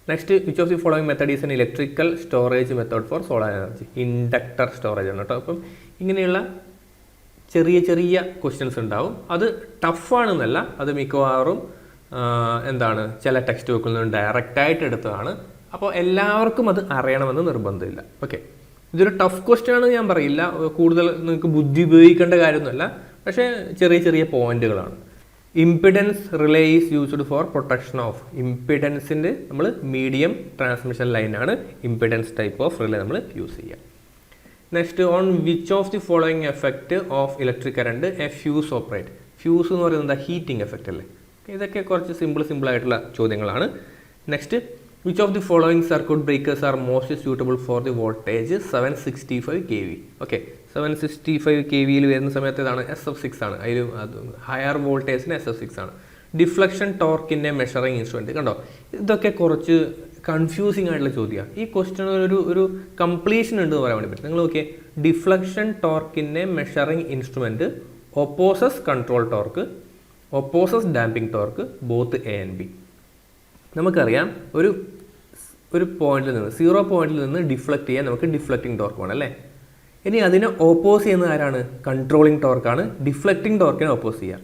Next, which of the following method is N electrical storage method for solar energy? Inductor storage ആണ് കേട്ടോ. അപ്പം ഇങ്ങനെയുള്ള ചെറിയ ചെറിയ ക്വസ്റ്റ്യൻസ് ഉണ്ടാവും. അത് ടഫാണെന്നല്ല, അത് മിക്കവാറും എന്താണ് ചില ടെക്സ്റ്റ് ബുക്കിൽ നിന്ന് ഡയറക്റ്റായിട്ട് എടുത്തതാണ്. അപ്പോൾ എല്ലാവർക്കും അത് അറിയണമെന്ന് നിർബന്ധമില്ല. ഓക്കെ, ഇതൊരു ടഫ് ക്വസ്റ്റ്യൻ ആണെന്ന് ഞാൻ പറയില്ല. കൂടുതൽ നിങ്ങൾക്ക് ബുദ്ധി ഉപയോഗിക്കേണ്ട കാര്യമൊന്നുമല്ല, പക്ഷേ ചെറിയ ചെറിയ പോയിന്റുകളാണ്. Impedance relay is used for protection of? ഇംപിഡൻസിൻ്റെ നമ്മൾ മീഡിയം ട്രാൻസ്മിഷൻ ലൈനാണ് ഇംപിഡൻസ് ടൈപ്പ് ഓഫ് റിലേ നമ്മൾ യൂസ് ചെയ്യുക. Next, on which of the following effect of electric current a fuse operate? Fuse എന്ന് പറയുന്നത് എന്താ? ഹീറ്റിംഗ് എഫക്റ്റ് അല്ലേ? ഇതൊക്കെ കുറച്ച് സിമ്പിൾ ആയിട്ടുള്ള ചോദ്യങ്ങളാണ്. Next, which of the following circuit breakers are most suitable for the voltage 765 kV? Okay, 765 kVയിൽ വരുന്ന സമയത്ത് ഇതാണ് SF6 ആണ്. അതിൽ ഹയർ വോൾട്ടേജിന് SF6 ആണ്. ഡിഫ്ലക്ഷൻ ടോർക്കിൻ്റെ മെഷറിംഗ് ഇൻസ്ട്രുമെൻറ്റ് കണ്ടോ? ഇതൊക്കെ കുറച്ച് കൺഫ്യൂസിങ് ആയിട്ടുള്ള ചോദ്യമാണ്. ഈ ക്വസ്റ്റ്യൻ ഒരു കംപ്ലീഷൻ ഉണ്ട് എന്ന് പറയാൻ വേണ്ടി പറ്റും. നിങ്ങൾ നോക്കിയേ, ഡിഫ്ലക്ഷൻ ടോർക്കിൻ്റെ measuring instrument opposes control torque, opposes damping torque, both A and B. നമുക്കറിയാം ഒരു പോയിന്റിൽ നിന്ന് 0 പോയിന്റിൽ നിന്ന് ഡിഫ്ലക്റ്റ് ചെയ്യാൻ നമുക്ക് ഡിഫ്ലക്റ്റിംഗ് ടോർക്ക് വേണം അല്ലേ? ഇനി അതിനെ ഓപ്പോസ് ചെയ്യുന്ന ആരാണ്? കൺട്രോളിംഗ് ടോർക്കാണ് ഡിഫ്ലക്റ്റിംഗ് ടോർക്കിനെ ഓപ്പോസ് ചെയ്യുക.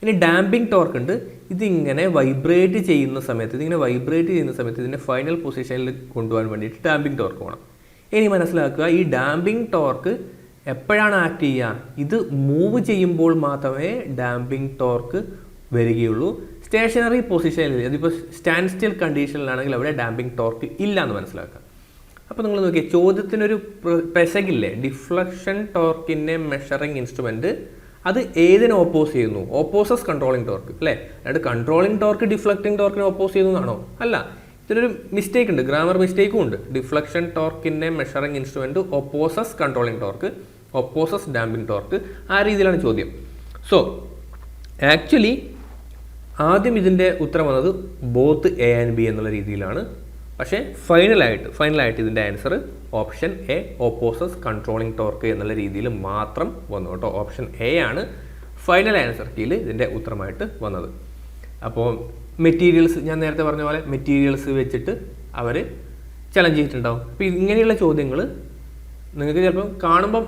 ഇനി ഡാമ്പിംഗ് ടോർക്ക് ഉണ്ട്. ഇതിങ്ങനെ വൈബ്രേറ്റ് ചെയ്യുന്ന സമയത്ത് ഇതിൻ്റെ ഫൈനൽ പൊസിഷനിൽ കൊണ്ടുപോകാൻ വേണ്ടിയിട്ട് ഡാമ്പിംഗ് ടോർക്ക് വേണം. ഇനി മനസ്സിലാക്കുക, ഈ ഡാമ്പിംഗ് ടോർക്ക് എപ്പോഴാണ് ആക്ട് ചെയ്യുക? ഇത് മൂവ് ചെയ്യുമ്പോൾ മാത്രമേ ഡാമ്പിംഗ് ടോർക്ക് വരികയുള്ളൂ. സ്റ്റേഷനറി പൊസിഷനിൽ, അതിപ്പോൾ സ്റ്റാൻഡ് സ്റ്റിൽ കണ്ടീഷനിലാണെങ്കിൽ അവിടെ ഡാമ്പിംഗ് ടോർക്ക് ഇല്ല എന്ന് മനസ്സിലാക്കുക. അപ്പോൾ നിങ്ങൾ നോക്കിയാൽ ചോദ്യത്തിനൊരു പെശകില്ലേ? ഡിഫ്ലക്ഷൻ ടോർക്കിൻ്റെ മെഷറിംഗ് ഇൻസ്ട്രുമെൻറ്റ് അത് ഏതിനെ ഓപ്പോസ് ചെയ്യുന്നു? ഓപ്പോസസ് കൺട്രോളിംഗ് ടോർക്ക് അല്ലേ? അതായത് കൺട്രോളിംഗ് ടോർക്ക് ഡിഫ്ലക്റ്റിംഗ് ടോർക്കിനെ ഓപ്പോസ് ചെയ്യുന്നതാണോ? അല്ല, ഇതിനൊരു മിസ്റ്റേക്ക് ഉണ്ട്, ഗ്രാമർ മിസ്റ്റേക്കും ഉണ്ട്. ഡിഫ്ലക്ഷൻ ടോർക്കിൻ്റെ measuring instrument opposes controlling torque, opposes damping torque, ആ രീതിയിലാണ് ചോദ്യം. സോ ആക്ച്വലി ആദ്യം ഇതിൻ്റെ ഉത്തരം വന്നത് ബോത്ത് A and B എന്നുള്ള രീതിയിലാണ്. പക്ഷേ ഫൈനലായിട്ട് ഇതിൻ്റെ answer option A, opposes controlling torque എന്നുള്ള രീതിയിൽ മാത്രം വന്നു കേട്ടോ. ഓപ്ഷൻ എ ആണ് ഫൈനൽ ആൻസർ കീയിൽ ഇതിൻ്റെ ഉത്തരമായിട്ട് വന്നത്. അപ്പോൾ മെറ്റീരിയൽസ്, ഞാൻ നേരത്തെ പറഞ്ഞ പോലെ മെറ്റീരിയൽസ് വെച്ചിട്ട് അവർ ചലഞ്ച് ചെയ്തിട്ടുണ്ടാവും. അപ്പോൾ ഇങ്ങനെയുള്ള ചോദ്യങ്ങൾ നിങ്ങൾക്ക് ചിലപ്പം കാണുമ്പം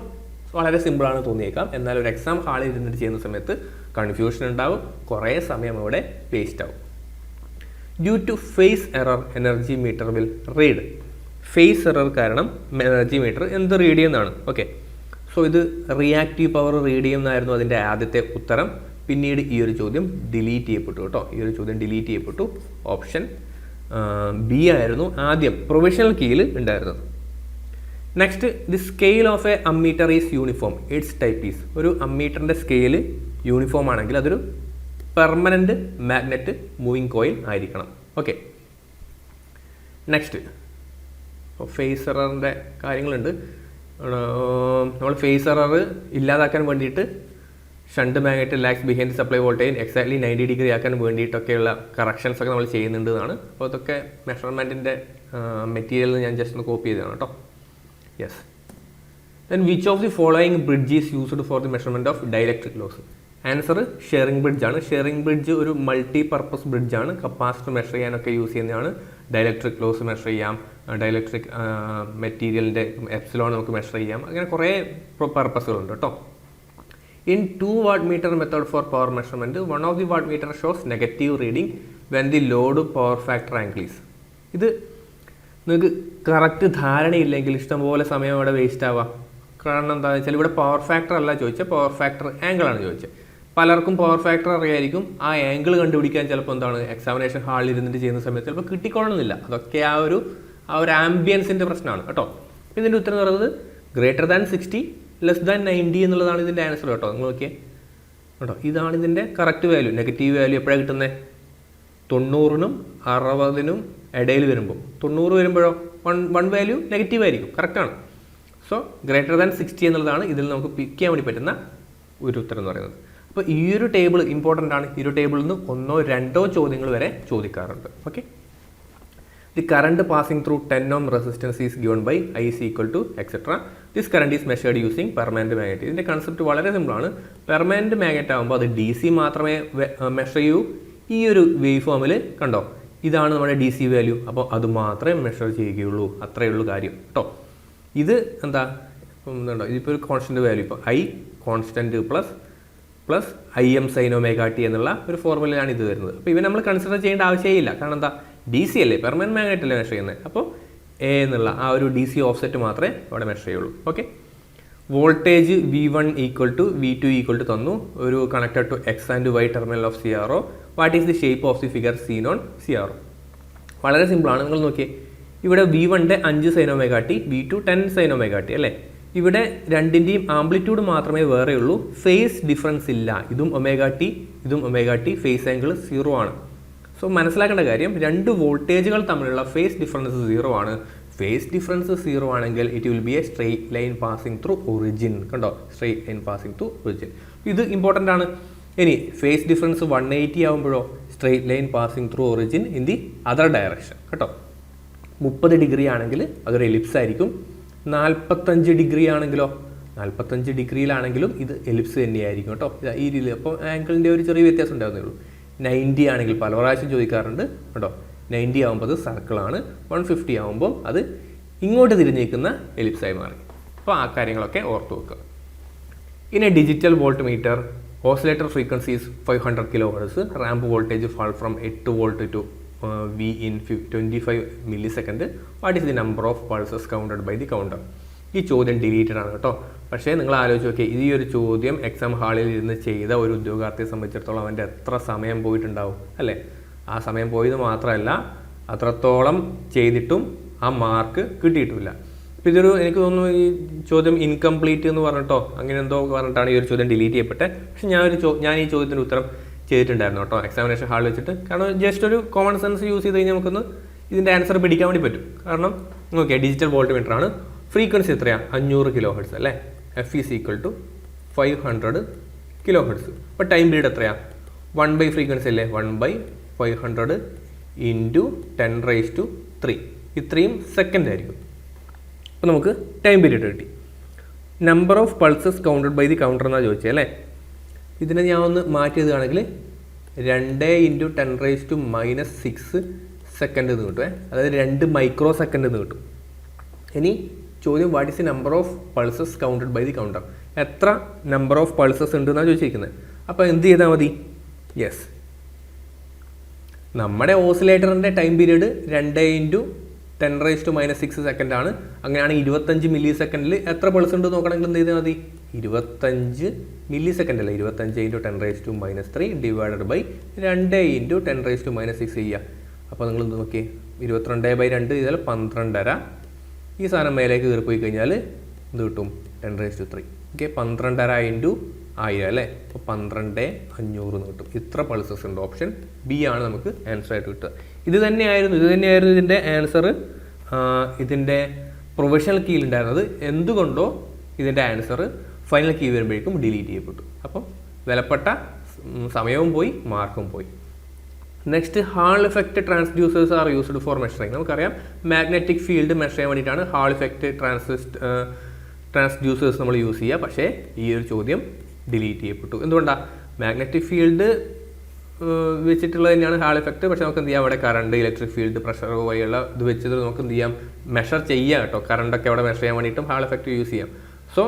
വളരെ സിമ്പിളാണ് തോന്നിയേക്കാം, എന്നാൽ ഒരു എക്സാം ഹാളിൽ ഇരുന്നിട്ട് ചെയ്യുന്ന സമയത്ത് കൺഫ്യൂഷൻ ഉണ്ടാവും, കുറേ സമയം ഇവിടെ വേസ്റ്റ് ആവും. Due to phase error energy meter will read? Phase error കാരണം എനർജി മീറ്റർ എന്ത് റീഡ് ചെയ്യുന്നതാണ്? ഓക്കെ, സോ ഇത് റിയാക്റ്റീവ് പവർ റീഡ് ചെയ്യുന്നതായിരുന്നു അതിൻ്റെ ആദ്യത്തെ ഉത്തരം. പിന്നീട് ഈ ഒരു ചോദ്യം ഡിലീറ്റ് ചെയ്യപ്പെട്ടു കേട്ടോ. ഈ ഒരു ചോദ്യം ഡിലീറ്റ് ചെയ്യപ്പെട്ടു. ഓപ്ഷൻ ബി ആയിരുന്നു ആദ്യം പ്രൊവിഷണൽ കീയിൽ ഉണ്ടായിരുന്നത്. Next, the scale of A ammeter is uniform, it's type is. ഒരു അമ്മീറ്ററിൻ്റെ സ്കെയിൽ യൂണിഫോം ആണെങ്കിൽ അതൊരു പെർമനൻറ്റ് മാഗ്നറ്റ് മൂവിങ് കോയിൽ ആയിരിക്കണം. ഓക്കെ, നെക്സ്റ്റ് ഫേസ് എററിൻ്റെ കാര്യങ്ങളുണ്ട്. നമ്മൾ ഫേസ് എറർ ഇല്ലാതാക്കാൻ വേണ്ടിയിട്ട് shunt magnet lakhs behind supply voltage exactly 90 degree ആക്കാൻ വേണ്ടിയിട്ടൊക്കെയുള്ള കറക്ഷൻസ് ഒക്കെ നമ്മൾ ചെയ്യുന്നുണ്ടെന്നാണ്. അപ്പോൾ അതൊക്കെ മെഷർമെൻറ്റിൻ്റെ മെറ്റീരിയൽ ഞാൻ ജസ്റ്റ് ഒന്ന് കോപ്പി ചെയ്തതാണ് കേട്ടോ. Yes. Then which of the following bridge is used four the measurement of dielectric loss? Answer Schering ബ്രിഡ്ജാണ്. ഷെയറിംഗ് ബ്രിഡ്ജ് ഒരു മൾട്ടി പർപ്പസ് ബ്രിഡ്ജാണ്. കപ്പാസിറ്റർ മെഷർ ചെയ്യാനൊക്കെ യൂസ് ചെയ്യുന്നതാണ്. ഡൈലക്ട്രിക് ലോസ് മെഷർ ചെയ്യാം, ഡൈലക്ട്രിക് മെറ്റീരിയലിൻ്റെ എപ്സിലോൺ നമുക്ക് മെഷർ ചെയ്യാം. അങ്ങനെ കുറേ പർപ്പസുകളുണ്ട് കേട്ടോ. In 2 watt meter method for power measurement, one of the watt meter shows negative reading when the load power factor angle is. ഇത് നിങ്ങൾക്ക് കറക്റ്റ് ധാരണയില്ലെങ്കിൽ ഇഷ്ടംപോലെ സമയം അവിടെ വേസ്റ്റ് ആവാം. കാരണം എന്താണെന്ന് വെച്ചാൽ ഇവിടെ പവർ ഫാക്ടർ അല്ല ചോദിച്ചത്, പവർ ഫാക്ടർ ആംഗിളാണ് ചോദിച്ചത്. പലർക്കും പവർ ഫാക്ടർ അറിയായിരിക്കും. ആ ആംഗിൾ കണ്ടുപിടിക്കാൻ ചിലപ്പോൾ എന്താണ് എക്സാമിനേഷൻ ഹാളിൽ ഇരുന്നിട്ട് ചെയ്യുന്ന സമയത്ത് ചിലപ്പോൾ കിട്ടിക്കൊള്ളണമെന്നില്ല. അതൊക്കെ ആ ഒരു ആംബിയൻസിൻ്റെ പ്രശ്നമാണ് കേട്ടോ. ഇതിൻ്റെ ഉത്തരം എന്ന് പറയുന്നത് ഗ്രേറ്റർ ദാൻ 60 ലെസ് ദാൻ 90 എന്നുള്ളതാണ് ഇതിൻ്റെ ആൻസർ കേട്ടോ. നിങ്ങൾ നോക്കിയേ കേട്ടോ, ഇതാണ് ഇതിൻ്റെ കറക്റ്റ് വാല്യൂ. നെഗറ്റീവ് വാല്യൂ എപ്പോഴാണ് കിട്ടുന്നത്? 90നും 60നും ഇടയിൽ വരുമ്പോൾ. 90 വരുമ്പോഴോ വൺ വാല്യൂ നെഗറ്റീവ് ആയിരിക്കും. കറക്റ്റാണ്. സോ ഗ്രേറ്റർ ദാൻ 60 എന്നുള്ളതാണ് ഇതിൽ നമുക്ക് പിക്ക് ചെയ്യാൻ വേണ്ടി പറ്റുന്ന ഒരു ഉത്തരം എന്ന് പറയുന്നത്. അപ്പോൾ ഈ ഒരു ടേബിൾ ഇമ്പോർട്ടൻ്റ് ആണ്. ഈ ഒരു ടേബിളിൽ നിന്ന് 1-2 ചോദ്യങ്ങൾ വരെ ചോദിക്കാറുണ്ട്. Okay, the current passing through 10 ohm resistance is given by I is equal to etc. This current is measured using permanent magnet. ഇതിൻ്റെ കൺസെപ്റ്റ് വളരെ സിമ്പിളാണ്. പെർമനൻറ്റ് മാഗ്നറ്റ് ആകുമ്പോൾ അത് DC മാത്രമേ മെഷർ ചെയ്യൂ. ഈ ഒരു വേവ് ഫോമിൽ കണ്ടോ, ഇതാണ് നമ്മുടെ DC വാല്യൂ. അപ്പോൾ അത് മാത്രമേ മെഷർ ചെയ്യുകയുള്ളൂ. അത്രയേ ഉള്ളൂ കാര്യം കേട്ടോ. ഇത് എന്താ ഇതിപ്പോൾ ഒരു കോൺസ്റ്റൻറ്റ് വാല്യൂ. ഇപ്പോൾ I constant plus IM sin omega t എന്നുള്ള ഒരു ഫോർമുലയാണ് ഇത് വരുന്നത്. അപ്പോൾ ഇവ നമ്മൾ കൺസിഡർ ചെയ്യേണ്ട ആവശ്യമില്ല. കാരണം എന്താ, DC അല്ലേ, പെർമനൻറ്റ് മാഗ്നറ്റ് അല്ലേ മെഷർ ചെയ്യുന്നത്. അപ്പോൾ A എന്നുള്ള ആ ഒരു DC ഓഫ്സെറ്റ് മാത്രമേ അവിടെ മെഷർ ചെയ്യുള്ളൂ. Okay, voltage V1 equal to V2 equal to തന്നു. ഒരു connected to X and Y terminal of CRO. What is the shape of the figure seen on CRO? വളരെ സിമ്പിളാണ്. നിങ്ങൾ നോക്കിയേ, ഇവിടെ V1ൻ്റെ 5 sin omega t, V2 10 sin omega t അല്ലേ. ഇവിടെ രണ്ടിൻ്റെയും ആംപ്ലിറ്റ്യൂഡ് മാത്രമേ വേറെ ഉള്ളൂ. ഫേസ് ഡിഫറൻസ് ഇല്ല. ഇതും ഒമേഗ ടി, ഇതും ഒമേഗ ടി. ഫേസ് ആംഗിൾ 0 ആണ്. സോ മനസ്സിലാക്കേണ്ട കാര്യം, രണ്ട് വോൾട്ടേജുകൾ തമ്മിലുള്ള ഫേസ് ഡിഫറൻസ് 0 ആണ്. ഫേസ് ഡിഫറൻസ് 0 ആണെങ്കിൽ it will be a straight line passing through origin. കണ്ടോ, straight line passing through origin. ഇത് ഇമ്പോർട്ടൻ്റ് ആണ്. ഇനി ഫേസ് ഡിഫറൻസ് 180 ആകുമ്പോഴോ straight line passing through origin in the other direction കേട്ടോ. 30 ഡിഗ്രി ആണെങ്കിൽ അതൊരു എലിപ്സ് ആയിരിക്കും. 45 ഡിഗ്രി ആണെങ്കിലോ, 45 ഡിഗ്രിയിലാണെങ്കിലും ഇത് എലിപ്സ് തന്നെയായിരിക്കും കേട്ടോ. ഈ രീതിയിൽ. അപ്പോൾ ആംഗിളിൻ്റെ ഒരു ചെറിയ വ്യത്യാസം ഉണ്ടാകുന്നേ ഉള്ളൂ. 90 ആണെങ്കിൽ പല പ്രാവശ്യം ചോദിക്കാറുണ്ട് കേട്ടോ. 90 ആകുമ്പോൾ അത് സർക്കിളാണ്. 150 ആകുമ്പോൾ അത് ഇങ്ങോട്ട് തിരിഞ്ഞേക്കുന്ന എലിപ്സായി മാറി. അപ്പോൾ ആ കാര്യങ്ങളൊക്കെ ഓർത്ത് വെക്കുക. ഇനി digital volt meter, oscillator frequencies 500 kHz, ramp voltage fall from 8 volt to V in 25 millisecond. What is the number of pulses counted by the counter? ഈ ചോദ്യം ഡിലീറ്റഡ് ആണ് കേട്ടോ. പക്ഷേ നിങ്ങൾ ആലോചിച്ച് നോക്കിയാൽ, ഈ ഒരു ചോദ്യം എക്സാം ഹാളിൽ ഇരുന്ന് ചെയ്ത ഒരു ഉദ്യോഗാർത്ഥിയെ സംബന്ധിച്ചിടത്തോളം അവൻ്റെ എത്ര സമയം പോയിട്ടുണ്ടാവും അല്ലേ. ആ സമയം പോയത് മാത്രമല്ല, അത്രത്തോളം ചെയ്തിട്ടും ആ മാർക്ക് കിട്ടിയിട്ടുമില്ല. അപ്പോൾ ഇതൊരു, എനിക്ക് തോന്നുന്നു ഈ ചോദ്യം ഇൻകംപ്ലീറ്റ് എന്ന് പറഞ്ഞിട്ടോ അങ്ങനെ എന്തോ പറഞ്ഞിട്ടാണ് ഈ ഒരു ചോദ്യം ഡിലീറ്റ് ചെയ്യപ്പെട്ടത്. പക്ഷേ ഞാൻ ഈ ചോദ്യത്തിൻ്റെ ഉത്തരം ചെയ്തിട്ടുണ്ടായിരുന്നു കേട്ടോ എക്സാമിനേഷൻ ഹാളിൽ വെച്ചിട്ട്. കാരണം ജസ്റ്റ് ഒരു കോമൺ സെൻസ് യൂസ് ചെയ്ത് കഴിഞ്ഞാൽ നമുക്കൊന്ന് ഇതിൻ്റെ ആൻസർ പിടിക്കാൻ വേണ്ടി പറ്റും. കാരണം നോക്കിയാൽ ഡിജിറ്റൽ വോൾട്ട് മീറ്റർ ആണ്. ഫ്രീക്വൻസി എത്രയാണ്? 500 kHz അല്ലേ. F is equal to 500 kHz. അപ്പോൾ ടൈം പീരീഡ് എത്രയാണ്? 1/, ഫ്രീക്വൻസി അല്ലേ, 1/500 ഇൻറ്റു 10⁻3. ഇത്രയും സെക്കൻഡ് ആയിരിക്കും. അപ്പോൾ നമുക്ക് ടൈം പീരീഡ് കിട്ടി. Number of pulses counted by the counter എന്നാണ് ചോദിച്ചത് അല്ലേ. ഇതിനെ ഞാൻ ഒന്ന് മാറ്റിയതാണെങ്കിൽ 2 × 10⁻6 സെക്കൻഡ് എന്ന് കിട്ടുമേ. അതായത് 2 മൈക്രോ സെക്കൻഡ് എന്ന് കിട്ടും. ഇനി ചോദ്യം, what is the number of pulses counted by the counter? എത്ര നമ്പർ ഓഫ് പൾസസ് ഉണ്ടെന്നാണ് ചോദിച്ചിരിക്കുന്നത്. അപ്പോൾ എന്ത് ചെയ്താൽ മതി? യെസ്, നമ്മുടെ ഓസിലേറ്ററിൻ്റെ ടൈം പീരീഡ് 2 × 10⁻⁻6 സെക്കൻഡാണ്. അങ്ങനെയാണെങ്കിൽ 25 മില്ലി സെക്കൻഡിൽ എത്ര പൾസ് ഉണ്ട് നോക്കണമെങ്കിൽ എന്ത് ചെയ്താൽ മതി? 25 മില്ലി സെക്കൻഡ് അല്ലേ, 25 × 10⁻³ ഡിവൈഡഡ് ബൈ 2 × 10⁻6 ചെയ്യുക. അപ്പോൾ നിങ്ങൾ നോക്കിയേ, 22/2 ചെയ്താൽ 12.5. ഈ സാധനം മേലേക്ക് കയറിപ്പോയി കഴിഞ്ഞാൽ എന്ത് കിട്ടും? 10⁻3. ഓക്കെ, 12.5 × 1000 അല്ലേ, അപ്പോൾ 12,500 എന്ന് കിട്ടും. ഇത്ര പൾസസ് ഉണ്ട്. ഓപ്ഷൻ ബി ആണ് നമുക്ക് ആൻസർ ആയിട്ട് കിട്ടുക. ഇത് തന്നെയായിരുന്നു ഇതിൻ്റെ ആൻസർ ഇതിൻ്റെ പ്രൊഫഷണൽ കീയിൽ ഉണ്ടായിരുന്നത്. എന്തുകൊണ്ടോ ഇതിൻ്റെ ആൻസർ ഫൈനൽ കീ വരുമ്പോഴേക്കും ഡിലീറ്റ് ചെയ്യപ്പെട്ടു. അപ്പം വിലപ്പെട്ട സമയവും പോയി, മാർക്കും പോയി. Next, hall effect transducers are used for measuring. നമുക്കറിയാം മാഗ്നറ്റിക് ഫീൽഡ് മെഷർ ചെയ്യാൻ വേണ്ടിയിട്ടാണ് ഹാൾ ഇഫക്റ്റ് ട്രാൻസ്ഡ്യൂസേഴ്സ് നമ്മൾ യൂസ് ചെയ്യുക. പക്ഷേ ഈ ഒരു ചോദ്യം ഡിലീറ്റ് ചെയ്യപ്പെട്ടു. എന്തുകൊണ്ടാണ്? മാഗ്നറ്റിക് ഫീൽഡ് വെച്ചിട്ടുള്ളത് തന്നെയാണ് ഹാൾ ഇഫക്റ്റ്. പക്ഷേ നമുക്ക് എന്ത് ചെയ്യാം, അവിടെ കറണ്ട്, ഇലക്ട്രിക് ഫീൽഡ്, പ്രഷർ വഴിയുള്ള ഇത് വെച്ചത് നമുക്ക് എന്ത് ചെയ്യാം, മെഷർ ചെയ്യാം കേട്ടോ. കറണ്ടൊക്കെ അവിടെ മെഷർ ചെയ്യാൻ വേണ്ടിയിട്ടും ഹാൾ ഇഫക്റ്റ് യൂസ് ചെയ്യാം. സോ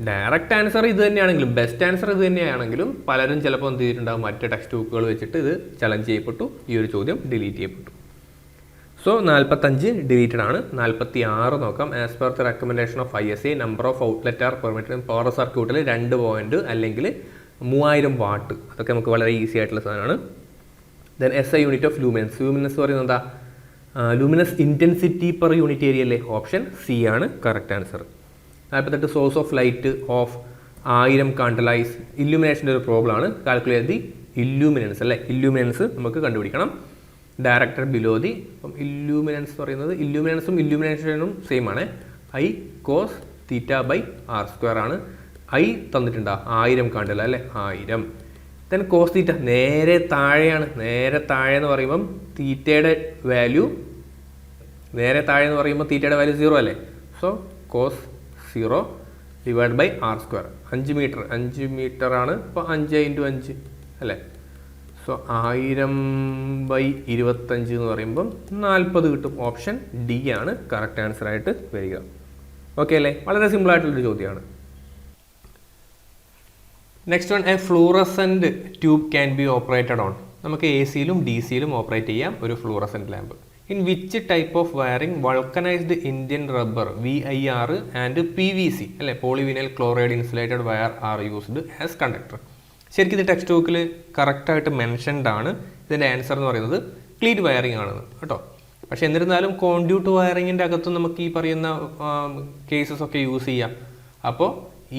ഡയറക്റ്റ് ആൻസർ ഇത് തന്നെയാണെങ്കിലും, ബെസ്റ്റ് ആൻസർ ഇത് തന്നെയാണെങ്കിലും പലരും ചിലപ്പോൾ എന്ത് ചെയ്തിട്ടുണ്ടാകും, മറ്റ് ടെക്സ്റ്റ് ബുക്കുകൾ വെച്ചിട്ട് ഇത് ചലഞ്ച് ചെയ്യപ്പെട്ടു. ഈ ഒരു ചോദ്യം ഡിലീറ്റ് ചെയ്യപ്പെട്ടു. സോ 45 ഡിലീറ്റഡ് ആണ്. 46 നോക്കാം. As per the recommendation of ISA number of outlet R permitted power സർക്യൂട്ടിൽ 2 പോയിന്റ് അല്ലെങ്കിൽ 3000 വാട്ട്. അതൊക്കെ നമുക്ക് വളരെ ഈസി ആയിട്ടുള്ള സാധനമാണ്. Then SI unit of luminance. Luminance പറയുന്നത് എന്താ? Luminous intensity per unit area അല്ലേ. ഓപ്ഷൻ സി ആണ് correct answer. 48 source of light of 1000 കാൻഡലൈസ്. ഇല്യൂമിനേഷൻ്റെ ഒരു പ്രോബ്ലം ആണ്. കാൽക്കുലേറ്റ് ദി ഇല്യൂമിനൻസ് അല്ലേ. ഇല്യൂമിനൻസ് നമുക്ക് കണ്ടുപിടിക്കണം. Director below the. അപ്പം ഇല്യൂമിനൻസ് പറയുന്നത്, ഇല്യൂമിനൻസും ഇല്യൂമിനേഷനും സെയിം ആണ്. I cos θ/r² ആണ്. I തന്നിട്ടുണ്ടോ? 1000 കാണ്ടല അല്ലേ, 1000. ദെൻ കോസ് തീറ്റ നേരെ താഴെയാണ്. നേരെ താഴെ എന്ന് പറയുമ്പം തീറ്റയുടെ വാല്യൂ, നേരെ താഴെ എന്ന് പറയുമ്പോൾ തീറ്റയുടെ വാല്യൂ 0 അല്ലേ. So cos 0 divide by r². 5 meter, 5 meter ആണ്. അപ്പോൾ 5 × 5 അല്ലേ. സോ 1000/25 എന്ന് പറയുമ്പം 40 കിട്ടും. ഓപ്ഷൻ ഡി ആണ് കറക്റ്റ് ആൻസർ ആയിട്ട് വരിക. ഓക്കെ അല്ലേ, വളരെ സിമ്പിൾ ആയിട്ടുള്ളൊരു ചോദ്യമാണ്. Next one, A fluorescent tube can be operated on. നമുക്ക് AC-യിലും DC-യിലും ഓപ്പറേറ്റ് ചെയ്യാം ഒരു fluorescent lamp. In which type of wiring vulcanised Indian rubber VIR and PVC അല്ലെ polyvinyl chloride insulated wire are used as conductor. ശരിക്കും ഇത് text ബുക്കിൽ കറക്റ്റായിട്ട് mentioned ആണ്. ഇതിൻ്റെ ആൻസർ എന്ന് പറയുന്നത് ക്ലീറ്റ് വയറിംഗ് ആണെന്ന് കേട്ടോ. പക്ഷെ എന്നിരുന്നാലും കോൺഡ്യൂട്ട് വയറിങ്ങിൻ്റെ അകത്തും നമുക്ക് ഈ പറയുന്ന കേസസ് ഒക്കെ യൂസ് ചെയ്യാം. അപ്പോൾ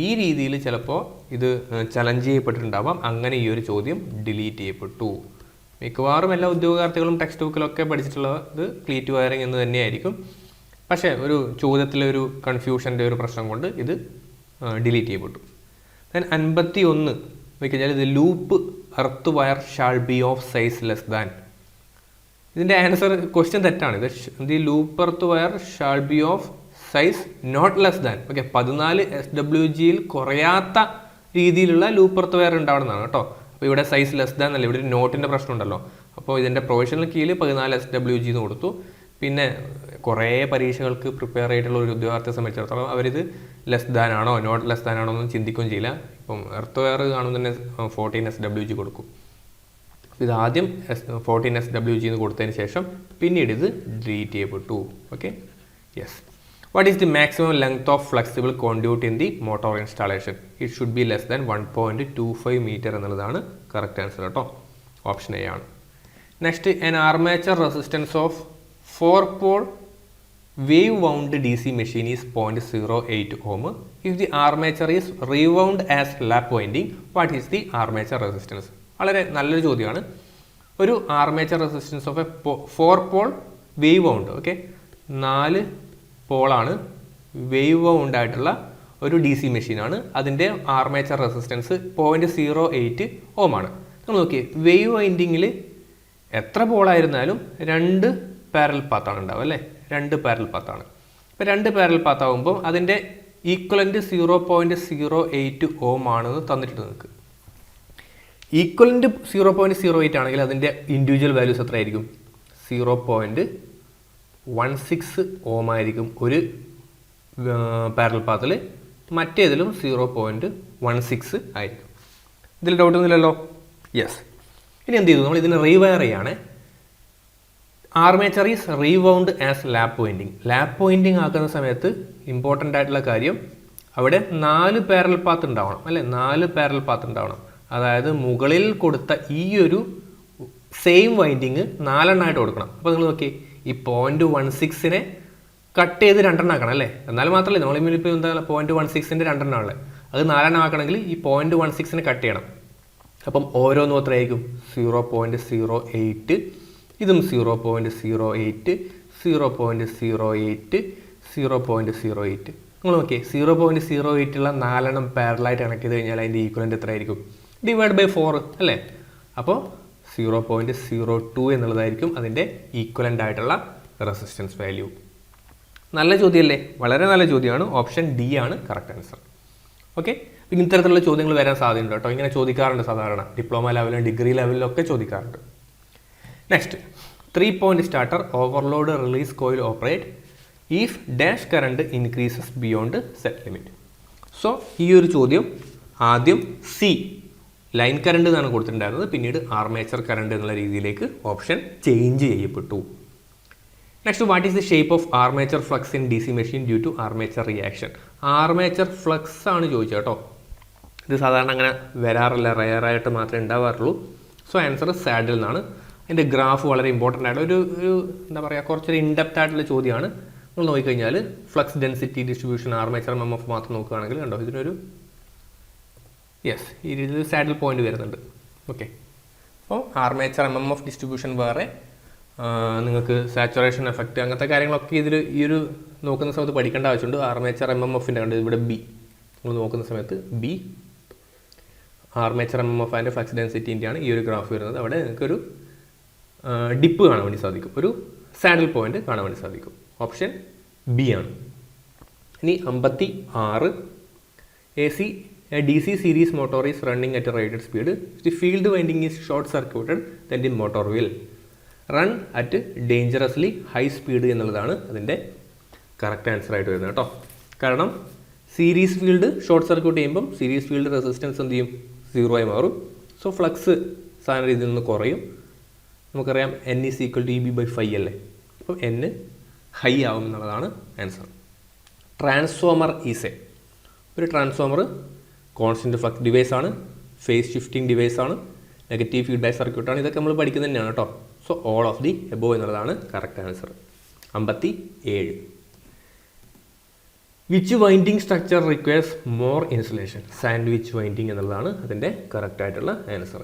ഈ രീതിയിൽ ചിലപ്പോൾ ഇത് ചലഞ്ച് ചെയ്യപ്പെട്ടിട്ടുണ്ടാവാം. അങ്ങനെ ഈ ഒരു ചോദ്യം ഡിലീറ്റ് ചെയ്യപ്പെട്ടു. മിക്കവാറും എല്ലാ ഉദ്യോഗാർത്ഥികളും ടെക്സ്റ്റ് ബുക്കിലൊക്കെ പഠിച്ചിട്ടുള്ളത് ക്ലീറ്റ് വയറിംഗ് എന്ന് തന്നെയായിരിക്കും. പക്ഷേ ഒരു ചോദ്യത്തിലെ ഒരു കൺഫ്യൂഷൻ്റെ ഒരു പ്രശ്നം കൊണ്ട് ഇത് ഡിലീറ്റ് ചെയ്യപ്പെട്ടു. ദെൻ 51 നോക്കിക്കഴിഞ്ഞാൽ ഇത് loop earth wire shall be of size less than. ഇതിൻ്റെ ആൻസർ ക്വസ്റ്റ്യൻ തെറ്റാണ്. ഇത് the loop earth wire shall be of size not less than. Okay, 14 SWGയിൽ കുറയാത്ത രീതിയിലുള്ള ലൂപ്പ് എർത്ത് വയർ ഉണ്ടാവണമെന്നാണ് കേട്ടോ. അപ്പോൾ ഇവിടെ സൈസ് ലെസ് ദാൻ അല്ല, ഇവിടെ ഒരു നോട്ടിൻ്റെ പ്രശ്നം ഉണ്ടല്ലോ. അപ്പോൾ ഇതിൻ്റെ പ്രൊഫഷണൽ കീഴിൽ 14 SWG എന്ന് കൊടുത്തു. പിന്നെ കുറേ പരീക്ഷകൾക്ക് പ്രിപ്പയർ ആയിട്ടുള്ള ഒരു ഉദ്യോഗാർത്ഥിയെ സംബന്ധിച്ചിടത്തോളം അവരിത് ലെസ് ദാൻ ആണോ നോട്ട് ലെസ് ദാൻ ആണോ എന്നൊന്നും ചിന്തിക്കുകയും ചെയ്യില്ല. ഇപ്പം എർത്ത് വയർ കാണുമ്പോൾ തന്നെ 14 SWG കൊടുക്കും. ഇത് ആദ്യം 14 SWG എന്ന് കൊടുത്തതിന് ശേഷം പിന്നീട് ഇത് ഡിലീറ്റ് ചെയ്യപ്പെട്ടു. Okay, yes. What is the maximum length of flexible conduit in the motor installation? It should be less than 1.25 meter എന്നുള്ളതാണ് കറക്റ്റ് ആൻസർ കേട്ടോ. ഓപ്ഷൻ എ ആണ്. Next, an armature resistance of 4-pole wave wound DC machine is 0.08 ohm. If the armature is rewound as lap winding, what is the armature resistance? വളരെ നല്ലൊരു ചോദ്യമാണ്. ഒരു armature resistance of a 4-pole wave wound. Okay, 4 പോളാണ് wave wound ആയിട്ടുള്ള ഒരു DC മെഷീനാണ്. അതിൻ്റെ armature resistance 0.08 ഓം ആണ്. നമ്മൾ നോക്കിയേ, വേവ് വൈൻഡിങ്ങിൽ എത്ര പോളായിരുന്നാലും 2 പാരൽ പാത്താണ് ഉണ്ടാവുക അല്ലേ. 2 പാരൽ പാത്താണ്. ഇപ്പോൾ 2 പാരൽ പാത്താവുമ്പോൾ അതിൻ്റെ ഈക്വലൻ്റ് 0.08 ഓം ആണെന്ന് തന്നിട്ടുണ്ട് നിങ്ങൾക്ക്. ഈക്വലൻ്റ് 0.08 ആണെങ്കിൽ അതിൻ്റെ ഇൻഡിവിജ്വൽ വാല്യൂസ് എത്ര ആയിരിക്കും? 0.16 ഓം ആയിരിക്കും ഒരു പാരൽ പാത്തിൽ. മറ്റേതിലും 0.16 ആയിരിക്കും. ഇതിൽ ഡൗട്ടൊന്നുമില്ലല്ലോ. യെസ്. ഇനി എന്ത് ചെയ്തു? നമ്മൾ ഇതിനെ റീവയർ ചെയ്യാണ്. Armature is rewound as lap pointing. Lap pointing ആക്കുന്ന സമയത്ത് ഇമ്പോർട്ടൻ്റ് ആയിട്ടുള്ള കാര്യം അവിടെ 4 പാരലൽ പാത്ത് ഉണ്ടാവണം അല്ലേ, 4 പാരലൽ പാത്ത് ഉണ്ടാവണം. അതായത് മുകളിൽ കൊടുത്ത ഈ ഒരു സെയിം വൈൻഡിങ് 4 എണ്ണമായിട്ട് കൊടുക്കണം. അപ്പോൾ നിങ്ങൾ നോക്കി ഈ 0.16 കട്ട് ചെയ്ത് 2 എണ്ണം ആക്കണം അല്ലേ, എന്നാൽ മാത്രമല്ലേ നമ്മളിപ്പോൾ എന്താ 0.16 2 എണ്ണം ഉള്ളത്, അത് 4 എണ്ണം ആക്കണമെങ്കിൽ ഈ 0.16 കട്ട് ചെയ്യണം. അപ്പം ഓരോന്നും എത്രയായിരിക്കും 0.08, ഇതും 0.08, 0.08, 0.08. നിങ്ങൾ നോക്കിയേ 0.08 ഉള്ള 4 എണ്ണം പാരലായിട്ട് കണക്ട് ചെയ്ത് കഴിഞ്ഞാൽ അതിൻ്റെ ഈക്വലൻ്റ് എത്രയായിരിക്കും, ഡിവൈഡ് ബൈ 4 അല്ലേ. അപ്പോൾ 0.02 എന്നുള്ളതായിരിക്കും അതിൻ്റെ ഈക്വലൻ്റ് ആയിട്ടുള്ള റെസിസ്റ്റൻസ് വാല്യൂ. നല്ല ചോദ്യമല്ലേ, വളരെ നല്ല ചോദ്യമാണ്. ഓപ്ഷൻ ഡി ആണ് കറക്റ്റ് ആൻസർ. ഓക്കെ, പിന്നെ ഇത്തരത്തിലുള്ള ചോദ്യങ്ങൾ വരാൻ സാധ്യതയുണ്ട് കേട്ടോ. ഇങ്ങനെ ചോദിക്കാറുണ്ട് സാധാരണ ഡിപ്ലോമ ലെവലിലും ഡിഗ്രി ലെവലിലൊക്കെ ചോദിക്കാറുണ്ട്. Next 3 point starter overload release coil operate if dash current increases beyond set limit. So ഈ ഒരു ചോദ്യം ആദ്യം സി ലൈൻ കറണ്ട് എന്നാണ് കൊടുത്തിട്ടുണ്ടായിരുന്നത്, പിന്നീട് ആർമേച്ചർ കറണ്ട് എന്നുള്ള രീതിയിലേക്ക് ഓപ്ഷൻ ചേഞ്ച് ചെയ്യപ്പെട്ടു. Next, what is the shape of armature flux in DC machine due to armature reaction. Armature flux ആണ് ചോദിച്ചത് കേട്ടോ. ഇത് സാധാരണ അങ്ങനെ വരാറില്ല, റെയറായിട്ട് മാത്രമേ ഉണ്ടാവാറുള്ളൂ. സോ ആൻസർ സാഡിൽ നിന്നാണ്. അതിൻ്റെ ഗ്രാഫ് വളരെ ഇമ്പോർട്ടൻ്റ് ആയിട്ടുള്ള ഒരു എന്താ പറയുക, കുറച്ചൊരു ഇൻഡെപ്ത് ആയിട്ടുള്ള ചോദ്യമാണ്. നമ്മൾ നോക്കിക്കഴിഞ്ഞാൽ flux density distribution armature MMF മാത്രം നോക്കുകയാണെങ്കിൽ കണ്ടോ ഇതിനൊരു ഇതിൽ സാഡിൽ പോയിന്റ് വരുന്നുണ്ട്. ഓക്കെ, അപ്പോൾ ആർമേച്ചർ MMF ഡിസ്ട്രിബ്യൂഷൻ വേറെ, നിങ്ങൾക്ക് സാച്ചുറേഷൻ എഫക്റ്റ് അങ്ങനത്തെ കാര്യങ്ങളൊക്കെ ഇതിൽ ഈ ഒരു നോക്കുന്ന സമയത്ത് പഠിക്കേണ്ട ആവശ്യമുണ്ട്. ആർമേച്ചർ MMFൻ്റെ കണ്ട് ഇവിടെ ബി നമ്മൾ നോക്കുന്ന സമയത്ത് B armature MMF and flux ഡെൻസിറ്റിൻ്റെയാണ് ഈ ഒരു ഗ്രാഫ് വരുന്നത്. അവിടെ നിങ്ങൾക്കൊരു ഡിപ്പ് കാണാൻ വേണ്ടി സാധിക്കും, ഒരു സാഡിൽ പോയിന്റ് കാണാൻ വേണ്ടി സാധിക്കും. ഓപ്ഷൻ ബി ആണ്. ഇനി 56 DC series motor is running at a rated speed. If the field winding is short circuited, then the motor will run at dangerously high speed എന്നുള്ളതാണ് അതിൻ്റെ കറക്റ്റ് ആൻസർ ആയിട്ട് വരുന്നത് കേട്ടോ. കാരണം സീരീസ് ഫീൽഡ് ഷോർട്ട് സർക്യൂട്ട് ചെയ്യുമ്പം series field resistance എന്ത് ചെയ്യും, 0 ആയി മാറും. സോ ഫ്ലക്സ് സാധാരണ രീതിയിൽ നിന്ന് കുറയും. നമുക്കറിയാം N is equal to EB/phi അല്ലേ, അപ്പം N ഹൈ ആവും എന്നുള്ളതാണ് ആൻസർ. ട്രാൻസ്ഫോമർ ഈസ് ഒരു ട്രാൻസ്ഫോമർ കോൺസ്റ്റൻറ്റ് ഫ്ലക്സ് ഡിവൈസ് ആണ്, ഫേസ് ഷിഫ്റ്റിംഗ് ഡിവൈസ് ആണ്, നെഗറ്റീവ് ഫീഡ്ബാക്ക് സർക്യൂട്ടാണ്. ഇതൊക്കെ നമ്മൾ പഠിക്കുന്നത് തന്നെയാണ് കേട്ടോ. So all of the above എന്നുള്ളതാണ് correct answer. 57 which winding structure requires more insulation. Sandwich winding എന്നുള്ളതാണ് അതിൻ്റെ കറക്റ്റ് ആയിട്ടുള്ള answer.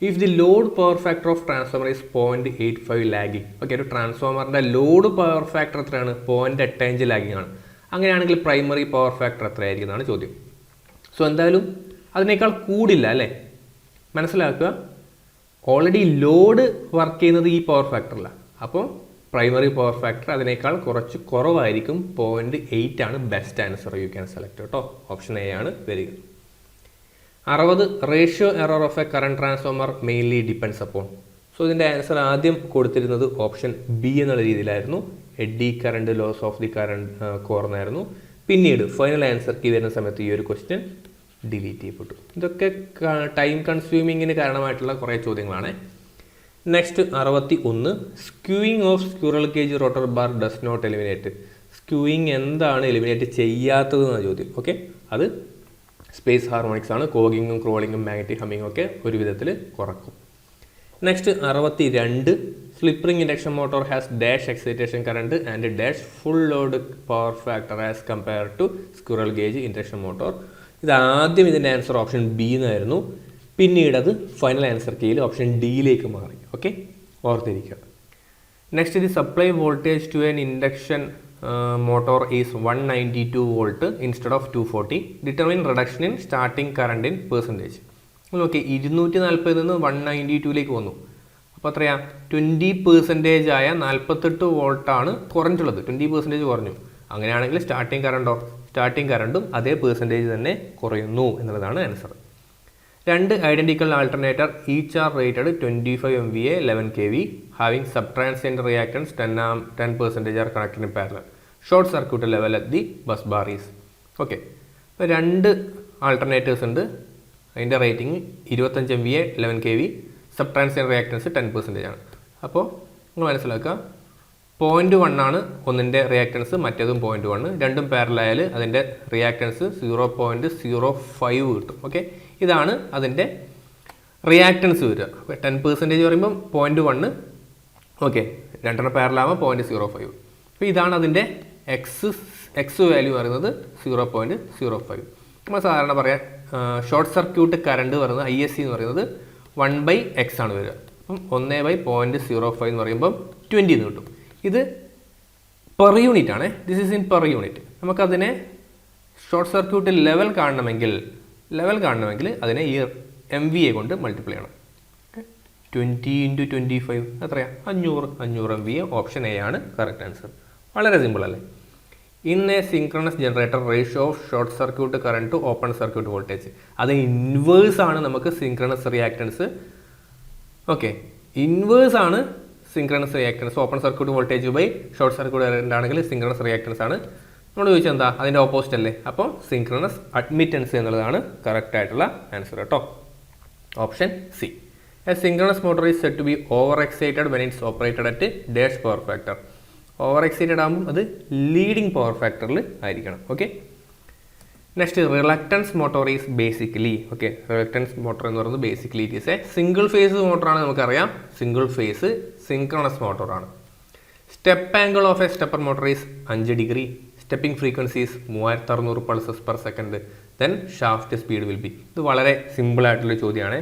If the load power factor of transformer is 0.85 lagging. Okay, ഒരു ട്രാൻസ്ഫോമറിൻ്റെ ലോഡ് പവർ ഫാക്ടർ എത്രയാണ്, 0.85 ലാഗിങ് ആണ്. അങ്ങനെയാണെങ്കിൽ primary power factor എത്രയായിരിക്കും എന്നാണ് ചോദ്യം. സോ എന്തായാലും അതിനേക്കാൾ കൂടില്ല അല്ലേ, മനസ്സിലാക്കുക. ഓൾറെഡി ലോഡ് വർക്ക് ചെയ്യുന്നത് ഈ പവർ ഫാക്ടറില്ല, അപ്പോൾ പ്രൈമറി പവർ ഫാക്ടർ അതിനേക്കാൾ കുറച്ച് കുറവായിരിക്കും. 0.8 ആണ് best answer. You can select കേട്ടോ. ഓപ്ഷൻ എ ആണ് വരിക. 60 ratio error of a current transformer mainly depends upon. So ഇതിൻ്റെ ആൻസർ ആദ്യം കൊടുത്തിരുന്നത് ഓപ്ഷൻ ബി എന്നുള്ള രീതിയിലായിരുന്നു, eddy current loss of the current core എന്നായിരുന്നു. പിന്നീട് ഫൈനൽ ആൻസർ കീ വരുന്ന സമയത്ത് ഈ ഒരു ക്വസ്റ്റ്യൻ ഡിലീറ്റ് ചെയ്യപ്പെട്ടു. ഇതൊക്കെ ടൈം കൺസ്യൂമിങ്ങിന് കാരണമായിട്ടുള്ള കുറേ ചോദ്യങ്ങളാണ്. Next 61 skewing of squirrel cage rotor bar does not eliminate. Skewing എന്താണ് എലിമിനേറ്റ് ചെയ്യാത്തത് എന്ന ചോദ്യം. ഓക്കെ, അത് സ്പേസ് ഹാർമോണിക്സ് ആണ്. കോഗിങ്ങും ക്രോളിങ്ങും മാഗ്നറ്റിക് ഹമ്മിങ്ങും ഒക്കെ ഒരു വിധത്തിൽ കുറക്കും. Next 62 slip ring induction motor has dash excitation current and dash full load power factor as compare to squirrel cage induction motor. ഇതാദ്യം ഇതിൻ്റെ ആൻസർ ഓപ്ഷൻ ബി എന്നായിരുന്നു, പിന്നീട് അത് ഫൈനൽ ആൻസർ കീയിൽ ഓപ്ഷൻ ഡിയിലേക്ക് മാറി. ഓക്കെ, ഓർത്തിരിക്കുക. Next the supply voltage to an induction motor is 192 volt instead of 240. Determine reduction in starting current in percentage. Okay, 240 നിന്ന് 192ലേക്ക് വന്നു. അപ്പോൾ എത്രയാ, 20% ആയ 48 വോൾട്ടാണ് കുറഞ്ഞുള്ളത്. 20% കുറഞ്ഞു. അങ്ങനെയാണെങ്കിൽ സ്റ്റാർട്ടിങ് കറണ്ടും അതേ പെർസെൻറ്റേജ് തന്നെ കുറയുന്നു എന്നുള്ളതാണ് answer. 2 identical alternator each are rated 25 MVA 11 kV having subtransient reactance 10% are connected in parallel. Short circuit level at the bus bar is. Okay, ഇപ്പോൾ 2 ആൾട്ടർനേറ്റേഴ്സ് ഉണ്ട്. അതിൻ്റെ rating 25 MVA 11 kV, subtransient reactance 10% ആണ്. അപ്പോൾ നിങ്ങൾ മനസ്സിലാക്കുക. 0.1 ആണ് ഒന്നിൻ്റെ റിയാക്റ്റൻസ്, മറ്റേതും 0.1. രണ്ടും പാരലായാൽ അതിൻ്റെ റിയാക്റ്റൻസ് 0.05 കിട്ടും. ഓക്കെ, ഇതാണ് അതിൻ്റെ റിയാക്റ്റൻസ് വരിക. അപ്പോൾ 10% പറയുമ്പം 0.1. ഓക്കെ, രണ്ടെണ്ണം പാരലാകുമ്പോൾ 0.05. അപ്പോൾ ഇതാണ് അതിൻ്റെ എക്സ് വാല്യൂ പറയുന്നത് 0.05. നമ്മൾ സാധാരണ പറയാം ഷോർട്ട് സർക്യൂട്ട് കറണ്ട് പറയുന്നത് ISC എന്ന് പറയുന്നത് 1/x ആണ് വരിക. അപ്പം 1/0.05 എന്ന് പറയുമ്പം 20 എന്ന് കിട്ടും. ഇത് പെർ യൂണിറ്റ് ആണ്. This is in per unit. നമുക്കതിനെ ഷോർട്ട് സർക്യൂട്ട് ലെവൽ കാണണമെങ്കിൽ അതിനെ ഈ MVA കൊണ്ട് മൾട്ടിപ്ലൈ ചെയ്യണം. 20 × 25 എത്രയാണ്? 500 MVA. ഓപ്ഷൻ എ ആണ് കറക്റ്റ് ആൻസർ. വളരെ സിമ്പിൾ അല്ലേ? In a synchronous generator ratio of short circuit current to open circuit voltage. അത് ഇൻവേഴ്സ് ആണ് നമുക്ക് സിങ്ക്രണസ് റിയാക്റ്റൻസ്. ഓക്കെ, ഇൻവേഴ്സ് ആണ് synchronous reactance. Open circuit voltage by short circuit current ആണെങ്കിൽ synchronous reactance ആണ്. നമ്മൾ ചോദിച്ചാൽ എന്താ? അതിൻ്റെ ഓപ്പോസിറ്റ് അല്ലേ? അപ്പോൾ സിങ്ക്രണസ് അഡ്മിറ്റൻസ് എന്നുള്ളതാണ് കറക്റ്റ് ആയിട്ടുള്ള ആൻസർ കേട്ടോ. Option C. A synchronous motor is said to be over excited when it's operated at dash power factor. Over excited ആകുമ്പോൾ അത് ലീഡിങ് പവർ ഫാക്ടറിൽ ആയിരിക്കണം. Okay, next reluctance motor is basically. Okay, reluctance motor എന്ന് പറയുന്നത് basically it is a single phase മോട്ടറാണ്. നമുക്കറിയാം single phase synchronous മോട്ടോറാണ്. Step angle of a stepper motor is 5 degree. Stepping frequencies 3600 pulses per second. Then shaft speed will be. ഇത് വളരെ സിമ്പിളായിട്ടുള്ള ചോദ്യമാണ്.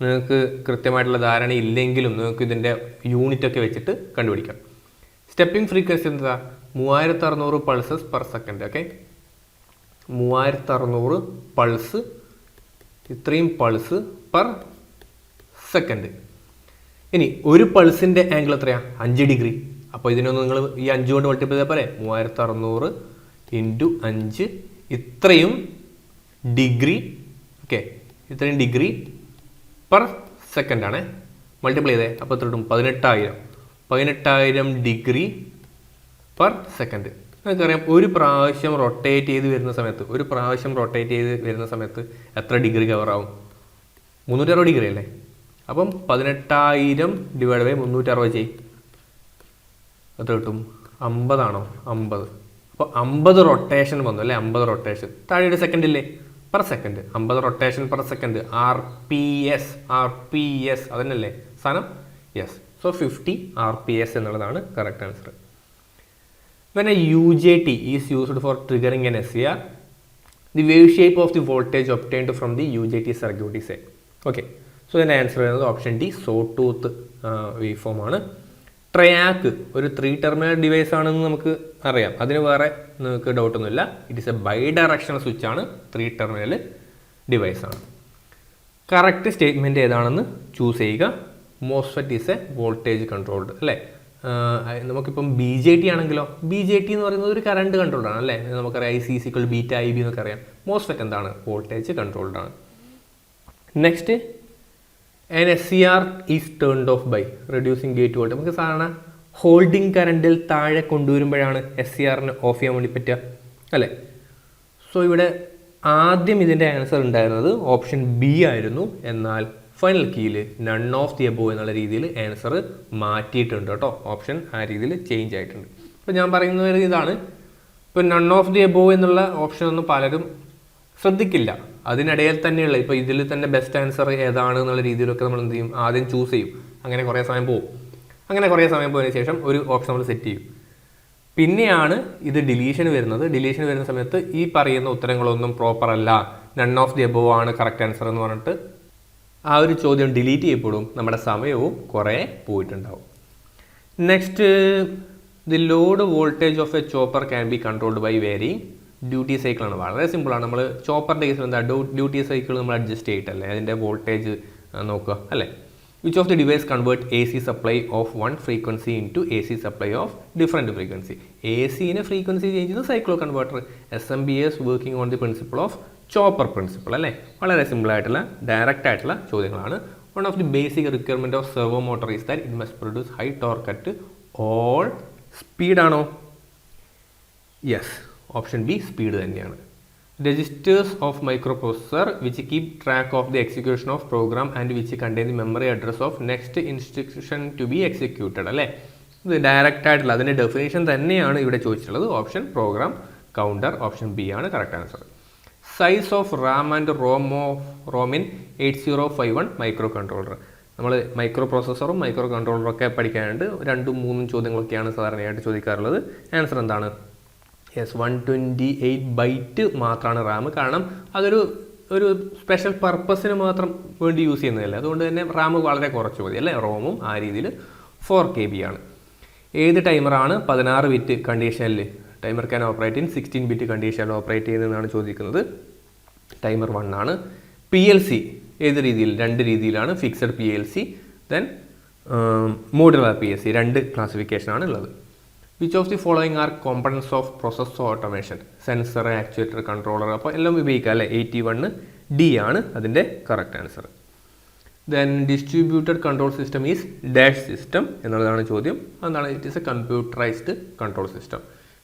നിങ്ങൾക്ക് കൃത്യമായിട്ടുള്ള ധാരണ ഇല്ലെങ്കിലും നിങ്ങൾക്ക് ഇതിൻ്റെ യൂണിറ്റൊക്കെ വെച്ചിട്ട് കണ്ടുപിടിക്കാം. സ്റ്റെപ്പിംഗ് ഫ്രീക്വൻസി എന്താ? 3600 pulses per second. Okay, 3600 pulse, ഇത്രയും പൾസ് പെർ സെക്കൻഡ്. ഇനി ഒരു പൾസിൻ്റെ ആംഗിൾ എത്രയാണ്? 5 ഡിഗ്രി. അപ്പോൾ ഇതിനൊന്ന് നിങ്ങൾ ഈ 5 കൊണ്ട് മൾട്ടിപ്ലൈ ചെയ്താൽ പോരെ? 3600 × 5 ഇത്രയും ഡിഗ്രി. ഓക്കെ, ഇത്രയും ഡിഗ്രി പെർ സെക്കൻഡാണ്. മൾട്ടിപ്ലൈ ചെയ്തേ, അപ്പോൾ എത്ര കിട്ടും? 18,000 ഡിഗ്രി പെർ സെക്കൻഡ്. നമുക്കറിയാം ഒരു പ്രാവശ്യം റൊട്ടേറ്റ് ചെയ്ത് വരുന്ന സമയത്ത് എത്ര ഡിഗ്രി കവർ ആവും? 360 ഡിഗ്രി അല്ലേ? അപ്പം 18,000 ഡിവൈഡ് ബൈ 360 ചെയ്യും, എത്ര കിട്ടും? 50 ആണോ? 50. അപ്പോൾ 50 റൊട്ടേഷൻ വന്നു അല്ലേ? 50 റൊട്ടേഷൻ. താഴെ ഒരു സെക്കൻഡ് ഇല്ലേ? Per second. 50 rotation per second. RPS അതന്നല്ലേ സാധനം? യെസ്. സോ 50 RPS എന്നുള്ളതാണ് correct answer. When a UJT is used for triggering an SCR, the wave shape of the voltage obtained from the UJT circuit is A. Okay, so then answer is option D, sawtooth waveform ആണ്. TRIAC ഒരു 3 terminal device ആണെന്ന് നമുക്ക് അറിയാം. അതിന് വേറെ നിങ്ങൾക്ക് ഡൗട്ടൊന്നുമില്ല. It is a bi directional switch ആണ്, 3 ടെർമിനൽ ഡിവൈസ് ആണ്. കറക്റ്റ് സ്റ്റേറ്റ്മെൻറ്റ് ഏതാണെന്ന് ചൂസ് ചെയ്യുക. MOSFET is a voltage controlled അല്ലേ? നമുക്കിപ്പം BJT ആണെങ്കിലോ, BJT എന്ന് പറയുന്നത് ഒരു കറണ്ട് കൺട്രോൾഡാണ് അല്ലേ? നമുക്കറിയാം IC = ബീറ്റ IB എന്നൊക്കെ അറിയാം. മോസ്ഫെറ്റ് എന്താണ്? വോൾട്ടേജ് കൺട്രോൾഡ് ആണ്. Next, an SCR is turned off by reducing gate voltage. നമുക്ക് സാധാരണ ഹോൾഡിംഗ് കറണ്ടിൽ താഴെ കൊണ്ടുവരുമ്പോഴാണ് SCRന് ഓഫ് ചെയ്യാൻ വേണ്ടി പറ്റുക അല്ലേ? സോ ഇവിടെ ആദ്യം ഇതിൻ്റെ ആൻസർ ഉണ്ടായിരുന്നത് ഓപ്ഷൻ B ആയിരുന്നു. എന്നാൽ ഫൈനൽ കീയിൽ നൺ ഓഫ് ദി എബോവ് എന്നുള്ള രീതിയിൽ ആൻസർ മാറ്റിയിട്ടുണ്ട് കേട്ടോ. ഓപ്ഷൻ ആ രീതിയിൽ ചേഞ്ച് ആയിട്ടുണ്ട്. അപ്പോൾ ഞാൻ പറയുന്നത് ഇതാണ്, ഇപ്പോൾ നൺ ഓഫ് ദി എബോവ് എന്നുള്ള ഓപ്ഷൻ ഒന്നും പലരും ശ്രദ്ധിക്കില്ല. അതിനിടയിൽ തന്നെയുള്ള ഇപ്പോൾ ഇതിൽ തന്നെ ബെസ്റ്റ് ആൻസർ ഏതാണ് എന്നുള്ള രീതിയിലൊക്കെ നമ്മൾ എന്ത് ചെയ്യും? ആദ്യം ചൂസ് ചെയ്യും. അങ്ങനെ കുറേ സമയം പോകും. അങ്ങനെ കുറേ സമയം പോയതിനു ശേഷം ഒരു ഓപ്ഷൻ നമ്മൾ സെറ്റ് ചെയ്യും. പിന്നെയാണ് ഇത് ഡിലീഷൻ വരുന്നത്. ഡിലീഷൻ വരുന്ന സമയത്ത് ഈ പറയുന്ന ഉത്തരങ്ങളൊന്നും പ്രോപ്പർ അല്ല, നൺ ഓഫ് ദി എബോവ് ആണ് കറക്റ്റ് ആൻസർ എന്ന് പറഞ്ഞിട്ട് ആ ഒരു ചോദ്യം ഡിലീറ്റ് ചെയ്യപ്പെടും. നമ്മുടെ സമയവും കുറേ പോയിട്ടുണ്ടാവും. Next, the load voltage of a chopper can be controlled by varying duty സൈക്കിളാണ്. വളരെ സിമ്പിളാണ്. നമ്മൾ ചോപ്പറിൻ്റെ കേസിൽ എന്താ ഡ്യൂട്ടി സൈക്കിൾ നമ്മൾ അഡ്ജസ്റ്റ് ചെയ്തിട്ടല്ലേ അതിൻ്റെ വോൾട്ടേജ് നോക്കുക അല്ലേ? Which of the device convert AC supply of 1 frequency into AC supply of different frequency. ACനെ ഫ്രീക്വൻസി ചേഞ്ച് ചെയ്യുന്നത് cycloconverter. SMBS working on the principle of chopper principle അല്ലേ? വളരെ സിമ്പിളായിട്ടുള്ള ഡയറക്റ്റ് ആയിട്ടുള്ള ചോദ്യങ്ങളാണ്. One of the basic requirement of servo motor is that it must produce high torque at all സ്പീഡാണോ? Yes, option B speed തന്നെയാണ്. Registers of microprocessor which keep track of the execution of program and which contain the memory address of next instruction to be executed അല്ലേ? ഇത് direct ആയിട്ടുള്ള അതിൻ്റെ definition തന്നെയാണ് ഇവിടെ ചോദിച്ചിട്ടുള്ളത്. Option program counter, option B ആണ് correct answer. Size of RAM and ROM in 8051 micro controller. നമ്മൾ micro പ്രോസസ്സറും micro കൺട്രോളറും ഒക്കെ പഠിക്കാനുണ്ട്. 2-3 ചോദ്യങ്ങളൊക്കെയാണ് സാധാരണയായിട്ട് ചോദിക്കാറുള്ളത്. ആൻസർ എന്താണ്? യെസ്, 128 ബൈറ്റ് മാത്രമാണ് റാം. കാരണം അതൊരു സ്പെഷ്യൽ പർപ്പസിന് മാത്രം വേണ്ടി യൂസ് ചെയ്യുന്നതല്ല, അതുകൊണ്ട് തന്നെ റാം വളരെ കുറച്ച് മതി അല്ലേ. റോമും ആ രീതിയിൽ 4 KB ആണ്. ഏത് ടൈമറാണ് 16 ബിറ്റ് കണ്ടീഷനിൽ timer can operate in 16 bit കണ്ടീഷനിൽ ഓപ്പറേറ്റ് ചെയ്യുന്നതെന്നാണ് ചോദിക്കുന്നത്. ടൈമർ 1 ആണ്. PLC ഏത് രീതിയിൽ? 2 രീതിയിലാണ്. Fixed PLC, then modular PLC, 2 ക്ലാസിഫിക്കേഷനാണ് ഉള്ളത്. Which of the following are components of process automation? Sensor, actuator, controller. അപ്പോൾ എല്ലാം ഉപയോഗിക്കുക അല്ലേ. 81D ആണ് അതിൻ്റെ correct answer. Then distributed control system is dash system എന്നുള്ളതാണ് ചോദ്യം. അതാണ് it is A computerised control system.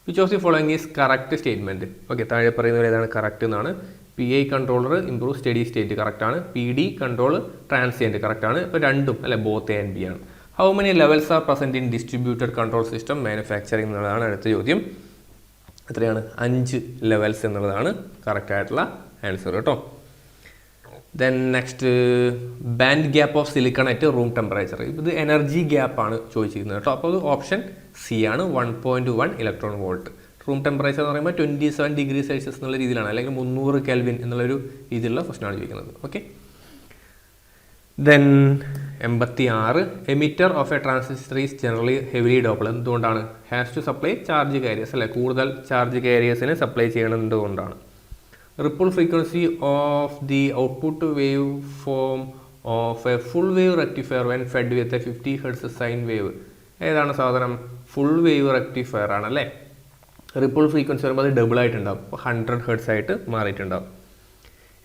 Which of the following is correct statement? Okay, താഴെ പറയുന്നത് ഏതാണ് കറക്റ്റ് എന്നാണ്. PI controller improve steady state കറക്റ്റാണ്. PD കൺട്രോൾ ട്രാൻസിയൻറ്റ് കറക്റ്റാണ്. ഇപ്പോൾ രണ്ടും അല്ലെ, ബോത്ത് A and B ആണ്. How many levels are present in distributed control system manufacturing എന്നുള്ളതാണ് അടുത്ത ചോദ്യം. എത്രയാണ്? 5 ലെവൽസ് എന്നുള്ളതാണ് കറക്റ്റ് ആയിട്ടുള്ള ആൻസർ കേട്ടോ. Then next, band gap of silicon at room temperature. ഇത് എനർജി ഗ്യാപ്പാണ് ചോദിച്ചിരിക്കുന്നത് കേട്ടോ. അപ്പോൾ അത് ഓപ്ഷൻ സി ആണ്, 1.1 ഇലക്ട്രോൺ വോൾട്ട്. റൂം ടെമ്പറേച്ചർ എന്ന് പറയുമ്പോൾ 27 ഡിഗ്രി സെൽഷ്യസ് എന്നുള്ള രീതിയിലാണ്, അല്ലെങ്കിൽ 300 കെൽവിൻ എന്നുള്ളൊരു രീതിയിലുള്ള ക്വസ്റ്റനാണ് ചോദിക്കുന്നത്. Okay. Then 86, emitter of a transistor is generally heavily doped. എന്തുകൊണ്ടാണ്? Has to supply charge carriers അല്ലെ, കൂടുതൽ ചാർജ് കാരിയേഴ്സിന് സപ്ലൈ ചെയ്യണത് കൊണ്ടാണ്. Ripple frequency of the output wave form of a full wave rectifier when fed with a 50 Hz sine wave. ഏതാണ് സാധനം? Full wave rectifier ആണല്ലേ. Ripple frequency വരുമ്പോൾ അത് ഡബിൾ ആയിട്ടുണ്ടാവും, അപ്പോൾ 100 Hz ആയിട്ട് മാറിയിട്ടുണ്ടാവും.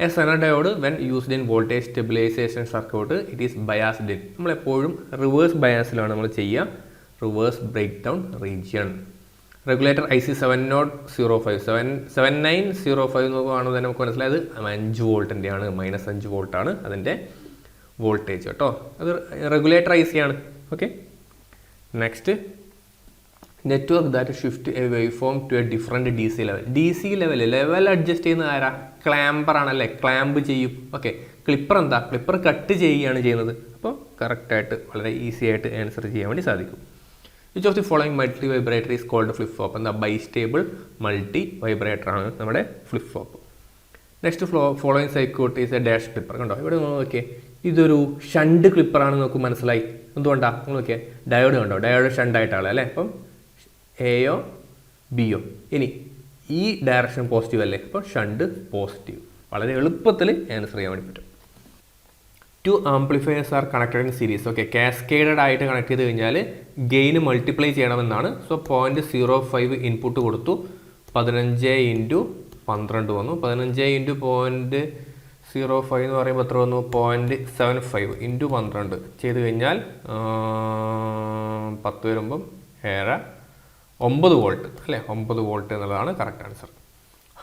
A Zener diode when used in voltage stabilization circuit it is biased in. നമ്മളെപ്പോഴും റിവേഴ്സ് ബയാസിലാണ് നമ്മൾ ചെയ്യുക, reverse break down region. Regulator IC 7905 നോക്കുകയാണെങ്കിൽ തന്നെ നമുക്ക് മനസ്സിലായത് 5 വോൾട്ടിൻ്റെ ആണ്, -5 വോൾട്ടാണ് അതിൻ്റെ വോൾട്ടേജ് കേട്ടോ. അത് റെഗുലേറ്റർ IC ആണ്. Okay. Next, network that shift a wave form to a different DC level. DC level adjust ചെയ്യുന്ന ആരാ? ക്ലാമ്പർ ആണല്ലേ, ക്ലാമ്പ് ചെയ്യും. ഓക്കെ. ക്ലിപ്പർ എന്താ? ക്ലിപ്പർ കട്ട് ചെയ്യുകയാണ് ചെയ്യുന്നത്. അപ്പോൾ കറക്റ്റായിട്ട് വളരെ ഈസി ആയിട്ട് ആൻസർ ചെയ്യാൻ വേണ്ടി സാധിക്കും. Which of the following multi vibrator is called flip flop? എന്താ? ബൈസ്റ്റേബിൾ മൾട്ടി വൈബ്രേറ്റർ ആണ് നമ്മുടെ flip flop. Next, following circuit is a dash clipper. കണ്ടോ ഇവിടെ നോക്കിയേ, ഇതൊരു ഷണ്ട് ക്ലിപ്പറാണെന്ന് നമുക്ക് മനസ്സിലായി. എന്തുകൊണ്ടാണ്? നിങ്ങൾ നോക്കിയേ, ഡയോഡ് കണ്ടോ, ഡയോഡ് ഷണ്ടായിട്ടാണ് അല്ലേ. അപ്പം എയോ ബിയോ. ഇനി ഈ ഡയറക്ഷൻ പോസിറ്റീവ് അല്ലേ, അപ്പോൾ ഷണ്ട് പോസിറ്റീവ്. വളരെ എളുപ്പത്തിൽ ആൻസർ ചെയ്യാൻ വേണ്ടി പറ്റും. 2 amplifiers R connected in series. Okay, cascaded ആയിട്ട് കണക്ട് ചെയ്ത് കഴിഞ്ഞാൽ ഗെയിന് മൾട്ടിപ്ലൈ ചെയ്യണമെന്നാണ്. സോ 0.05 ഇൻപുട്ട് കൊടുത്തു, 15 × 12 വന്നു. 15 × 0.05 എന്ന് പറയുമ്പോൾ എത്ര വന്നു? 0.75 × 12 ചെയ്ത് കഴിഞ്ഞാൽ 10 വരുമ്പം 9 വോൾട്ട് അല്ലേ. 9 വോൾട്ട് എന്നുള്ളതാണ് correct answer.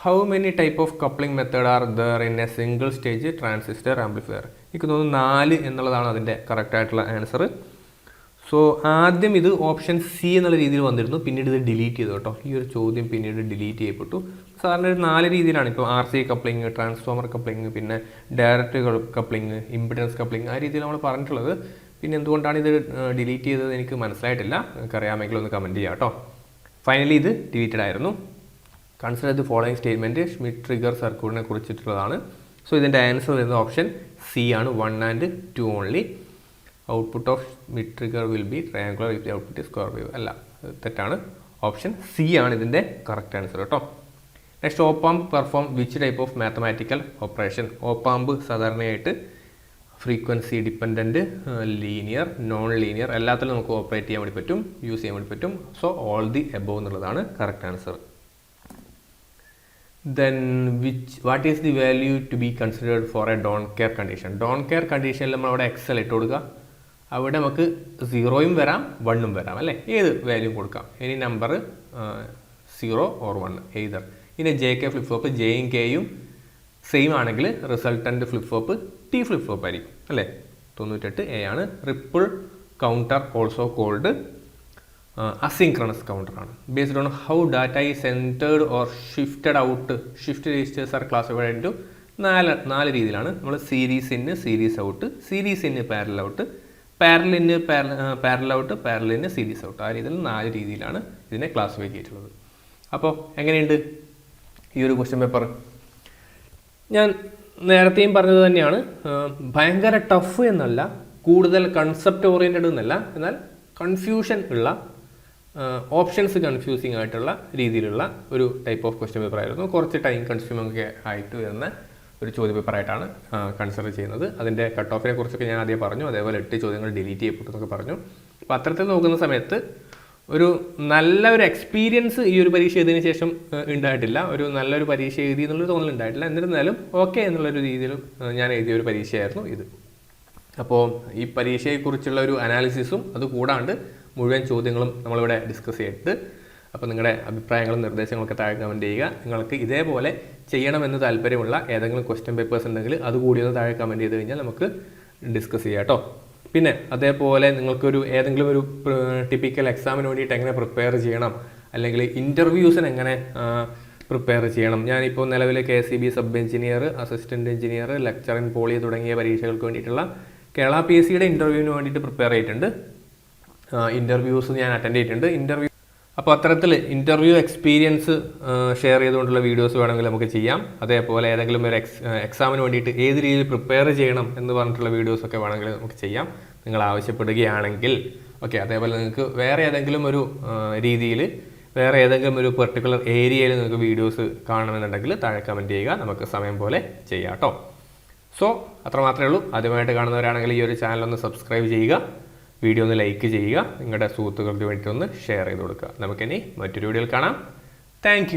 How many type of coupling method are there in A single stage transistor amplifier? എനിക്ക് തോന്നുന്നു 4 എന്നുള്ളതാണ് അതിൻ്റെ കറക്റ്റ് ആയിട്ടുള്ള ആൻസർ. സോ ആദ്യം ഇത് ഓപ്ഷൻ സി എന്നുള്ള രീതിയിൽ വന്നിരുന്നു, പിന്നീട് ഇത് ഡിലീറ്റ് ചെയ്തു കേട്ടോ. ഈ ഒരു ചോദ്യം പിന്നീട് ഡിലീറ്റ് ചെയ്യപ്പെട്ടു. സാധാരണ ഒരു 4 രീതിയിലാണ്. ഇപ്പോൾ RC കപ്ലിംഗ്, ട്രാൻസ്ഫോമർ കപ്ലിംഗ്, പിന്നെ ഡയറക്റ്റ് കപ്ലിംഗ്, ഇമ്പിഡൻസ് കപ്ലിംഗ്, ആ രീതിയിൽ നമ്മൾ പറഞ്ഞിട്ടുള്ളത്. പിന്നെ എന്തുകൊണ്ടാണ് ഇത് ഡിലീറ്റ് ചെയ്തത് എനിക്ക് മനസ്സിലായിട്ടില്ല. നിങ്ങൾക്ക് അറിയാമെങ്കിൽ ഒന്ന് കമൻറ്റ് ചെയ്യാം കേട്ടോ. ഫൈനലി ഇത് ഡിലീറ്റഡ് ആയിരുന്നു. Consider the following statement Schmitt trigger സർക്യൂട്ടിനെ കുറിച്ചിട്ടുള്ളതാണ്. സോ ഇതിൻ്റെ ആൻസർ വരുന്നത് ഓപ്ഷൻ സി ആണ്, 1 and 2 only. Output of Schmitt trigger will be triangular with output square wave. അല്ല, തെറ്റാണ്. ഓപ്ഷൻ സി ആണ് ഇതിൻ്റെ കറക്റ്റ് ആൻസർ കേട്ടോ. Next, op amp perform which type of mathematical operation? Op amp സാധാരണയായിട്ട് frequency dependent, linear, non linear എല്ലാത്തിലും നമുക്ക് operate ചെയ്യാൻ വേണ്ടി പറ്റും, യൂസ് ചെയ്യാൻ വേണ്ടി പറ്റും. സോ ഓൾ ദി എബോവ് എന്നുള്ളതാണ് correct answer. Then what is the value to be considered for a don't care condition? Don't care കണ്ടീഷനിൽ നമ്മൾ അവിടെ എക്സൽ ഇട്ട് കൊടുക്കുക. അവിടെ നമുക്ക് 0 വരാം, 1 വരാം അല്ലേ. ഏത് വാല്യൂ കൊടുക്കാം. ഇനി നമ്പർ 0 or 1 എയ്തർ. ഇനി JK ഫ്ലിപ്പ് ഫ്ലോപ്പ് ജെയും കെയും സെയിം ആണെങ്കിൽ resultant flip flop T flip flop ആയിരിക്കും അല്ലേ. 98A ആണ്. Ripple counter also called asynchronous കൗണ്ടറാണ്. Based on how data is entered or shifted out. Shift registers are classified into നാല് രീതിയിലാണ്. നമ്മൾ series in, series out, series in parallel out, parallel in parallel out, parallel in series out. ആ രീതിയിൽ 4 രീതിയിലാണ് ഇതിനെ classify ചെയ്തിട്ടുള്ളത്. അപ്പോൾ എങ്ങനെയുണ്ട് ഈ ഒരു ക്വസ്റ്റ്യൻ പേപ്പർ? ഞാൻ നേരത്തെയും പറഞ്ഞത് തന്നെയാണ്, ഭയങ്കര ടഫ് എന്നല്ല, കൂടുതൽ കൺസെപ്റ്റ് ഓറിയൻറ്റഡ് എന്നല്ല, എന്നാൽ കൺഫ്യൂഷൻ ഉള്ള, ഓപ്ഷൻസ് കൺഫ്യൂസിങ് ആയിട്ടുള്ള രീതിയിലുള്ള ഒരു ടൈപ്പ് ഓഫ് ക്വസ്റ്റ്യൻ പേപ്പർ ആയിരുന്നു. കുറച്ച് ടൈം കൺസ്യൂമിംഗ് ഒക്കെ ആയിട്ട് വരുന്ന ഒരു ചോദ്യ പേപ്പറായിട്ടാണ് കൺസിഡർ ചെയ്യുന്നത്. അതിൻ്റെ കട്ട് ഓഫിനെ കുറിച്ചൊക്കെ ഞാൻ ആദ്യം പറഞ്ഞു, അതേപോലെ 8 ചോദ്യങ്ങൾ ഡിലീറ്റ് ചെയ്യപ്പെട്ടെന്നൊക്കെ പറഞ്ഞു. അപ്പോൾ അത്തരത്തിൽ നോക്കുന്ന സമയത്ത് ഒരു നല്ല ഒരു എക്സ്പീരിയൻസ് ഈ ഒരു പരീക്ഷ എഴുതിയതിനു ശേഷം ഉണ്ടായിട്ടില്ല. ഒരു നല്ലൊരു പരീക്ഷ എഴുതി എന്നുള്ളൊരു തോന്നലുണ്ടായിട്ടില്ല. എന്നിരുന്നാലും ഓക്കെ എന്നുള്ളൊരു രീതിയിലും ഞാൻ എഴുതിയ ഒരു പരീക്ഷയായിരുന്നു ഇത്. അപ്പോൾ ഈ പരീക്ഷയെക്കുറിച്ചുള്ള ഒരു അനാലിസിസും അത് കൂടാണ്ട് മുഴുവൻ ചോദ്യങ്ങളും നമ്മളിവിടെ ഡിസ്കസ് ചെയ്തിട്ട്, അപ്പോൾ നിങ്ങളുടെ അഭിപ്രായങ്ങളും നിർദ്ദേശങ്ങളൊക്കെ താഴെ കമൻറ്റ് ചെയ്യുക. നിങ്ങൾക്ക് ഇതേപോലെ ചെയ്യണമെന്ന് താല്പര്യമുള്ള ഏതെങ്കിലും ക്വസ്റ്റ്യൻ പേപ്പേഴ്സ് ഉണ്ടെങ്കിൽ അതുകൂടി ഒന്ന് താഴെ കമൻറ്റ് ചെയ്ത് കഴിഞ്ഞാൽ നമുക്ക് ഡിസ്കസ് ചെയ്യാം കേട്ടോ. പിന്നെ അതേപോലെ നിങ്ങൾക്കൊരു ഏതെങ്കിലും ഒരു ടിപ്പിക്കൽ എക്സാമിന് വേണ്ടിയിട്ട് എങ്ങനെ പ്രിപ്പയർ ചെയ്യണം, അല്ലെങ്കിൽ ഇൻ്റർവ്യൂസിന് എങ്ങനെ പ്രിപ്പയർ ചെയ്യണം. ഞാനിപ്പോൾ നിലവിൽ KCB sub engineer, assistant engineer, lecture in poly തുടങ്ങിയ പരീക്ഷകൾക്ക് വേണ്ടിയിട്ടുള്ള കേരള PSCയുടെ ഇൻ്റർവ്യൂവിന് വേണ്ടിയിട്ട് പ്രിപ്പയർ ചെയ്തിട്ടുണ്ട്. ഇൻ്റർവ്യൂസ് ഞാൻ അറ്റൻഡ് ചെയ്തിട്ടുണ്ട്. അപ്പോൾ അത്തരത്തിൽ ഇൻ്റർവ്യൂ എക്സ്പീരിയൻസ് ഷെയർ ചെയ്തുകൊണ്ടുള്ള വീഡിയോസ് വേണമെങ്കിൽ നമുക്ക് ചെയ്യാം. അതേപോലെ ഏതെങ്കിലും ഒരു എക്സാമിന് വേണ്ടിയിട്ട് ഏത് രീതിയിൽ പ്രിപ്പയർ ചെയ്യണം എന്ന് പറഞ്ഞിട്ടുള്ള വീഡിയോസൊക്കെ വേണമെങ്കിൽ നമുക്ക് ചെയ്യാം, നിങ്ങൾ ആവശ്യപ്പെടുകയാണെങ്കിൽ. ഓക്കെ, അതേപോലെ നിങ്ങൾക്ക് വേറെ ഏതെങ്കിലും ഒരു രീതിയിൽ, വേറെ ഏതെങ്കിലും ഒരു പെർട്ടിക്കുലർ ഏരിയയിൽ നിങ്ങൾക്ക് വീഡിയോസ് കാണണമെന്നുണ്ടെങ്കിൽ താഴെ കമൻറ്റ് ചെയ്യുക, നമുക്ക് സമയം പോലെ ചെയ്യാം കേട്ടോ. സോ അത്ര മാത്രമേ ഉള്ളൂ. ആദ്യമായിട്ട് കാണുന്നവരാണെങ്കിൽ ഈ ഒരു ചാനൽ ഒന്ന് സബ്സ്ക്രൈബ് ചെയ്യുക, വീഡിയോ ഒന്ന് ലൈക്ക് ചെയ്യുക, നിങ്ങളുടെ സുഹൃത്തുക്കൾക്ക് വേണ്ടി ഒന്ന് ഷെയർ ചെയ്ത് കൊടുക്കുക. നമുക്കിനി മറ്റൊരു വീഡിയോയിൽ കാണാം. താങ്ക്